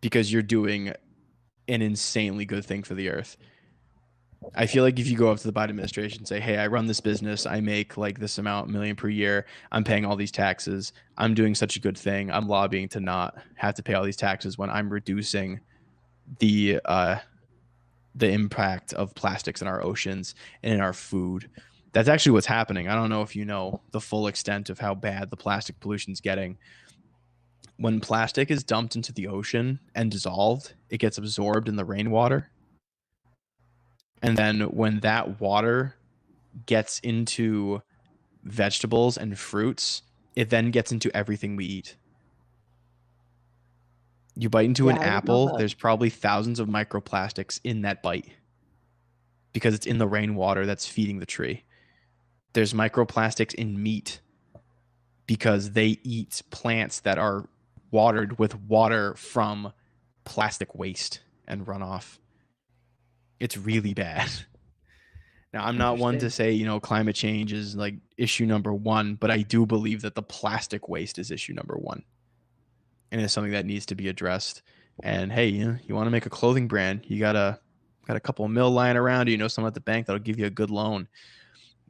because you're doing an insanely good thing for the earth. I feel like if you go up to the Biden administration and say, "Hey, I run this business. I make like this amount million per year. I'm paying all these taxes. I'm doing such a good thing. I'm lobbying to not have to pay all these taxes when I'm reducing the uh, the impact of plastics in our oceans and in our food." That's actually what's happening. I don't know if you know the full extent of how bad the plastic pollution is getting. When plastic is dumped into the ocean and dissolved, it gets absorbed in the rainwater. And then when that water gets into vegetables and fruits, it then gets into everything we eat. You bite into an Yeah, I didn't know apple, that. there's probably thousands of microplastics in that bite because it's in the rainwater that's feeding the tree. There's microplastics in meat because they eat plants that are watered with water from plastic waste and runoff. It's really bad. Now, I'm not one to Interesting. say, climate change is like issue number one, but I do believe that the plastic waste is issue number one. And it's something that needs to be addressed. And hey, you want to make a clothing brand, you got a couple of mil lying around, someone at the bank that'll give you a good loan.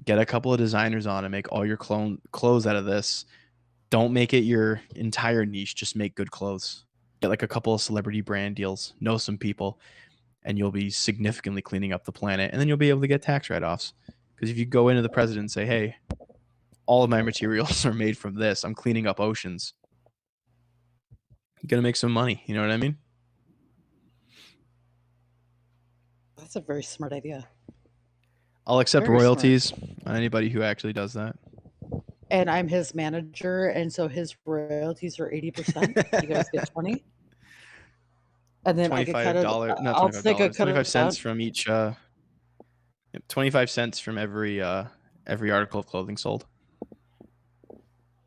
Get a couple of designers on and make all your clothes out of this. Don't make it your entire niche, just make good clothes. Get like a couple of celebrity brand deals, know some people, and you'll be significantly cleaning up the planet. And then you'll be able to get tax write-offs. Because if you go into the president and say, "Hey, all of my materials are made from this, I'm cleaning up oceans," you're going to make some money. You know what I mean? That's a very smart idea. I'll accept Very smart. royalties on anybody who actually does that. And I'm his manager, and so his royalties are 80%. You guys get 20, and then I could cut it. $25, not I'll take a $25, cut 25 of that. cents from each 25 cents from every article of clothing sold.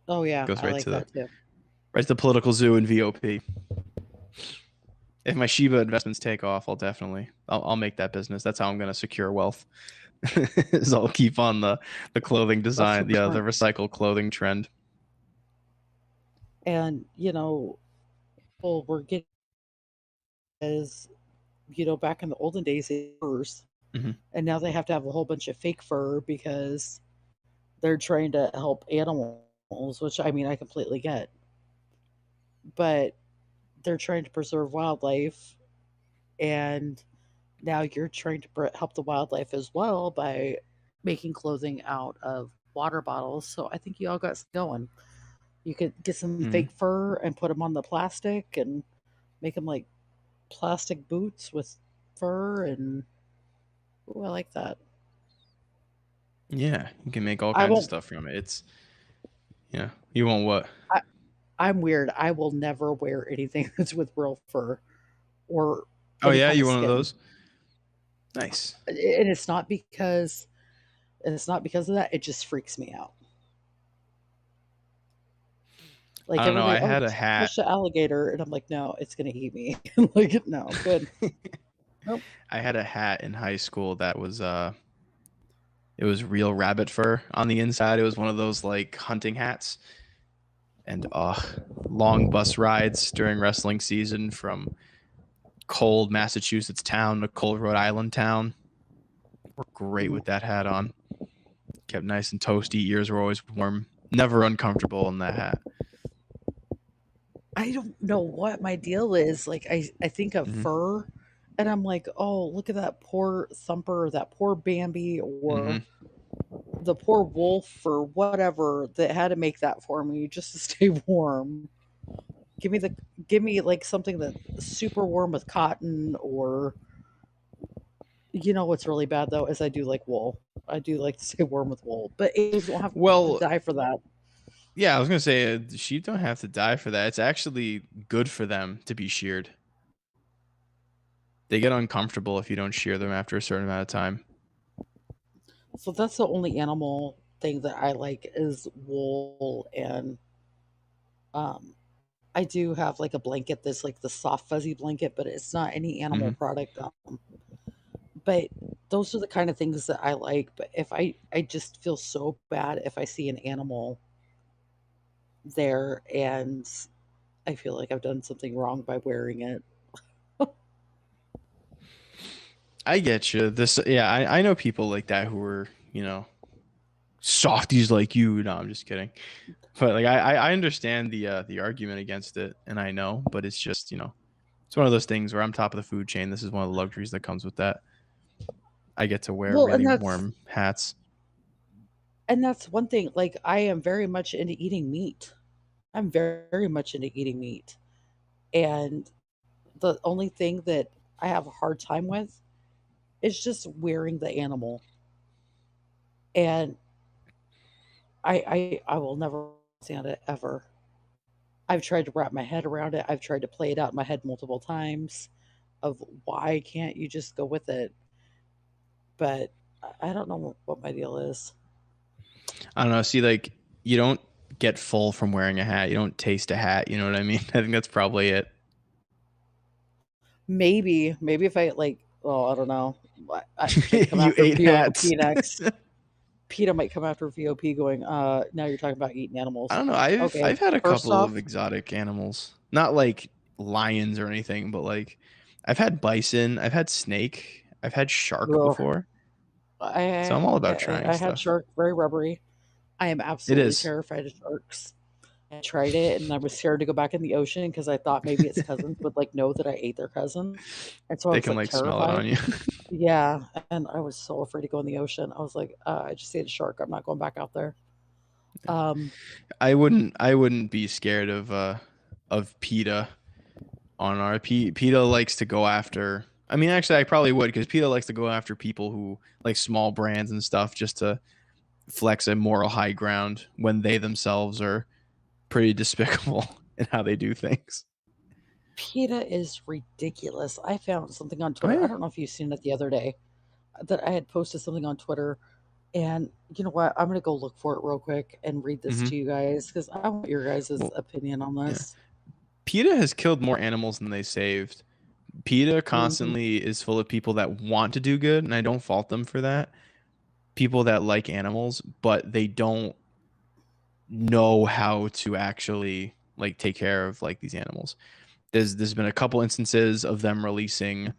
Oh yeah, Goes I like that too. right to the political zoo and VOP. If my Shiba investments take off, I'll make that business. That's how I'm going to secure wealth. Is I'll keep on the clothing That's design, super the smart. recycled clothing trend. And people were getting as back in the olden days, furs, Hmm. and now they have to have a whole bunch of fake fur because they're trying to help animals, which I mean I completely get, but they're trying to preserve wildlife, and now you're trying to help the wildlife as well by making clothing out of water bottles. So I think you all got going. You could get some Mhm. fake fur and put them on the plastic and make them like plastic boots with fur and ooh, I like that. Yeah, you can make all I kinds of won't stuff from it. It's yeah. You want what? I, I'm weird. I will never wear anything that's with real fur or Oh any yeah, kind you of one of skin. those? Nice. And it's not because of that. It just freaks me out. I Like don't know. everybody, I oh, had a hat. touch the alligator, and I'm like, no, it's gonna eat me. Like, no, good. Nope. I had a hat in high school that was it was real rabbit fur on the inside. It was one of those like hunting hats. And long bus rides during wrestling season from cold Massachusetts town to cold Rhode Island town were great with that hat on. Kept nice and toasty. Ears were always warm. Never uncomfortable in that hat. I don't know what my deal is. Like I think of Mm-hmm. fur and I'm like, oh, look at that poor Thumper, or that poor Bambi, or Mm-hmm. the poor wolf or whatever that had to make that for me just to stay warm. Give me the give me like something that's super warm with cotton or you know what's really bad though is I do like wool. I do like to stay warm with wool, but Aves don't have to Well, die for that. yeah, I was gonna say sheep don't have to die for that. It's actually good for them to be sheared. They get uncomfortable if you don't shear them after a certain amount of time. So that's the only animal thing that I like is wool and um I do have like a blanket that's like the soft fuzzy blanket, but it's not any animal Mm-hmm. product. But those are the kind of things that I like. But if I just feel so bad if I see an animal there and I feel like I've done something wrong by wearing it. I get you. This, yeah, I know people like that who are, softies like you. No, I'm just kidding. But like I understand the argument against it, and I know, but it's just it's one of those things where I'm top of the food chain. This is one of the luxuries that comes with that. I get to wear Well, really warm hats. and that's one thing. Like I am very much into eating meat. I'm very much into eating meat. And the only thing that I have a hard time with is just wearing the animal. And I will never understand it ever. I've tried to wrap my head around it. I've tried to play it out in my head multiple times of why can't you just go with it? But I don't know what my deal is. I don't know. See, like you don't get full from wearing a hat. You don't taste a hat. You know what I mean? I think that's probably it. Maybe if I like, oh, I don't know. PETA come You after ate hats. VOP next. PETA might come after VOP going, now you're talking about eating I animals. don't know. I've Okay, I've had a first couple of off, exotic animals. Not like lions or anything, but like I've had bison, I've had snake, I've had shark ugh, before. So I'm all about trying I had stuff. shark, very rubbery. I am It absolutely is. terrified of sharks. I tried it and I was scared to go back in the ocean because I thought maybe its cousins would like know that I ate their cousin. And so I They was can like like smell it terrified. on you. Yeah. And I was so afraid to go in the ocean. I was like, I just ate a shark. I'm not going back out there. Um, I wouldn't be scared of PETA on our PETA likes to go after. I mean, actually, I probably would because PETA likes to go after people who like small brands and stuff just to flex a moral high ground when they themselves are pretty despicable in how they do things. PETA is ridiculous. I found something on Oh Twitter. I yeah. don't know if you've seen it the other day that I had posted something on Twitter. And you know what? I'm going to go look for it real quick and read this Mm-hmm. to you guys because I want your guys' Well, opinion on yeah. this. PETA has killed more animals than they saved. PETA Hmm. constantly is full of people that want to do good, and I don't fault them for that. People that like animals, but they don't know how to actually like take care of like these animals. There's been a couple instances of them releasing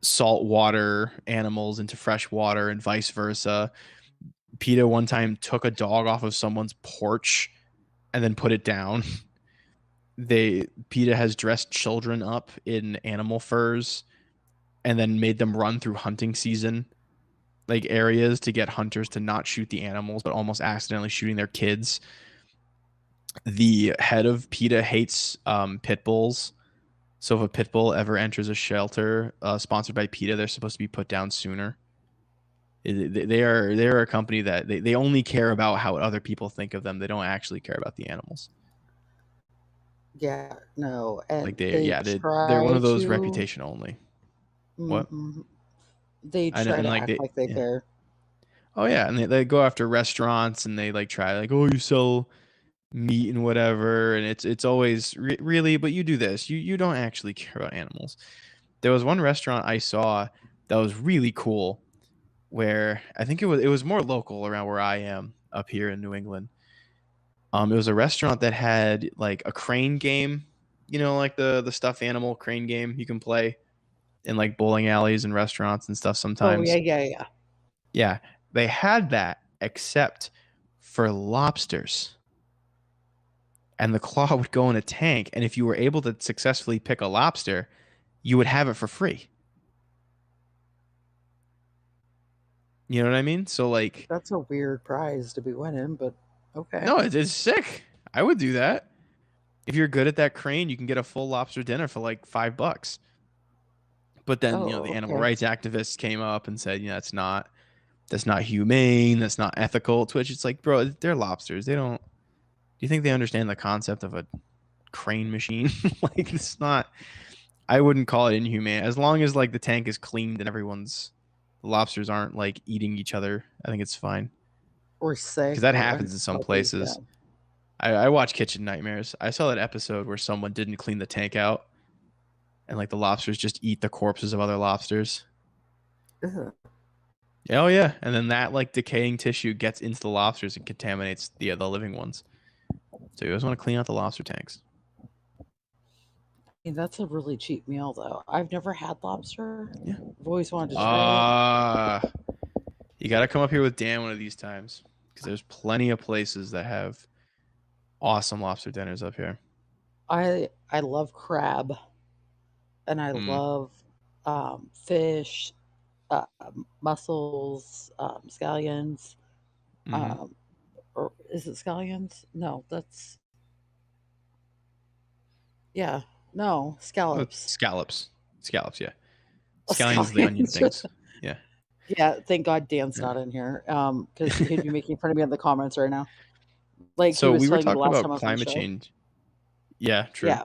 saltwater animals into fresh water and vice versa. PETA one time took a dog off of someone's porch and then put it down. They PETA has dressed children up in animal furs and then made them run through hunting season like areas to get hunters to not shoot the animals but almost accidentally shooting their kids. The head of PETA hates pit bulls. So if a pit bull ever enters a shelter sponsored by PETA, they're supposed to be put down sooner. They are a company that they only care about how other people think of them. They don't actually care about the animals. Yeah, no, Like and they they yeah they're one try of those to reputation only. What? mhm, they I know, try and to like act they like they yeah. care. Oh yeah, and they go after restaurants and they like try like, oh, you sell meat and whatever, and it's always really, but you do this. You don't actually care about animals. There was one restaurant I saw that was really cool where I think it was more local around where I am up here in New England. It was a restaurant that had like a crane game, like the stuffed animal crane game you can play in like bowling alleys and restaurants and stuff Oh, yeah, sometimes. yeah, yeah. Yeah, they had that except for lobsters. And the claw would go in a tank, and if you were able to successfully pick a lobster, you would have it for free. You know what I mean? So like, That's a weird prize to be winning, but okay. no, it's sick. I would do that. If you're good at that crane, you can get a full lobster dinner for like $5. But then, the Oh, animal okay. rights activists came up and said, that's not humane, that's not ethical. To which it's like, bro, they're lobsters. They don't. Do you think they understand the concept of a crane machine? Like, it's not. I wouldn't call it inhumane as long as like the tank is cleaned and the lobsters aren't like eating each other. I think it's fine Or because sick that or happens in some unhealthy. Yeah. places. I watch Kitchen Nightmares. I saw that episode where someone didn't clean the tank out and like the lobsters just eat the corpses of other lobsters. Ugh. Oh yeah, and then that like decaying tissue gets into the lobsters and contaminates the living ones. So you always want to clean out the lobster tanks. I mean, that's a really cheap meal, though. I've never had lobster. Yeah. I've always wanted to try it. Uh you got to come up here with Dan one of these times because there's plenty of places that have awesome lobster dinners up here. I love crab and I Mm, love fish, uh, mussels, scallions. hmm Um, or is it scallions? No, that's yeah, no scallops. Scallops, scallops, yeah. Scallions is the onion Scallions. things. Yeah, Yeah, thank God Dan's yeah. not in here, because he'd be making fun of me in the comments right now, like he So was we were telling you the talking last time about I was on the climate show. change. Yeah, true. Yeah,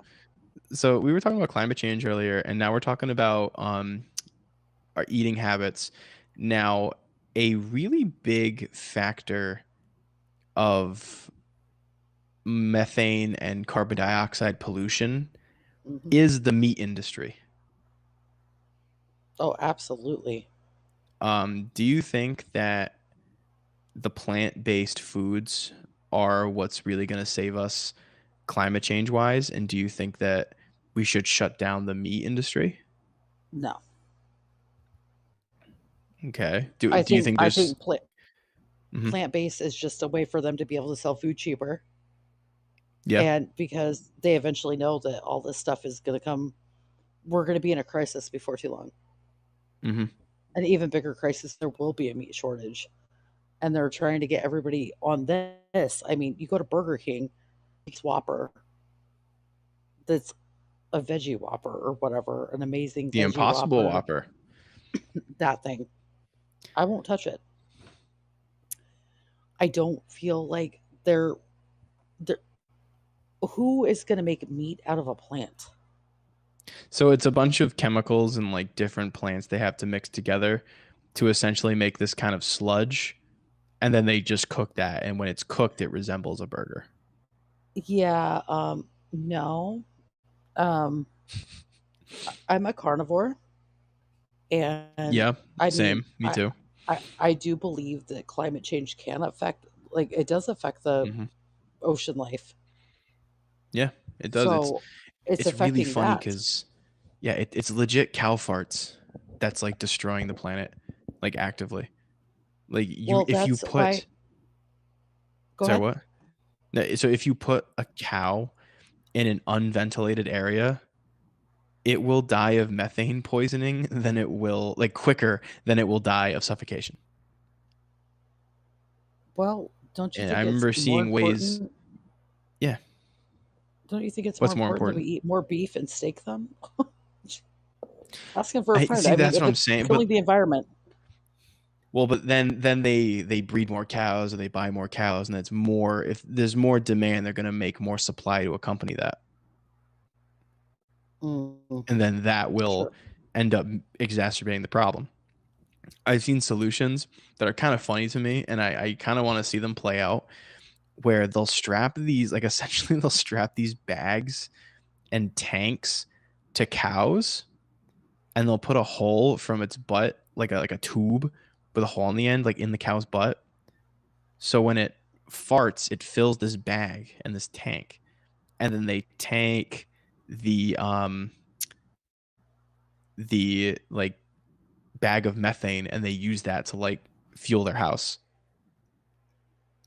So we were talking about climate change earlier, and now we're talking about our eating habits. Now, a really big factor of methane and carbon dioxide pollution mhm. is the meat industry. Oh, absolutely. Do you think that the plant-based foods are what's really going to save us climate change wise? And do you think that we should shut down the meat industry? No, Okay. Do I do you think think I there's think mhm. plant-based is just a way for them to be able to sell food cheaper, Yeah. and because they eventually know that all this stuff is gonna come, we're gonna be in a crisis before too long. Hmm. An even bigger crisis, there will be a meat shortage, and they're trying to get everybody on this. I mean, you go to Burger King, it's Whopper, that's a veggie Whopper or whatever, an amazing The veggie Impossible Whopper, Whopper. that thing. I won't touch it. I don't feel like they're who is gonna make meat out of a plant? So it's a bunch of chemicals and like different plants they have to mix together to essentially make this kind of sludge. And then they just cook that. And when it's cooked, it resembles a burger. Yeah, no. Um, I'm a carnivore, and Yeah. I mean, Same. Me too. I do believe that climate change can affect, like, it does affect the Hmm. ocean life. Yeah, it does. It's So it's it's really affecting funny that. because yeah, it's legit cow farts that's like destroying the planet, like actively. Like you, Well, if you that's why. put Go sorry ahead. what? No, so if you put a cow in an unventilated area, it will die of methane poisoning than it will like quicker than it will die of suffocation. Well, don't you And I think it's remember more seeing ways, important? Yeah. Don't you think it's more What's more important that we important? eat more beef and steak them? Asking for a I friend. see, I mean, that's if what I'm it's saying, but killing the environment, well, but then they breed more cows or they buy more cows, and it's more, if there's more demand, they're gonna make more supply to accompany that. mm, And then that will sure. end up exacerbating the problem. I've seen solutions that are kind of funny to me, and I kind of want to see them play out where they'll strap these, like essentially they'll strap these bags and tanks to cows, and they'll put a hole from its butt, like a tube with a hole in the end, like in the cow's butt. So when it farts, it fills this bag and this tank, and then they tank the like bag of methane, and they use that to like fuel their house,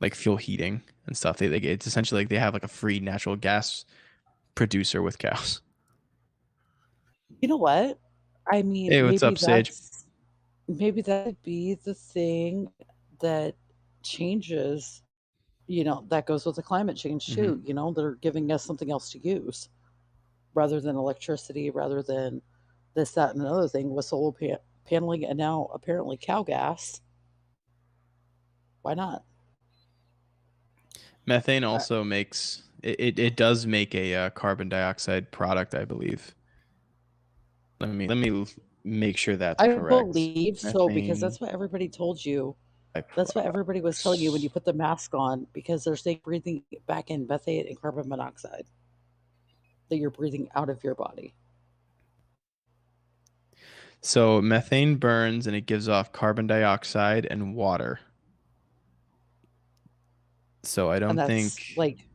like fuel heating and stuff. It's essentially like they have like a free natural gas producer with cows. You know what? I mean, Hey, what's up, Sage? maybe that'd be the thing that changes, that goes with the climate change Hmm. too. They're giving us something else to use rather than electricity, rather than this, that, and another thing with paneling, and now apparently cow gas. Why not? Methane Uh, also makes it does make a carbon dioxide product, I believe. Let me make sure that's I correct. believe so because Methane that's what everybody told you. That's what everybody was telling you when you byproducts. put the mask on, because they're saying breathing back in methane and carbon monoxide that you're breathing out of your body. So methane burns and it gives off carbon dioxide and water. So I And don't that's think, like,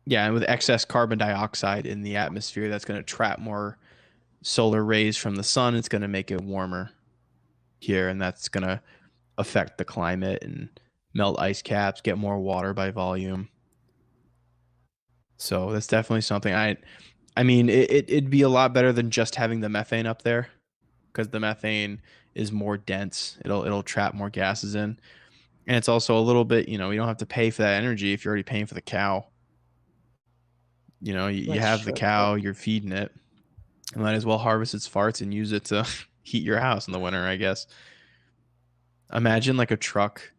yeah, and with excess carbon dioxide in the atmosphere, that's going to trap more solar rays from the sun. It's going to make it warmer here, and that's going to affect the climate and melt ice caps, get more water by volume. So that's definitely something I mean, it'd be a lot better than just having the methane up there, because the methane is more dense. It'll trap more gases in. And it's also a little bit, you don't have to pay for that energy if you're already paying for the cow. You that's have the true. cow, you're feeding it. You might as well harvest its farts and use it to heat your house in the winter, I guess. Imagine like a truck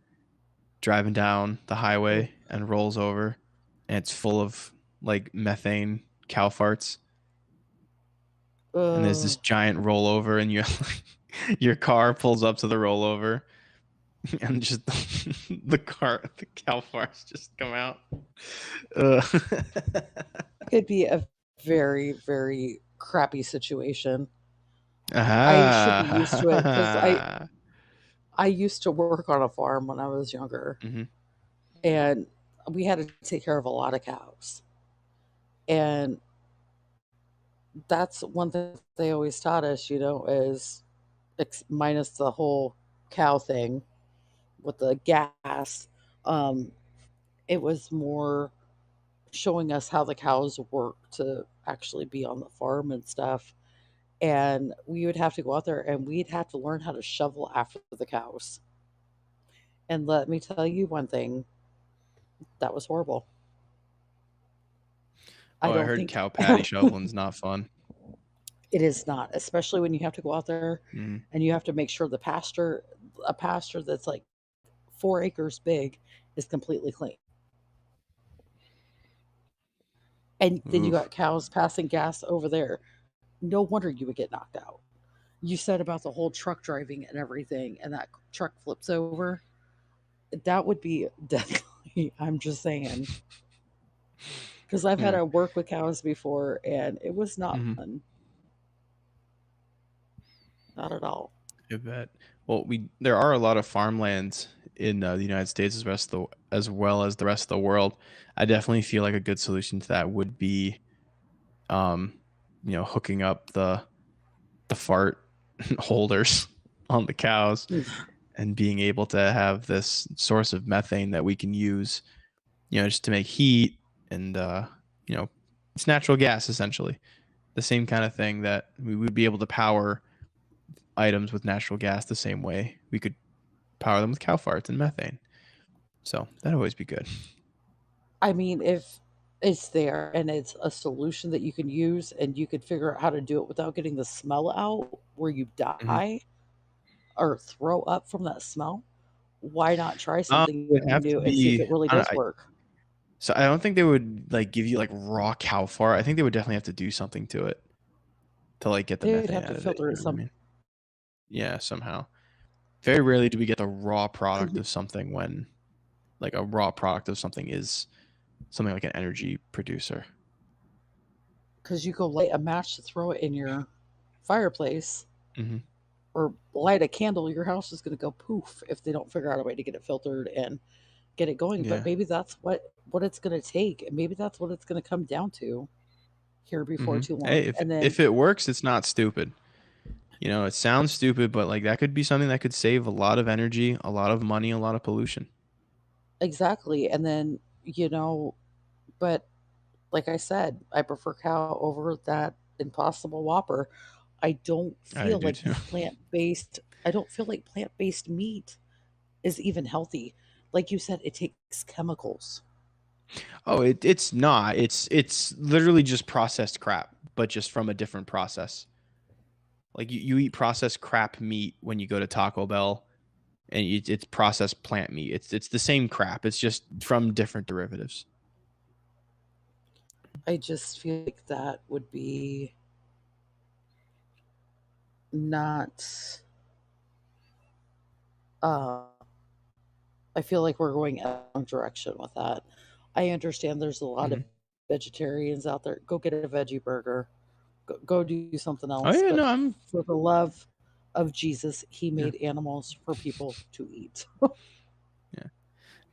driving down the Mm. highway and rolls over and it's full of like methane cow farts, and there's this Uh, giant rollover, and your car pulls up to the rollover and just the cow farts just come out. Uh, it could be a very, very crappy situation. I should be used to it because I ah. I used to work on a farm when I was younger, Hmm. and we had to take care of a lot of cows. And that's one thing they always taught us, is minus the whole cow thing with the gas. Um, it was more showing us how the cows work to actually be on the farm and stuff. And we would have to go out there and we'd have to learn how to shovel after the cows. And let me tell you one thing, that was horrible. I Oh, I don't heard think cow patty shoveling's not fun. it is not, especially when you have to go out there Mm. and you have to make sure a pasture that's like 4 acres big, is completely clean. And then you got Oof. cows passing gas over there. No wonder you would get knocked out. You said about the whole truck driving and everything, and that truck flips over. That would be definitely, I'm just saying, because I've had Mm. to work with cows before, and it was not Hmm. fun. Not at all. I bet. Well, there are a lot of farmlands in the United States as well as the rest of the world. I definitely feel like a good solution to that would be, um, hooking up the fart holders on the cows and being able to have this source of methane that we can use, just to make heat, and you know, it's natural gas essentially. The same kind of thing that we would be able to power items with natural gas the same way we could power them with cow farts and methane. So that'd always be good. I mean, if It's there, and it's a solution that you can use, and you could figure out how to do it without getting the smell out where you Mhm. die or throw up from that smell. Why not try It something would have to new and see if be it really I don't does work? so I don't think they would, like, give you, like, raw cow fart. I think they would definitely have to do something to it to, like, get the They'd methane have to out of it, filter you it know what I some mean? Yeah, somehow. Very rarely do we get the raw product because of something when like, a raw product of something is something like an energy producer. you go light a match to throw it in your fireplace Mhm. or light a candle, your house is going to go poof if they don't figure out a way to get it filtered and get it going. But Yeah. maybe that's what it's going to take, and maybe that's what it's going to come down to here before Mhm. too Hey, long. if And then if it works, it's not stupid. You know, it sounds stupid, but, like, that could be something that could save a lot of energy, a lot of money, a lot of pollution. exactly, and then but like I said, I prefer cow over that Impossible Whopper. I do too. I don't feel like plant-based meat is even healthy. Like you said, it takes chemicals. Oh, it's not. It's literally just processed crap, but just from a different process. Like, you eat processed crap meat when you go to Taco Bell, and it's processed plant meat. It's the same crap. It's just from different derivatives. I just feel like that would be not uh I feel like we're going in the wrong direction with that. I understand there's a lot of Mhm. vegetarians out there. Go get a veggie burger. Go do something Oh, else. yeah, But no, I'm for the love of Jesus, he yeah, made animals for people to eat. yeah.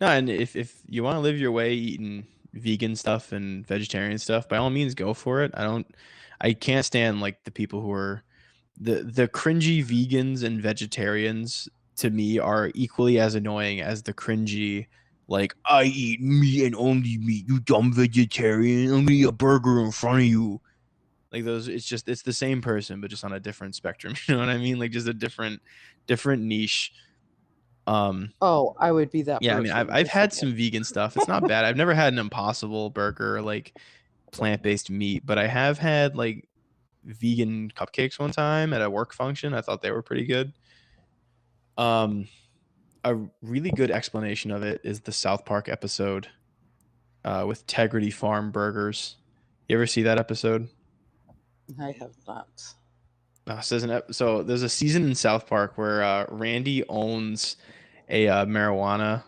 No, and if you wanna live your way eating vegan stuff and vegetarian stuff, by all means, go for it. I can't stand, like, the people who are the cringy vegans and vegetarians to me are equally as annoying as the cringy, like, "I eat meat and only meat, you dumb vegetarian. I'm gonna eat a burger in front of you." Like, those it's the same person, but just on a different spectrum, you know what I mean? Like, just a different niche. Um, Oh, I would be that yeah, I mean, I've person. I've Just had saying. some vegan stuff. It's not bad. I've never had an Impossible Burger, like, plant-based meat, but I have had, like, vegan cupcakes one time at a work function. I thought they were pretty good. Um, a really good explanation of it is the South Park episode, with Integrity Farm Burgers. You ever see that episode? I have not. So there's a season in South Park where, Randy owns a, marijuana,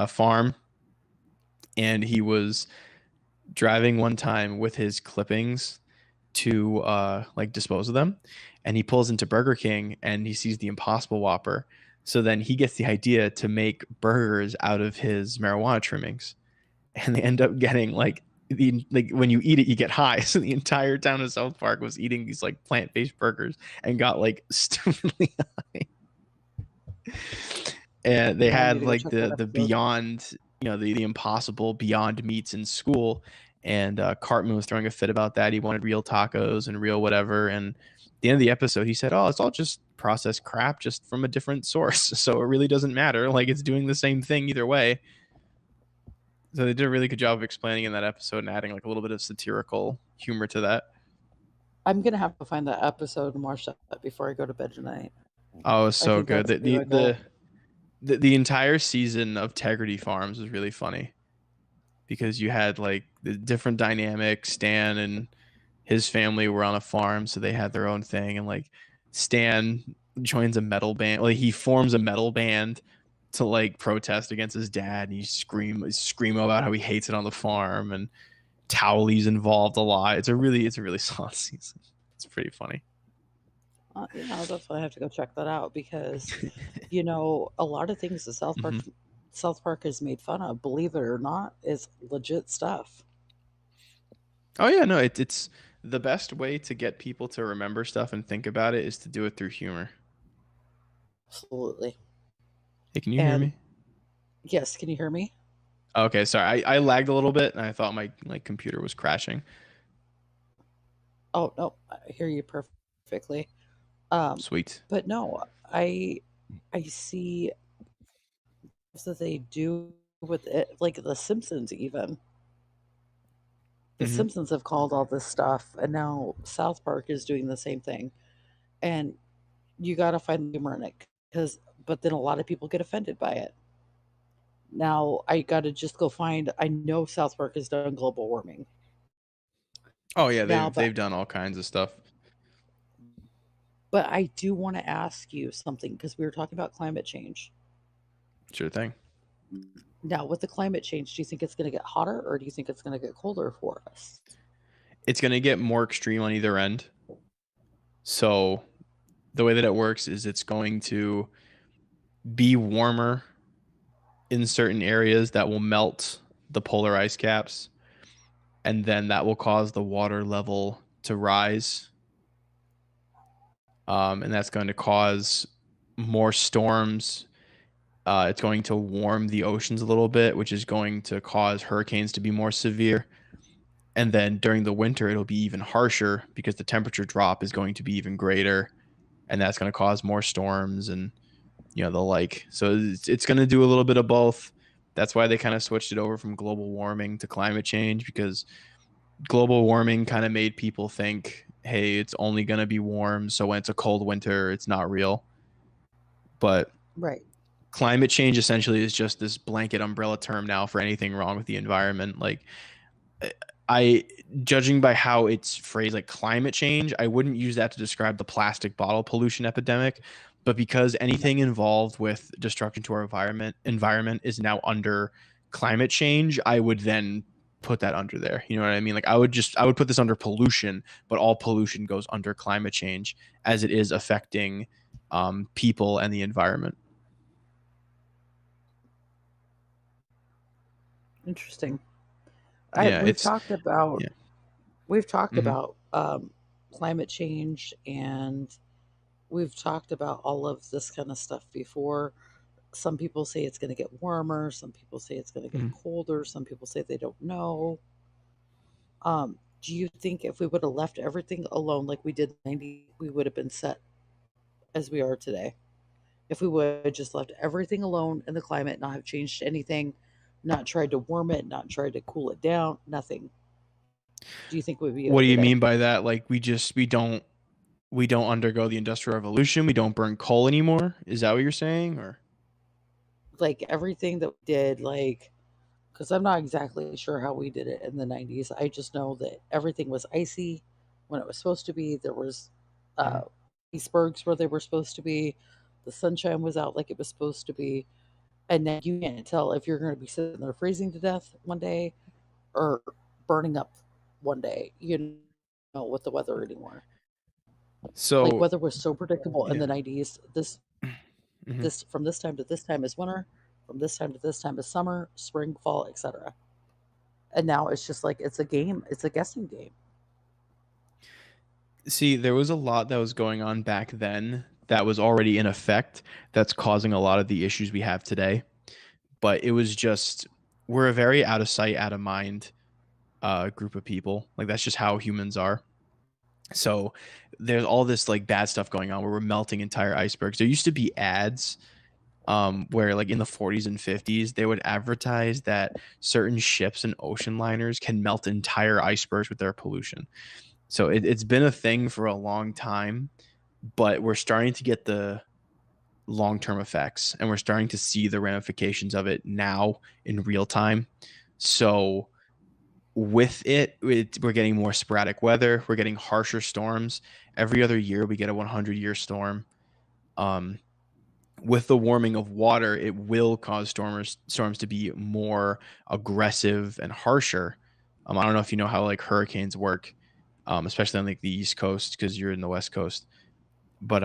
farm, and he was driving one time with his clippings to, like, dispose of them, and he pulls into Burger King, and he sees the Impossible Whopper, so then he gets the idea to make burgers out of his marijuana trimmings, and they end up getting, like, when you eat it, you get high, so the entire town of South Park was eating these, like, plant-based burgers and got, like, stupidly high. And they I need had, to go like, check that the episode. Beyond, the Impossible Beyond Meats in school, and, Cartman was throwing a fit about that. He wanted real tacos and real whatever, and at the end of the episode, he said, "Oh, it's all just processed crap just from a different source, so it really doesn't matter, like, it's doing the same thing either way." So they did a really good job of explaining in that episode and adding, like, a little bit of satirical humor to that. I'm gonna have to find that episode and watch that before I go to bed tonight. Oh, it's I so think good. that's gonna be my goal. The entire season of Integrity Farms was really funny because you had, like, the different dynamics. Stan and his family were on a farm, so they had their own thing, and, like, Stan joins a metal band, like, he forms a metal band to, like, protest against his dad, and he scream about how he hates it on the farm, and Towley's involved a lot. It's a really solid season. It's pretty funny. Yeah, I'll definitely have to go check that out because, a lot of things that Mhm. South Park is made fun of, believe it or not, is legit stuff. Oh, yeah, no, it's the best way to get people to remember stuff and think about it is to do it through humor. Absolutely. Hey, can you hear And me? yes, can you hear me? Okay, sorry. I lagged a little bit, and I thought my, like, computer was crashing. Oh no, I hear you perfectly. Um, Sweet. but no, I see that they do with it, like The Simpsons, even. The Mhm. Simpsons have called all this stuff, and now South Park is doing the same thing. And you got to find the humor in it, because, but then a lot of people get offended by it. Now I got to just go find. I know South Park has done global warming Oh yeah, now, they've done all kinds of stuff. but I do want to ask you something because we were talking about climate change. Sure thing. Now, with the climate change, do you think it's going to get hotter or do you think it's going to get colder for us? It's going to get more extreme on either end. So the way that it works is it's going to be warmer in certain areas that will melt the polar ice caps, and then that will cause the water level to rise. And that's going to cause more storms. It's going to warm the oceans a little bit, which is going to cause hurricanes to be more severe. And then during the winter, it'll be even harsher because the temperature drop is going to be even greater, and that's going to cause more storms and the like. So it's going to do a little bit of both. That's why they kind of switched it over from global warming to climate change, because global warming kind of made people think, hey, it's only going to be warm, so when it's a cold winter, it's not real. But Right. climate change essentially is just this blanket umbrella term now for anything wrong with the environment. Like, I judging by how it's phrased, like climate change, I wouldn't use that to describe the plastic bottle pollution epidemic, but because No. anything involved with destruction to our environment is now under climate change, I would then put that under there. You know what I mean? Like I would put this under pollution, but all pollution goes under climate change as it is affecting people and the environment. Interesting. I Yeah, it's yeah. we've talked Hmm. about climate change, and we've talked about all of this kind of stuff before. Some people say it's going to get warmer. Some people say it's going to get Hmm. colder. Some people say they don't know. Do you think if we would have left everything alone like we did in the 90s, we would have been set as we are today? If we would have just left everything alone in the climate, not have changed anything, not tried to warm it, not tried to cool it down, nothing, do you think we'd be What do you okay? mean by that? Like we don't undergo the industrial revolution, we don't burn coal anymore, is that what you're saying? Or Like everything that we did, like, because I'm not exactly sure how we did it in the 90s. I just know that everything was icy when it was supposed to be. There was Mhm. uh, icebergs where they were supposed to be. The sunshine was out like it was supposed to be. And then you can't tell if you're going to be sitting there freezing to death one day or burning up one day, with the weather anymore. Like So weather was so predictable in yeah. the 90s. Mhm. This from this time to this time is winter, from this time to this time is summer, spring, fall, etc. And now it's just like it's a game, it's a guessing game. See, there was a lot that was going on back then that was already in effect that's causing a lot of the issues we have today. But it was just we're a very out of sight, out of mind group of people. Like that's just how humans are. So there's all this like bad stuff going on where we're melting entire icebergs. There used to be ads where like in the 40s and 50s they would advertise that certain ships and ocean liners can melt entire icebergs with their pollution. So it's been a thing for a long time, but we're starting to get the long-term effects and we're starting to see the ramifications of it now in real time. So with we're getting more sporadic weather, we're getting harsher storms. Every other year we get a 100-year storm. um, with the warming of water, it will cause storms to be more aggressive and harsher. I don't know if you know how like hurricanes work, especially on like the East Coast because you're in the West Coast. But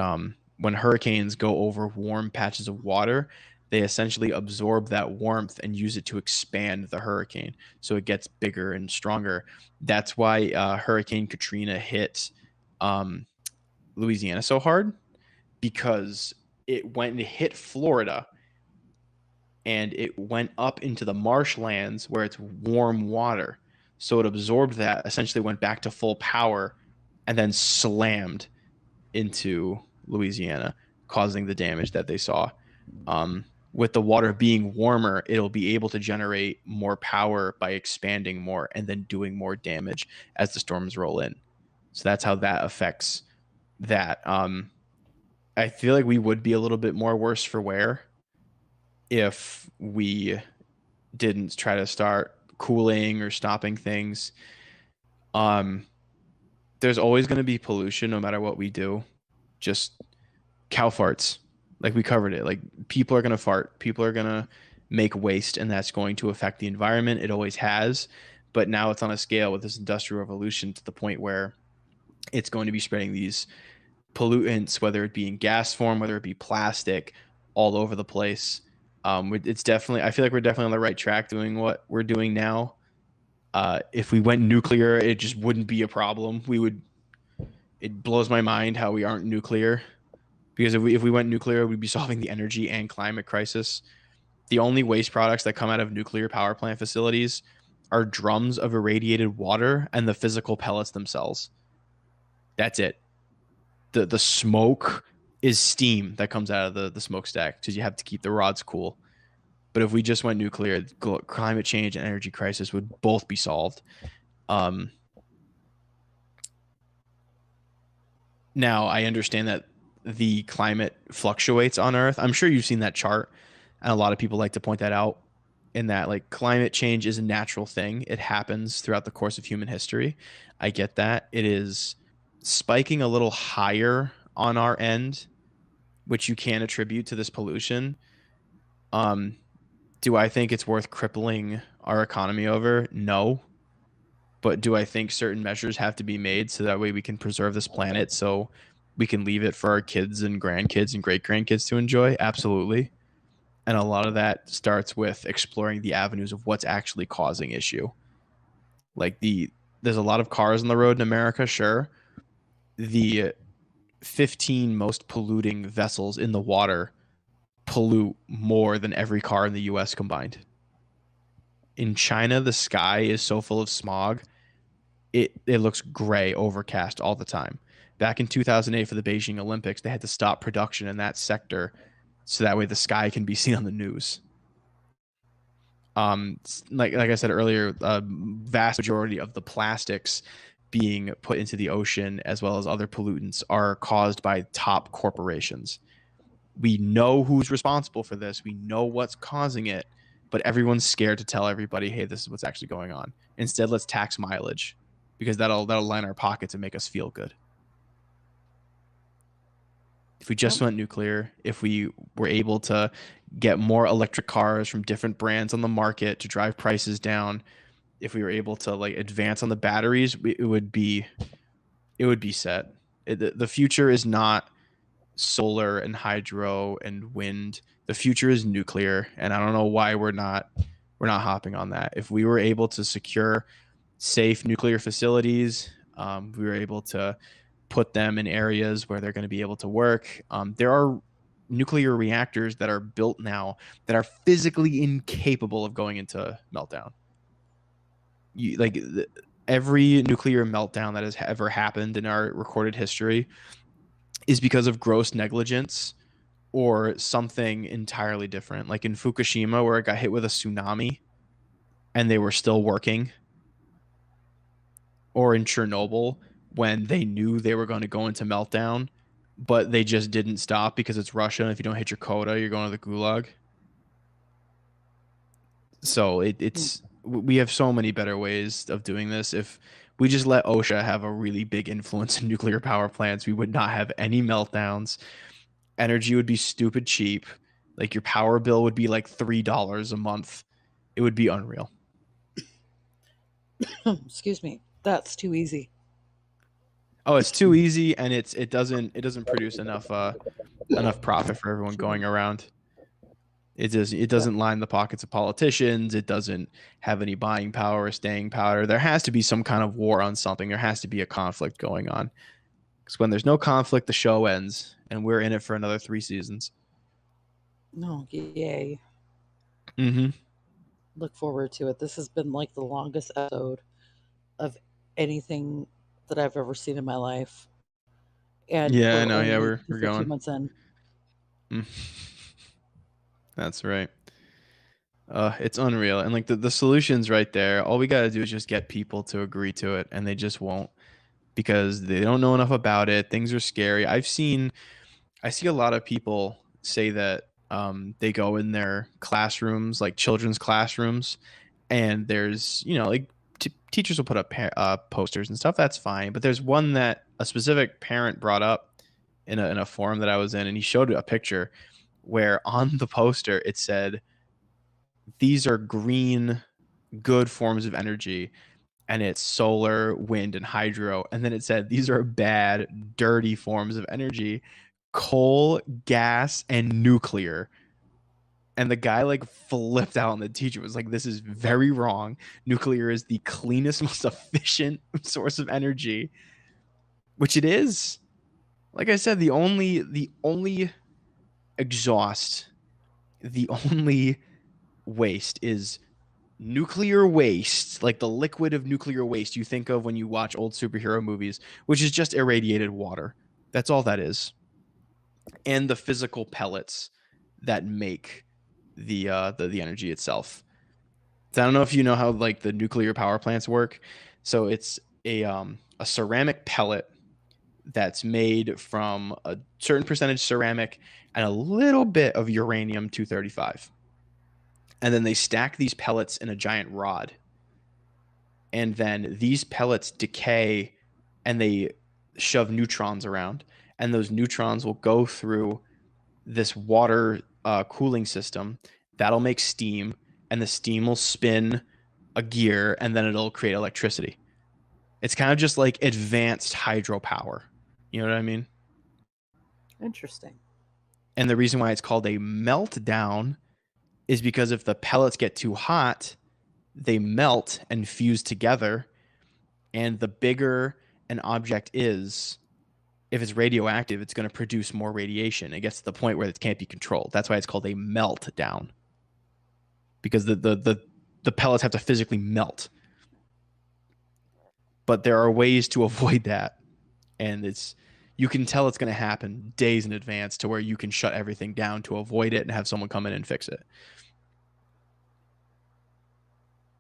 when hurricanes go over warm patches of water, they essentially absorb that warmth and use it to expand the hurricane, so it gets bigger and stronger. That's why Hurricane Katrina hit um, Louisiana so hard, because it went and hit Florida and it went up into the marshlands where it's warm water. So it absorbed that, essentially went back to full power, and then slammed into Louisiana, causing the damage that they saw. Um, With the water being warmer, it'll be able to generate more power by expanding more and then doing more damage as the storms roll in. So that's how that affects that. I feel like we would be a little bit more worse for wear if we didn't try to start cooling or stopping things. Um, there's always going to be pollution no matter what we do. Just cow farts. Like we covered it. Like people are going to fart. People are going to make waste, and that's going to affect the environment. It always has. But now it's on a scale with this industrial revolution to the point where it's going to be spreading these pollutants, whether it be in gas form, whether it be plastic, all over the place. It's definitely, I feel like we're definitely on the right track doing what we're doing now. If we went nuclear, it just wouldn't be a problem. It blows my mind how we aren't nuclear, because if we went nuclear, we'd be solving the energy and climate crisis. The only waste products that come out of nuclear power plant facilities are drums of irradiated water and the physical pellets themselves. That's it. The smoke is steam that comes out of the smokestack because you have to keep the rods cool. But if we just went nuclear, climate change and energy crisis would both be solved. Um, Now, I understand that the climate fluctuates on Earth. I'm sure you've seen that chart, and a lot of people like to point that out. In that, like, climate change is a natural thing, it happens throughout the course of human history. I get that. It is spiking a little higher on our end, which you can attribute to this pollution. Um, do I think it's worth crippling our economy over? No. But do I think certain measures have to be made so that way we can preserve this planet so we can leave it for our kids and grandkids and great grandkids to enjoy? Absolutely. And a lot of that starts with exploring the avenues of what's actually causing issue. Like there's a lot of cars on the road in America, sure. The 15 most polluting vessels in the water pollute more than every car in the US combined. In China, the sky is so full of smog, it looks gray, overcast all the time. Back in 2008 for the Beijing Olympics, they had to stop production in that sector so that way the sky can be seen on the news. Like I said earlier, vast majority of the plastics being put into the ocean as well as other pollutants are caused by top corporations. We know who's responsible for this. We know what's causing it, but everyone's scared to tell everybody, "Hey, this is what's actually going on." Instead, let's tax mileage because that'll line our pockets and make us feel good. If we just Well, went nuclear, if we were able to get more electric cars from different brands on the market to drive prices down, if we were able to like advance on the batteries, it would be set. The future is not solar and hydro and wind. The future is nuclear, and I don't know why we're not hopping on that. If we were able to secure safe nuclear facilities, we were able to put them in areas where they're going to be able to work. There are nuclear reactors that are built now that are physically incapable of going into meltdown. Like every nuclear meltdown that has ever happened in our recorded history is because of gross negligence or something entirely different. Like in Fukushima, where it got hit with a tsunami and they were still working, or in Chernobyl, when they knew they were going to go into meltdown, but they just didn't stop because it's Russia. And if you don't hit your quota, you're going to the gulag. So mm, it's we have so many better ways of doing this. If we just let OSHA have a really big influence in nuclear power plants, we would not have any meltdowns. Energy would be stupid cheap. Like your power bill would be like $3 a month. It would be unreal. excuse me. That's too easy. Oh, it's too easy, and it doesn't produce enough profit for everyone Excuse me. going around. It Yeah. doesn't line the pockets of politicians. It doesn't have any buying power or staying power. There has to be some kind of war on something. There has to be a conflict going on. Because when there's no conflict, the show ends, and we're in it for another 3 seasons. No, yay. Mm-hmm. Look forward to it. This has been like the longest episode of anything that I've ever seen in my life. And Yeah, I we're know. Yeah, only we're just a few going. months in. Mm. That's right. It's unreal. And like the solution's right there. All we gotta do is just get people to agree to it, and they just won't because they don't know enough about it. Things are scary. I see a lot of people say that they go in their classrooms, like children's classrooms, and there's, like teachers will put up posters and stuff. That's fine. But there's one that a specific parent brought up in a forum that I was in, and he showed a picture where on the poster it said, these are green, good forms of energy, and it's solar, wind, and hydro. And then it said, these are bad, dirty forms of energy, coal, gas, and nuclear. And the guy like flipped out, and the teacher was like, this is very wrong. Nuclear is the cleanest, most efficient source of energy, which it is. Like I said, the only exhaust, the only waste is nuclear waste, like the liquid of nuclear waste you think of when you watch old superhero movies, which is just irradiated water. That's all that is. And the physical pellets that make the energy itself. So I don't know if you know how like the nuclear power plants work. So it's a ceramic pellet that's made from a certain percentage ceramic and a little bit of uranium 235. And then they stack these pellets in a giant rod, and then these pellets decay and they shove neutrons around, and those neutrons will go through this water cooling system that'll make steam, and the steam will spin a gear, and then it'll create electricity. It's kind of just like advanced hydropower. You know what I mean? Interesting. And the reason why it's called a meltdown is because if the pellets get too hot, they melt and fuse together. And the bigger an object is, if it's radioactive, it's going to produce more radiation. It gets to the point where it can't be controlled. That's why it's called a meltdown, because the pellets have to physically melt. But there are ways to avoid that, and you can tell it's going to happen days in advance to where you can shut everything down to avoid it and have someone come in and fix it.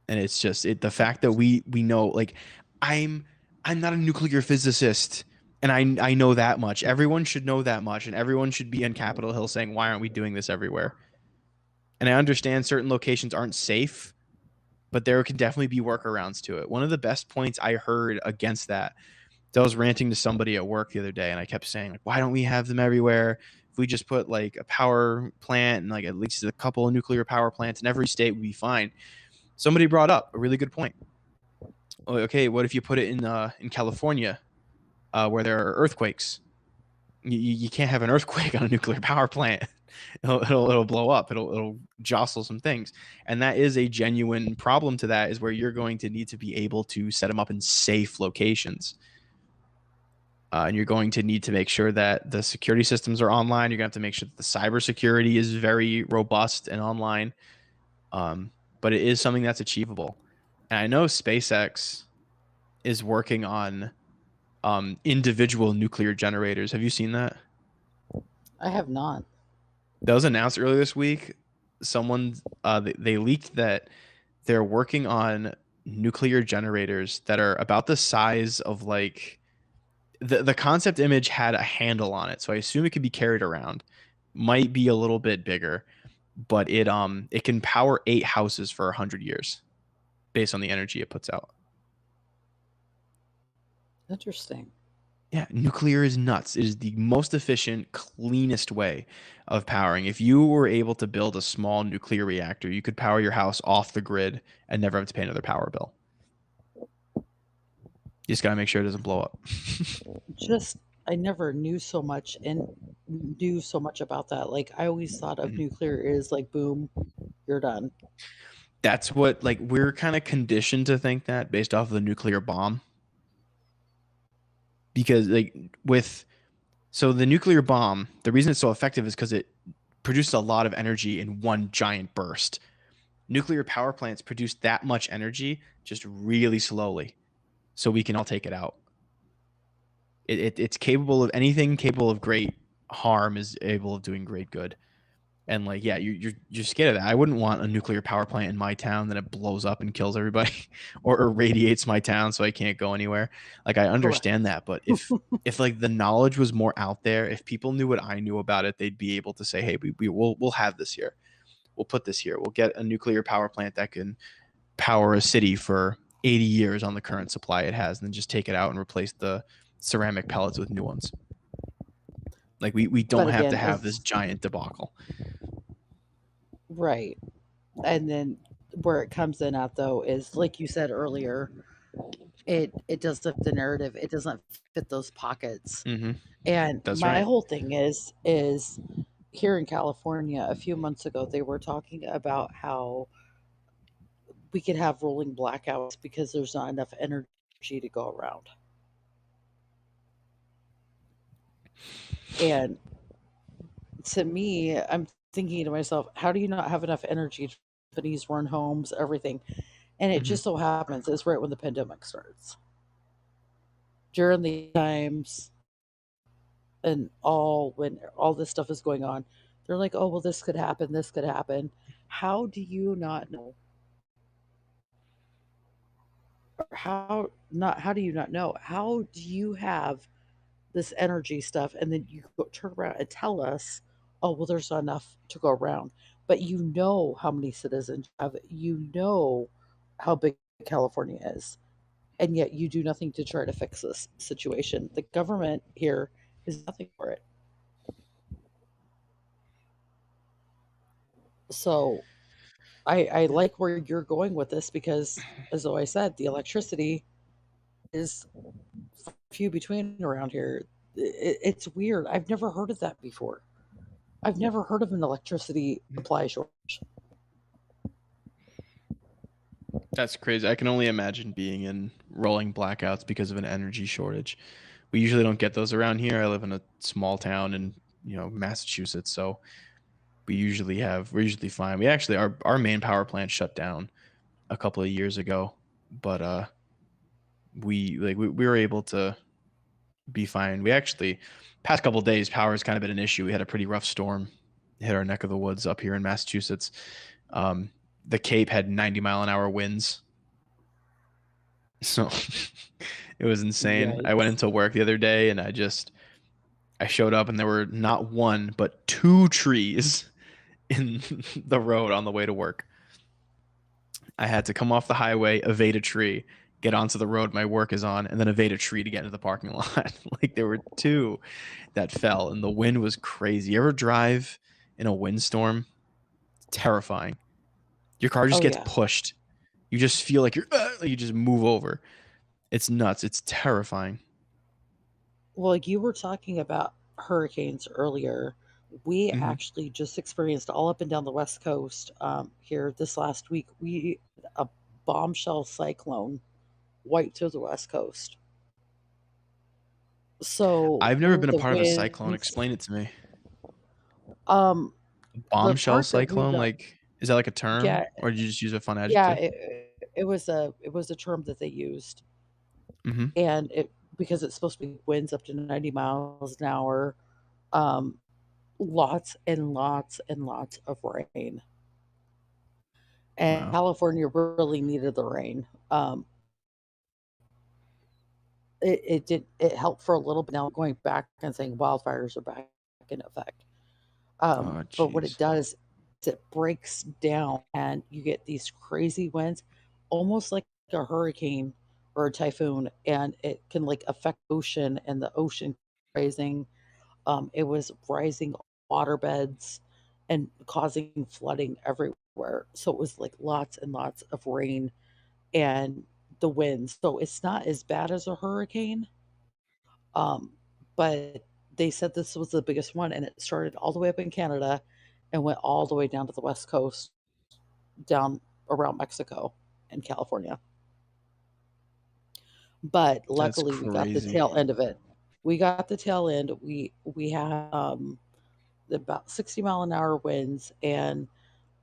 And it's just the fact that we know, like, I'm I'm not a nuclear physicist, and I know that much. Everyone should know that much, and everyone should be on Capitol Hill saying, why aren't we doing this everywhere? And I understand certain locations aren't safe, but there can definitely be workarounds to it. One of the best points I heard against that, so I was ranting to somebody at work the other day, and I kept saying, like, why don't we have them everywhere? If we just put like a power plant and like at least a couple of nuclear power plants in every state, we'd be fine. Somebody brought up a really good point. Okay, what if you put it in California, where there are earthquakes? You can't have an earthquake on a nuclear power plant. It'll blow up. It'll jostle some things, and that is a genuine problem. To that is where you're going to need to be able to set them up in safe locations. And you're going to need to make sure that the security systems are online. You're going to have to make sure that the cybersecurity is very robust and online. But it is something that's achievable. And I know SpaceX is working on individual nuclear generators. Have you seen that? I have not. That was announced earlier this week. Someone they leaked that they're working on nuclear generators that are about the size of like the concept image had a handle on it, so I assume it could be carried around. Might be a little bit bigger, but it can power 8 houses for 100 years based on the energy it puts out. Interesting. Yeah, nuclear is nuts. It is the most efficient, cleanest way of powering. If you were able to build a small nuclear reactor, you could power your house off the grid and never have to pay another power bill. You just gotta make sure it doesn't blow up. Just I never knew so much and knew so much about that. Like I always thought of Mhm. nuclear is like boom, you're done. That's what, like, we're kind of conditioned to think that based off of the nuclear bomb, because like with so the nuclear bomb, the reason it's so effective is because it produces a lot of energy in one giant burst. Nuclear power plants produce that much energy just really slowly, so we can all take it out. It's capable of anything capable of great harm is able of doing great good. And like, yeah, you're scared of that. I wouldn't want a nuclear power plant in my town that it blows up and kills everybody, or irradiates my town so I can't go anywhere. Like I understand Correct. that, but if like the knowledge was more out there, if people knew what I knew about it, they'd be able to say, hey, we'll have this here. We'll put this here. We'll get a nuclear power plant that can power a city for 80 years on the current supply it has, and then just take it out and replace the ceramic pellets with new ones. Like we But don't have to again, have this it's giant debacle. right. And then where it comes in at though is like you said earlier, it doesn't fit the narrative. It doesn't fit those pockets. Mm-hmm. And That's my right. whole thing is here in California a few months ago they were talking about how we could have rolling blackouts because there's not enough energy to go around. And to me, I'm thinking to myself, how do you not have enough energy to companies run homes, everything? And it Mm-hmm. just so happens it's right when the pandemic starts. During the times and all when all this stuff is going on, they're like, oh well this could happen, this could happen. How do you not know? Or how do you not know? How do you have this energy stuff and then you go, turn around and tell us, oh well there's not enough to go around, but you know how many citizens you have, you know how big California is, and yet you do nothing to try to fix this situation. The government here is nothing for it. So I like where you're going with this because as though I said the electricity is few between around here. It's weird, I've never heard of that before. I've never heard of an electricity supply shortage. That's crazy. I can only imagine being in rolling blackouts because of an energy shortage. We usually don't get those around here. I live in a small town in, Massachusetts, so we're usually fine. We actually our main power plant shut down a couple of years ago, but we were able to be fine. We actually past couple of days power has kind of been an issue. We had a pretty rough storm hit our neck of the woods up here in Massachusetts. Um, the Cape had 90-mile-an-hour winds. So it was insane. I went Yikes. into work the other day and I showed up and there were not one but two trees in the road on the way to work. I had to come off the highway, evade a tree, get onto the road my work is on, and then evade a tree to get into the parking lot. Like there were two that fell and the wind was crazy. You ever drive in a windstorm? It's terrifying. Your car just Oh gets yeah. pushed. You just feel like you just move over. It's nuts. It's terrifying. Well, you were talking about hurricanes earlier. We Hmm. actually just experienced all up and down the West Coast here this last week. We had a bombshell cyclone right through the West Coast. So I've never been a the part of a cyclone. winds, Explain it to me. um, the Bombshell part that we cyclone? got, Like, is that like a term, yeah, or did you just use a fun yeah, adjective? it was a term that they used, Hmm. and it because it's supposed to be winds up to 90 miles an hour, um, lots and lots and lots of rain. And Wow. California really needed the rain. It helped for a little bit. Now going back and saying wildfires are back in effect. Oh, But what it jeez. does is it breaks down and you get these crazy winds, almost like a hurricane or a typhoon, and it can like affect ocean and the ocean rising. It was rising water beds and causing flooding everywhere. So it was like lots and lots of rain and the winds. So it's not as bad as a hurricane, um, but they said this was the biggest one, and it started all the way up in Canada and went all the way down to the West Coast, down around Mexico and California. But That's luckily, we got the crazy. tail end of it. We got the tail end. We had about 60 mile an hour winds, and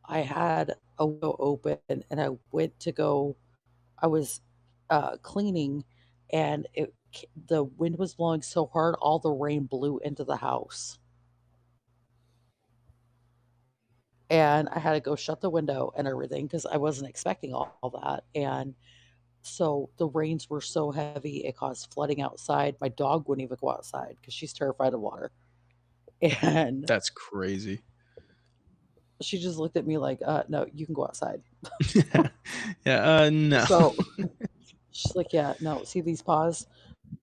I had a window open, and I went to go. I was cleaning, and the wind was blowing so hard, all the rain blew into the house. and I had to go shut the window and everything because I wasn't expecting all that. And so the rains were so heavy, it caused flooding outside. My dog wouldn't even go outside because she's terrified of water. And That's crazy. she just looked at me like, no, you can go outside. Yeah, no. So she's like, yeah, no, see these paws?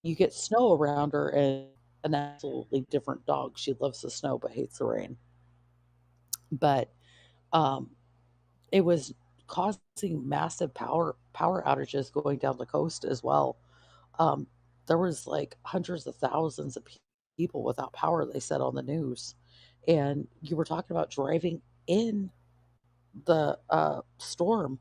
You get snow around her, and an absolutely different dog. She loves the snow but hates the rain. But um, it was causing massive power outages going down the coast as well. Um, there was like hundreds of thousands of people without power. They said on the news, and you were talking about driving in the storm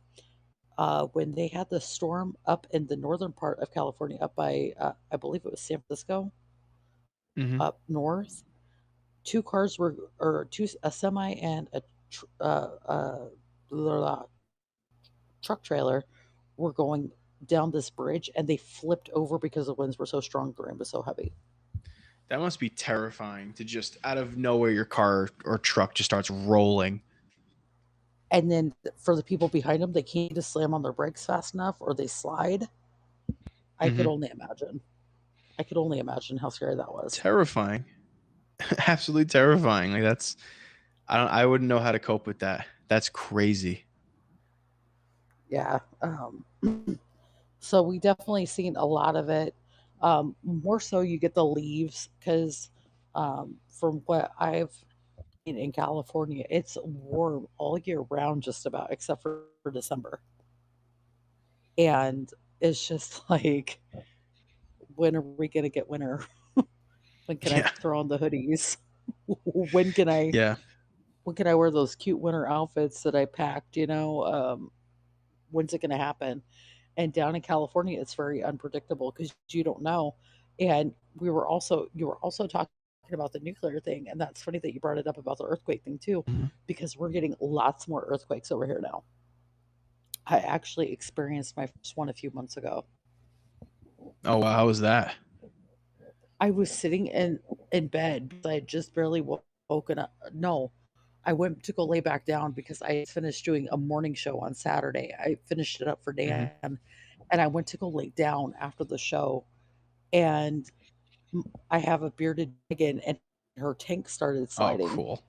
when they had the storm up in the northern part of California, up by I believe it was San Francisco, Mhm. up north. Two cars were, or two, a semi and a blah, blah, truck trailer were going down this bridge, and they flipped over because the winds were so strong, the rain was so heavy. That must be terrifying to just out of nowhere your car or truck just starts rolling. And then for the people behind them, they can't just slam on their brakes fast enough or they slide. I could Mhm. only imagine. I could only imagine how scary that was. Terrifying. Absolutely terrifying. Like that's I wouldn't know how to cope with that. That's crazy. Yeah. So we definitely seen a lot of it. More so, you get the leaves because from what I've seen in California, it's warm all year round, just about, except for December. And it's just like, when are we going to get winter? When can I Yeah. throw on the hoodies? when can I Yeah. when can I wear those cute winter outfits that I packed? When's it going to happen? And down in California, it's very unpredictable because you don't know. And you were also talking about the nuclear thing, and that's funny that you brought it up about the earthquake thing too, Mhm. because we're getting lots more earthquakes over here now. I actually experienced my first one a few months ago. Oh wow, how was that? I was sitting in bed because I had just barely woken up. No, I went to go lay back down because I finished doing a morning show on Saturday. I finished it up for Mhm. Dan, and I went to go lay down after the show, and I have a bearded chicken, and her tank started Oh, sliding, cool.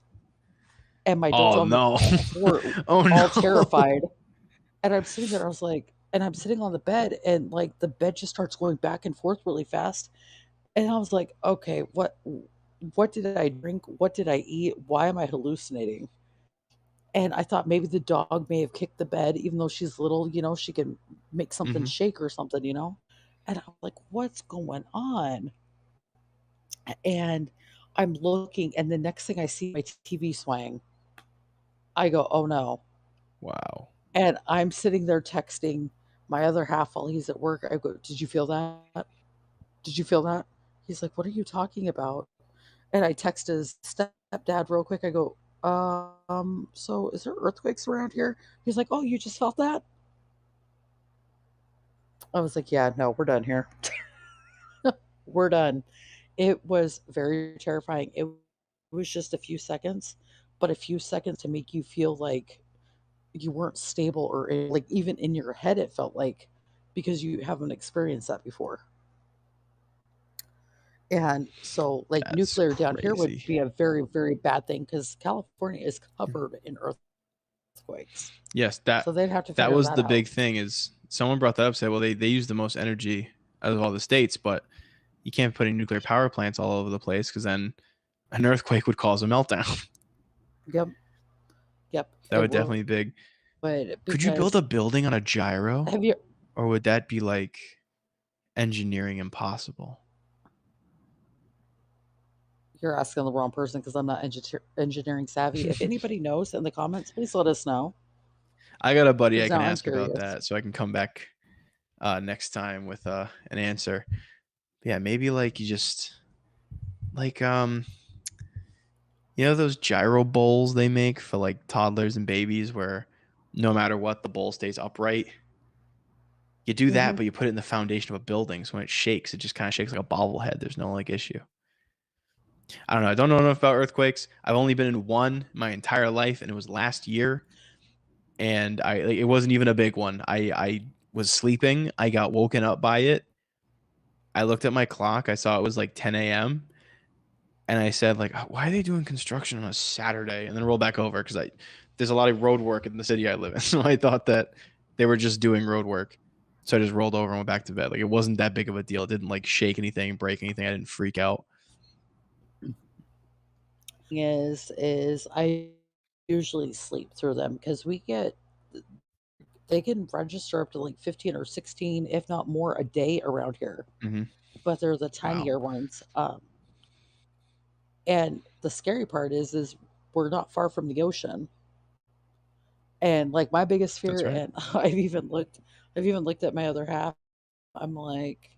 and my dog's Oh on the no. floor, Oh all no. terrified. And I'm sitting there, I was like, and I'm sitting on the bed, and like the bed just starts going back and forth really fast. And I was like, okay, what did I drink? What did I eat? Why am I hallucinating? And I thought maybe the dog may have kicked the bed, even though she's little, she can make something Mhm. shake or something. And I'm like, what's going on? And I'm looking, and the next thing I see, my TV swaying. I go, oh no. Wow. And I'm sitting there texting my other half while he's at work. I go, did you feel that? Did you feel that? He's like, what are you talking about? And I text his stepdad real quick. I go, so is there earthquakes around here? He's like, oh, you just felt that? I was like, yeah, no, we're done here. We're done. It was very terrifying. It was just a few seconds, but a few seconds to make you feel like you weren't stable, or like even in your head, it felt like, because you haven't experienced that before. And so, like, That's nuclear down here would crazy. be a very, very bad thing because California is covered in earthquakes. Yes, So they'd have to that figure was that the out. big thing is someone brought that up, said, well, they use the most energy out of all the states, but you can't put in nuclear power plants all over the place because then an earthquake would cause a meltdown. Yep. Yep. That It would definitely be big. would, Could you build a because building on a gyro? have you, Or would that be like engineering impossible? you're asking the wrong person because I'm not engineering savvy. If anybody knows in the comments, please let us know I got a buddy I because can now I'm ask about curious. that so I can come back next time with an answer. Yeah, maybe like you just like those gyro bowls they make for like toddlers and babies where no matter what the bowl stays upright. You do that, Hmm. but you put it in the foundation of a building, so when it shakes, it just kind of shakes like a bobblehead. There's no like issue. I don't know. I don't know enough about earthquakes. I've only been in one my entire life, and it was last year. And it wasn't even a big one. I was sleeping. I got woken up by it. I looked at my clock. I saw it was like 10 a.m. And I said like, why are they doing construction on a Saturday? And then roll back over because I there's a lot of road work in the city I live in. So I thought that they were just doing road work. So I just rolled over and went back to bed. Like it wasn't that big of a deal. It didn't like shake anything, break anything. I didn't freak out. Is I usually sleep through them because we get they can register up to like 15 or 16, if not more, a day around here. Hmm. But they're the Wow, tinier ones. And the scary part is we're not far from the ocean. And like my biggest that's fear, right. and I've even looked at my other half. I'm like,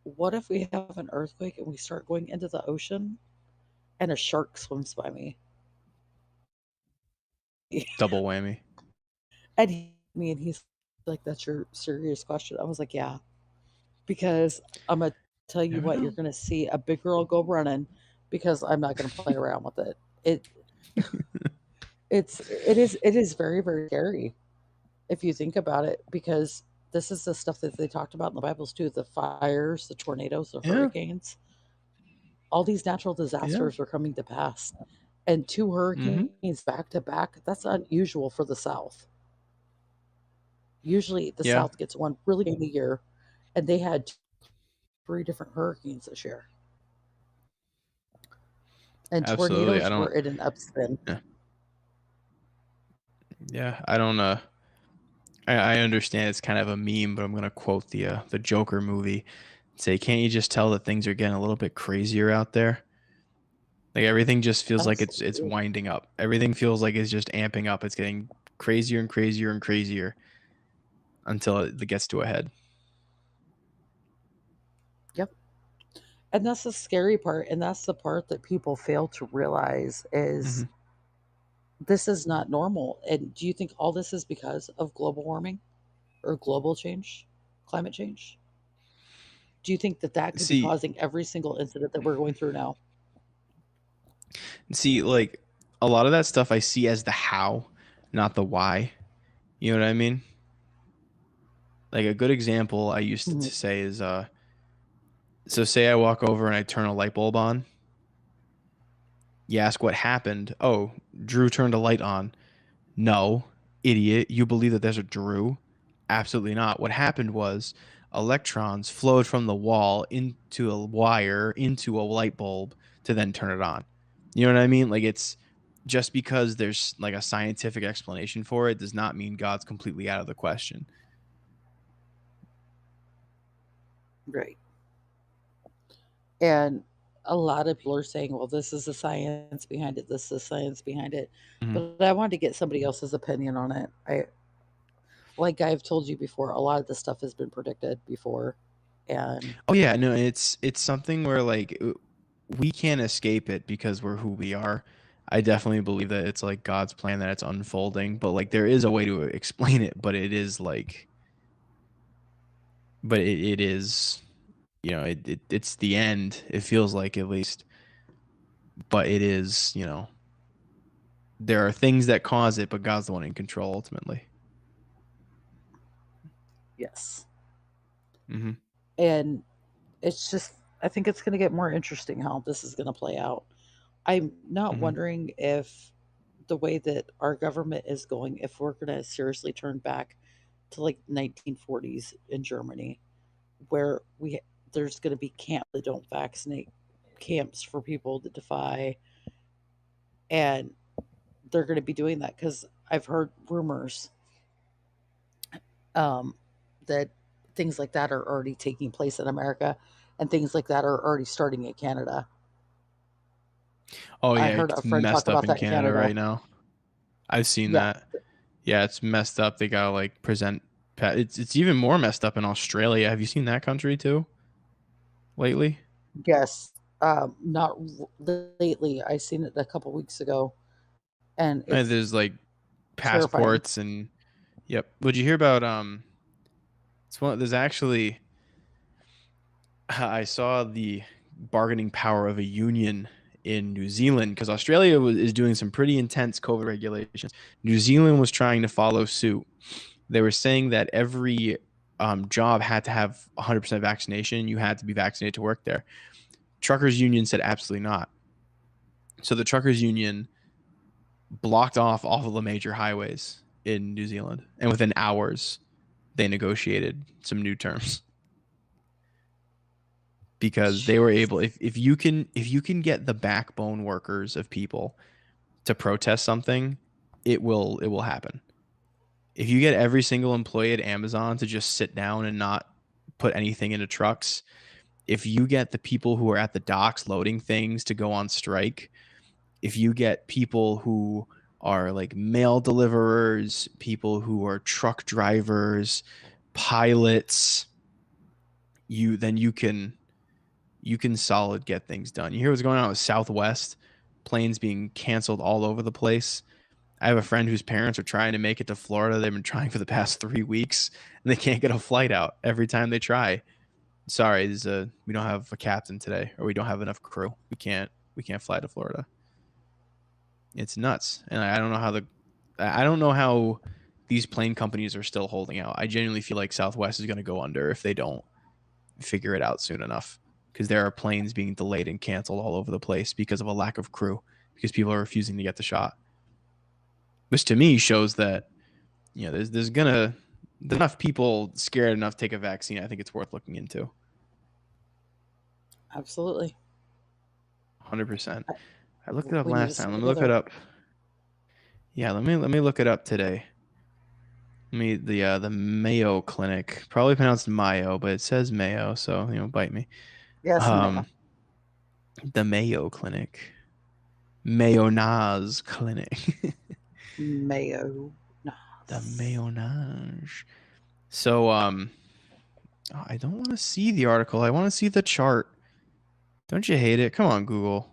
what if we have an earthquake and we start going into the ocean and a shark swims by me? Double whammy. And he's like, "That's your serious question?" I was like, "Yeah," because I'm gonna tell you Never what, you're know. gonna see a big girl go running because I'm not gonna play around with it. It is very very scary if you think about it because this is the stuff that they talked about in the Bibles too: the fires, the tornadoes, the Yeah, hurricanes. All these natural yeah. disasters are coming to pass, and two Hmm. hurricanes back to back. That's unusual for the South. Usually, the Yeah, South gets one really big a year, and they had three different hurricanes this year, and absolutely. I tornadoes don't. were in an upspin. Yeah, yeah. I don't. I understand it's kind of a meme, but I'm gonna quote the Joker movie. Say, can't you just tell that things are getting a little bit crazier out there? Like everything just feels like it's Absolutely. winding up. Everything feels like it's just amping up. It's getting crazier and crazier and crazier until it gets to a head. Yep. And that's the scary part, and that's the part that people fail to realize Hmm. is this is not normal. And do you think all this is because of global warming or global change, climate change? Do you think that that could be See, causing every single incident that we're going through now? like a lot of that stuff I see as the how, not the why. You know what I mean? Like a good example I used to Mhm. say is so say I walk over and I turn a light bulb on. You ask what happened. Oh, Drew turned a light on. No, idiot. You believe that there's a Drew? Absolutely not. What happened was electrons flowed from the wall into a wire into a light bulb to then turn it on. You know what I mean? Like it's just because there's like a scientific explanation for it does not mean God's completely out of the question. Right. And a lot of people are saying, well, this is the science behind it, this is the science behind it. Hmm. But I wanted to get somebody else's opinion on it. Like I've told you before, a lot of this stuff has been predicted before. And Oh yeah, no, it's something where like we can't escape it because we're who we are. I definitely believe that it's like God's plan that it's unfolding, but like there is a way to explain it, but it is like it is it's the end. It feels like at least, but it is, there are things that cause it, but God's the one in control ultimately. yes. Hmm. And it's just, I think it's going to get more interesting how this is going to play out. I'm not Hmm. wondering if the way that our government is going, if we're going to seriously turn back to like 1940s in Germany, where there's going to be camps that don't vaccinate, camps for people that defy, and they're going to be doing that because I've heard rumors um, that things like that are already taking place in America, and things like that are already starting in Canada. Oh I yeah, heard a it's friend talk messed up about in that in Canada Canada. right now. I've seen Yeah. that. Yeah, it's messed up. They gotta like present. It's even more messed up in Australia. Have you seen that country too lately? Yes. Not lately. I seen it a couple weeks ago, and And it's there's like terrifying. passports and yep. Would you hear about It's one. There's actually I saw the bargaining power of a union in New Zealand, because Australia is doing some pretty intense COVID regulations. New Zealand was trying to follow suit. They were saying that every job had to have 100% vaccination. You had to be vaccinated to work there. Truckers union said absolutely not. So the truckers union blocked off all of the major highways in New Zealand, and within hours, they negotiated some new terms because they were Jeez. able. If you can get the backbone workers of people to protest something, it will happen. If you get every single employee at Amazon to just sit down and not put anything into trucks, if you get the people who are at the docks loading things to go on strike, if you get people who are like mail deliverers, people who are truck drivers, pilots, you can solid get things done. You hear what's going on with Southwest, planes being canceled all over the place. I have a friend whose parents are trying to make it to Florida. They've been trying for the past 3 weeks, and they can't get a flight out every time they try. Sorry, we don't have a captain today, or we don't have enough crew. We can't fly to Florida. It's nuts, and I don't know how these plane companies are still holding out. I genuinely feel like Southwest is going to go under if they don't figure it out soon enough, because there are planes being delayed and canceled all over the place because of a lack of crew, because people are refusing to get the shot. Which to me shows that there's enough people scared enough to take a vaccine. I think it's worth looking into. Absolutely. 100%. I looked it up We need to last time. stand Let me look it together. up. Yeah, let me look it up today. The Mayo Clinic, probably pronounced Mayo, but it says Mayo, so bite me. Yes, Um, ma'am. the Mayo Clinic, Mayonnaise Clinic, Mayo. the Nas. Mayonnaise. So I don't want to see the article. I want to see the chart. Don't you hate it? Come on, Google.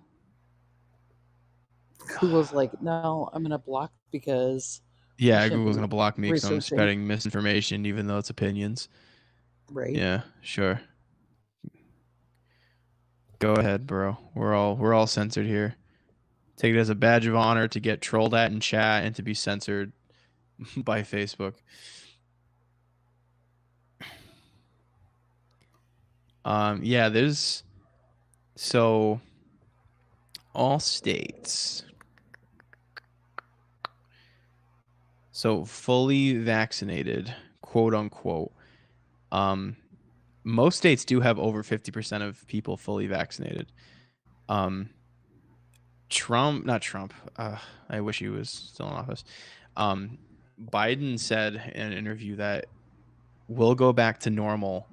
Google's like, no, I'm going to block because you Yeah, shouldn't Google's be gonna block me because I'm researching. spreading misinformation, even though it's opinions. Right. Yeah, sure. Go ahead, bro. We're all censored here. Take it as a badge of honor to get trolled at in chat and to be censored by Facebook. Yeah, there's so all states. So fully vaccinated, quote unquote. Um, most states do have over 50% of people fully vaccinated. Um, not Trump. I wish he was still in office. Um, Biden said in an interview that we'll go back to normal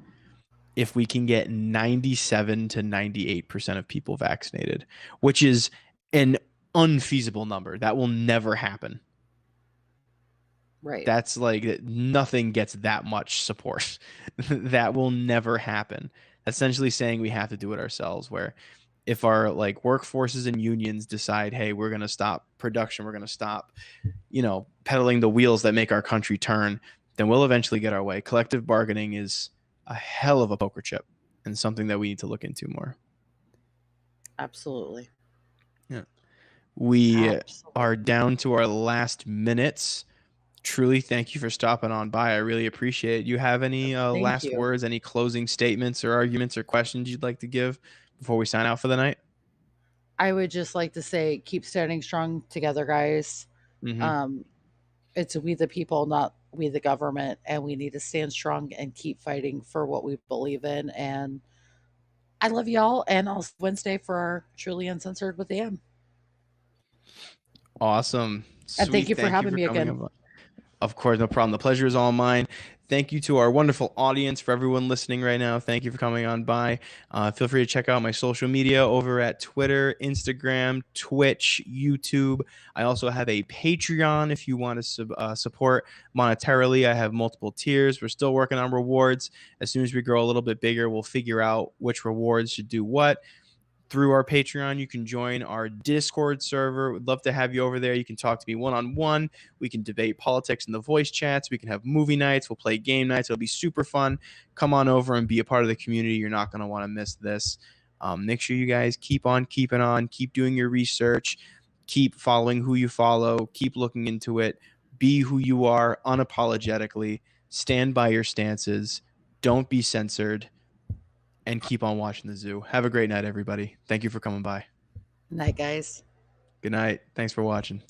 if we can get 97 to 98% of people vaccinated, which is an unfeasible number. That will never happen. Right. That's like nothing gets that much support. That will never happen. Essentially saying we have to do it ourselves, where if our like workforces and unions decide, hey, we're going to stop production, we're going to stop, pedaling the wheels that make our country turn, then we'll eventually get our way. Collective bargaining is a hell of a poker chip and something that we need to look into more. Absolutely. Yeah. We are Absolutely. down to our last minutes. Truly, thank you for stopping on by. I really appreciate it. You have any Thank last you. words, any closing statements or arguments or questions you'd like to give before we sign out for the night? I would just like to say, keep standing strong together, guys. Mm-hmm. Um, it's we the people, not we the government, and we need to stand strong and keep fighting for what we believe in. And I love y'all, and I'll see you Wednesday for our truly uncensored with Ann. Awesome. And thank Sweet. you for Thank you having for me coming again. up. Of course, no problem. The pleasure is all mine. Thank you to our wonderful audience, for everyone listening right now. Thank you for coming on by. Feel free to check out my social media over at Twitter, Instagram, Twitch, YouTube. I also have a Patreon if you want to support monetarily. I have multiple tiers. We're still working on rewards. As soon as we grow a little bit bigger, we'll figure out which rewards should do what. Through our Patreon, you can join our Discord server. We'd love to have you over there. You can talk to me one-on-one. We can debate politics in the voice chats. We can have movie nights. We'll play game nights. It'll be super fun. Come on over and be a part of the community. You're not going to want to miss this. Make sure you guys keep on keeping on, keep doing your research, keep following who you follow, keep looking into it, be who you are unapologetically, stand by your stances, don't be censored, and keep on watching the zoo. Have a great night, everybody. Thank you for coming by. Night, guys. Good night. Thanks for watching.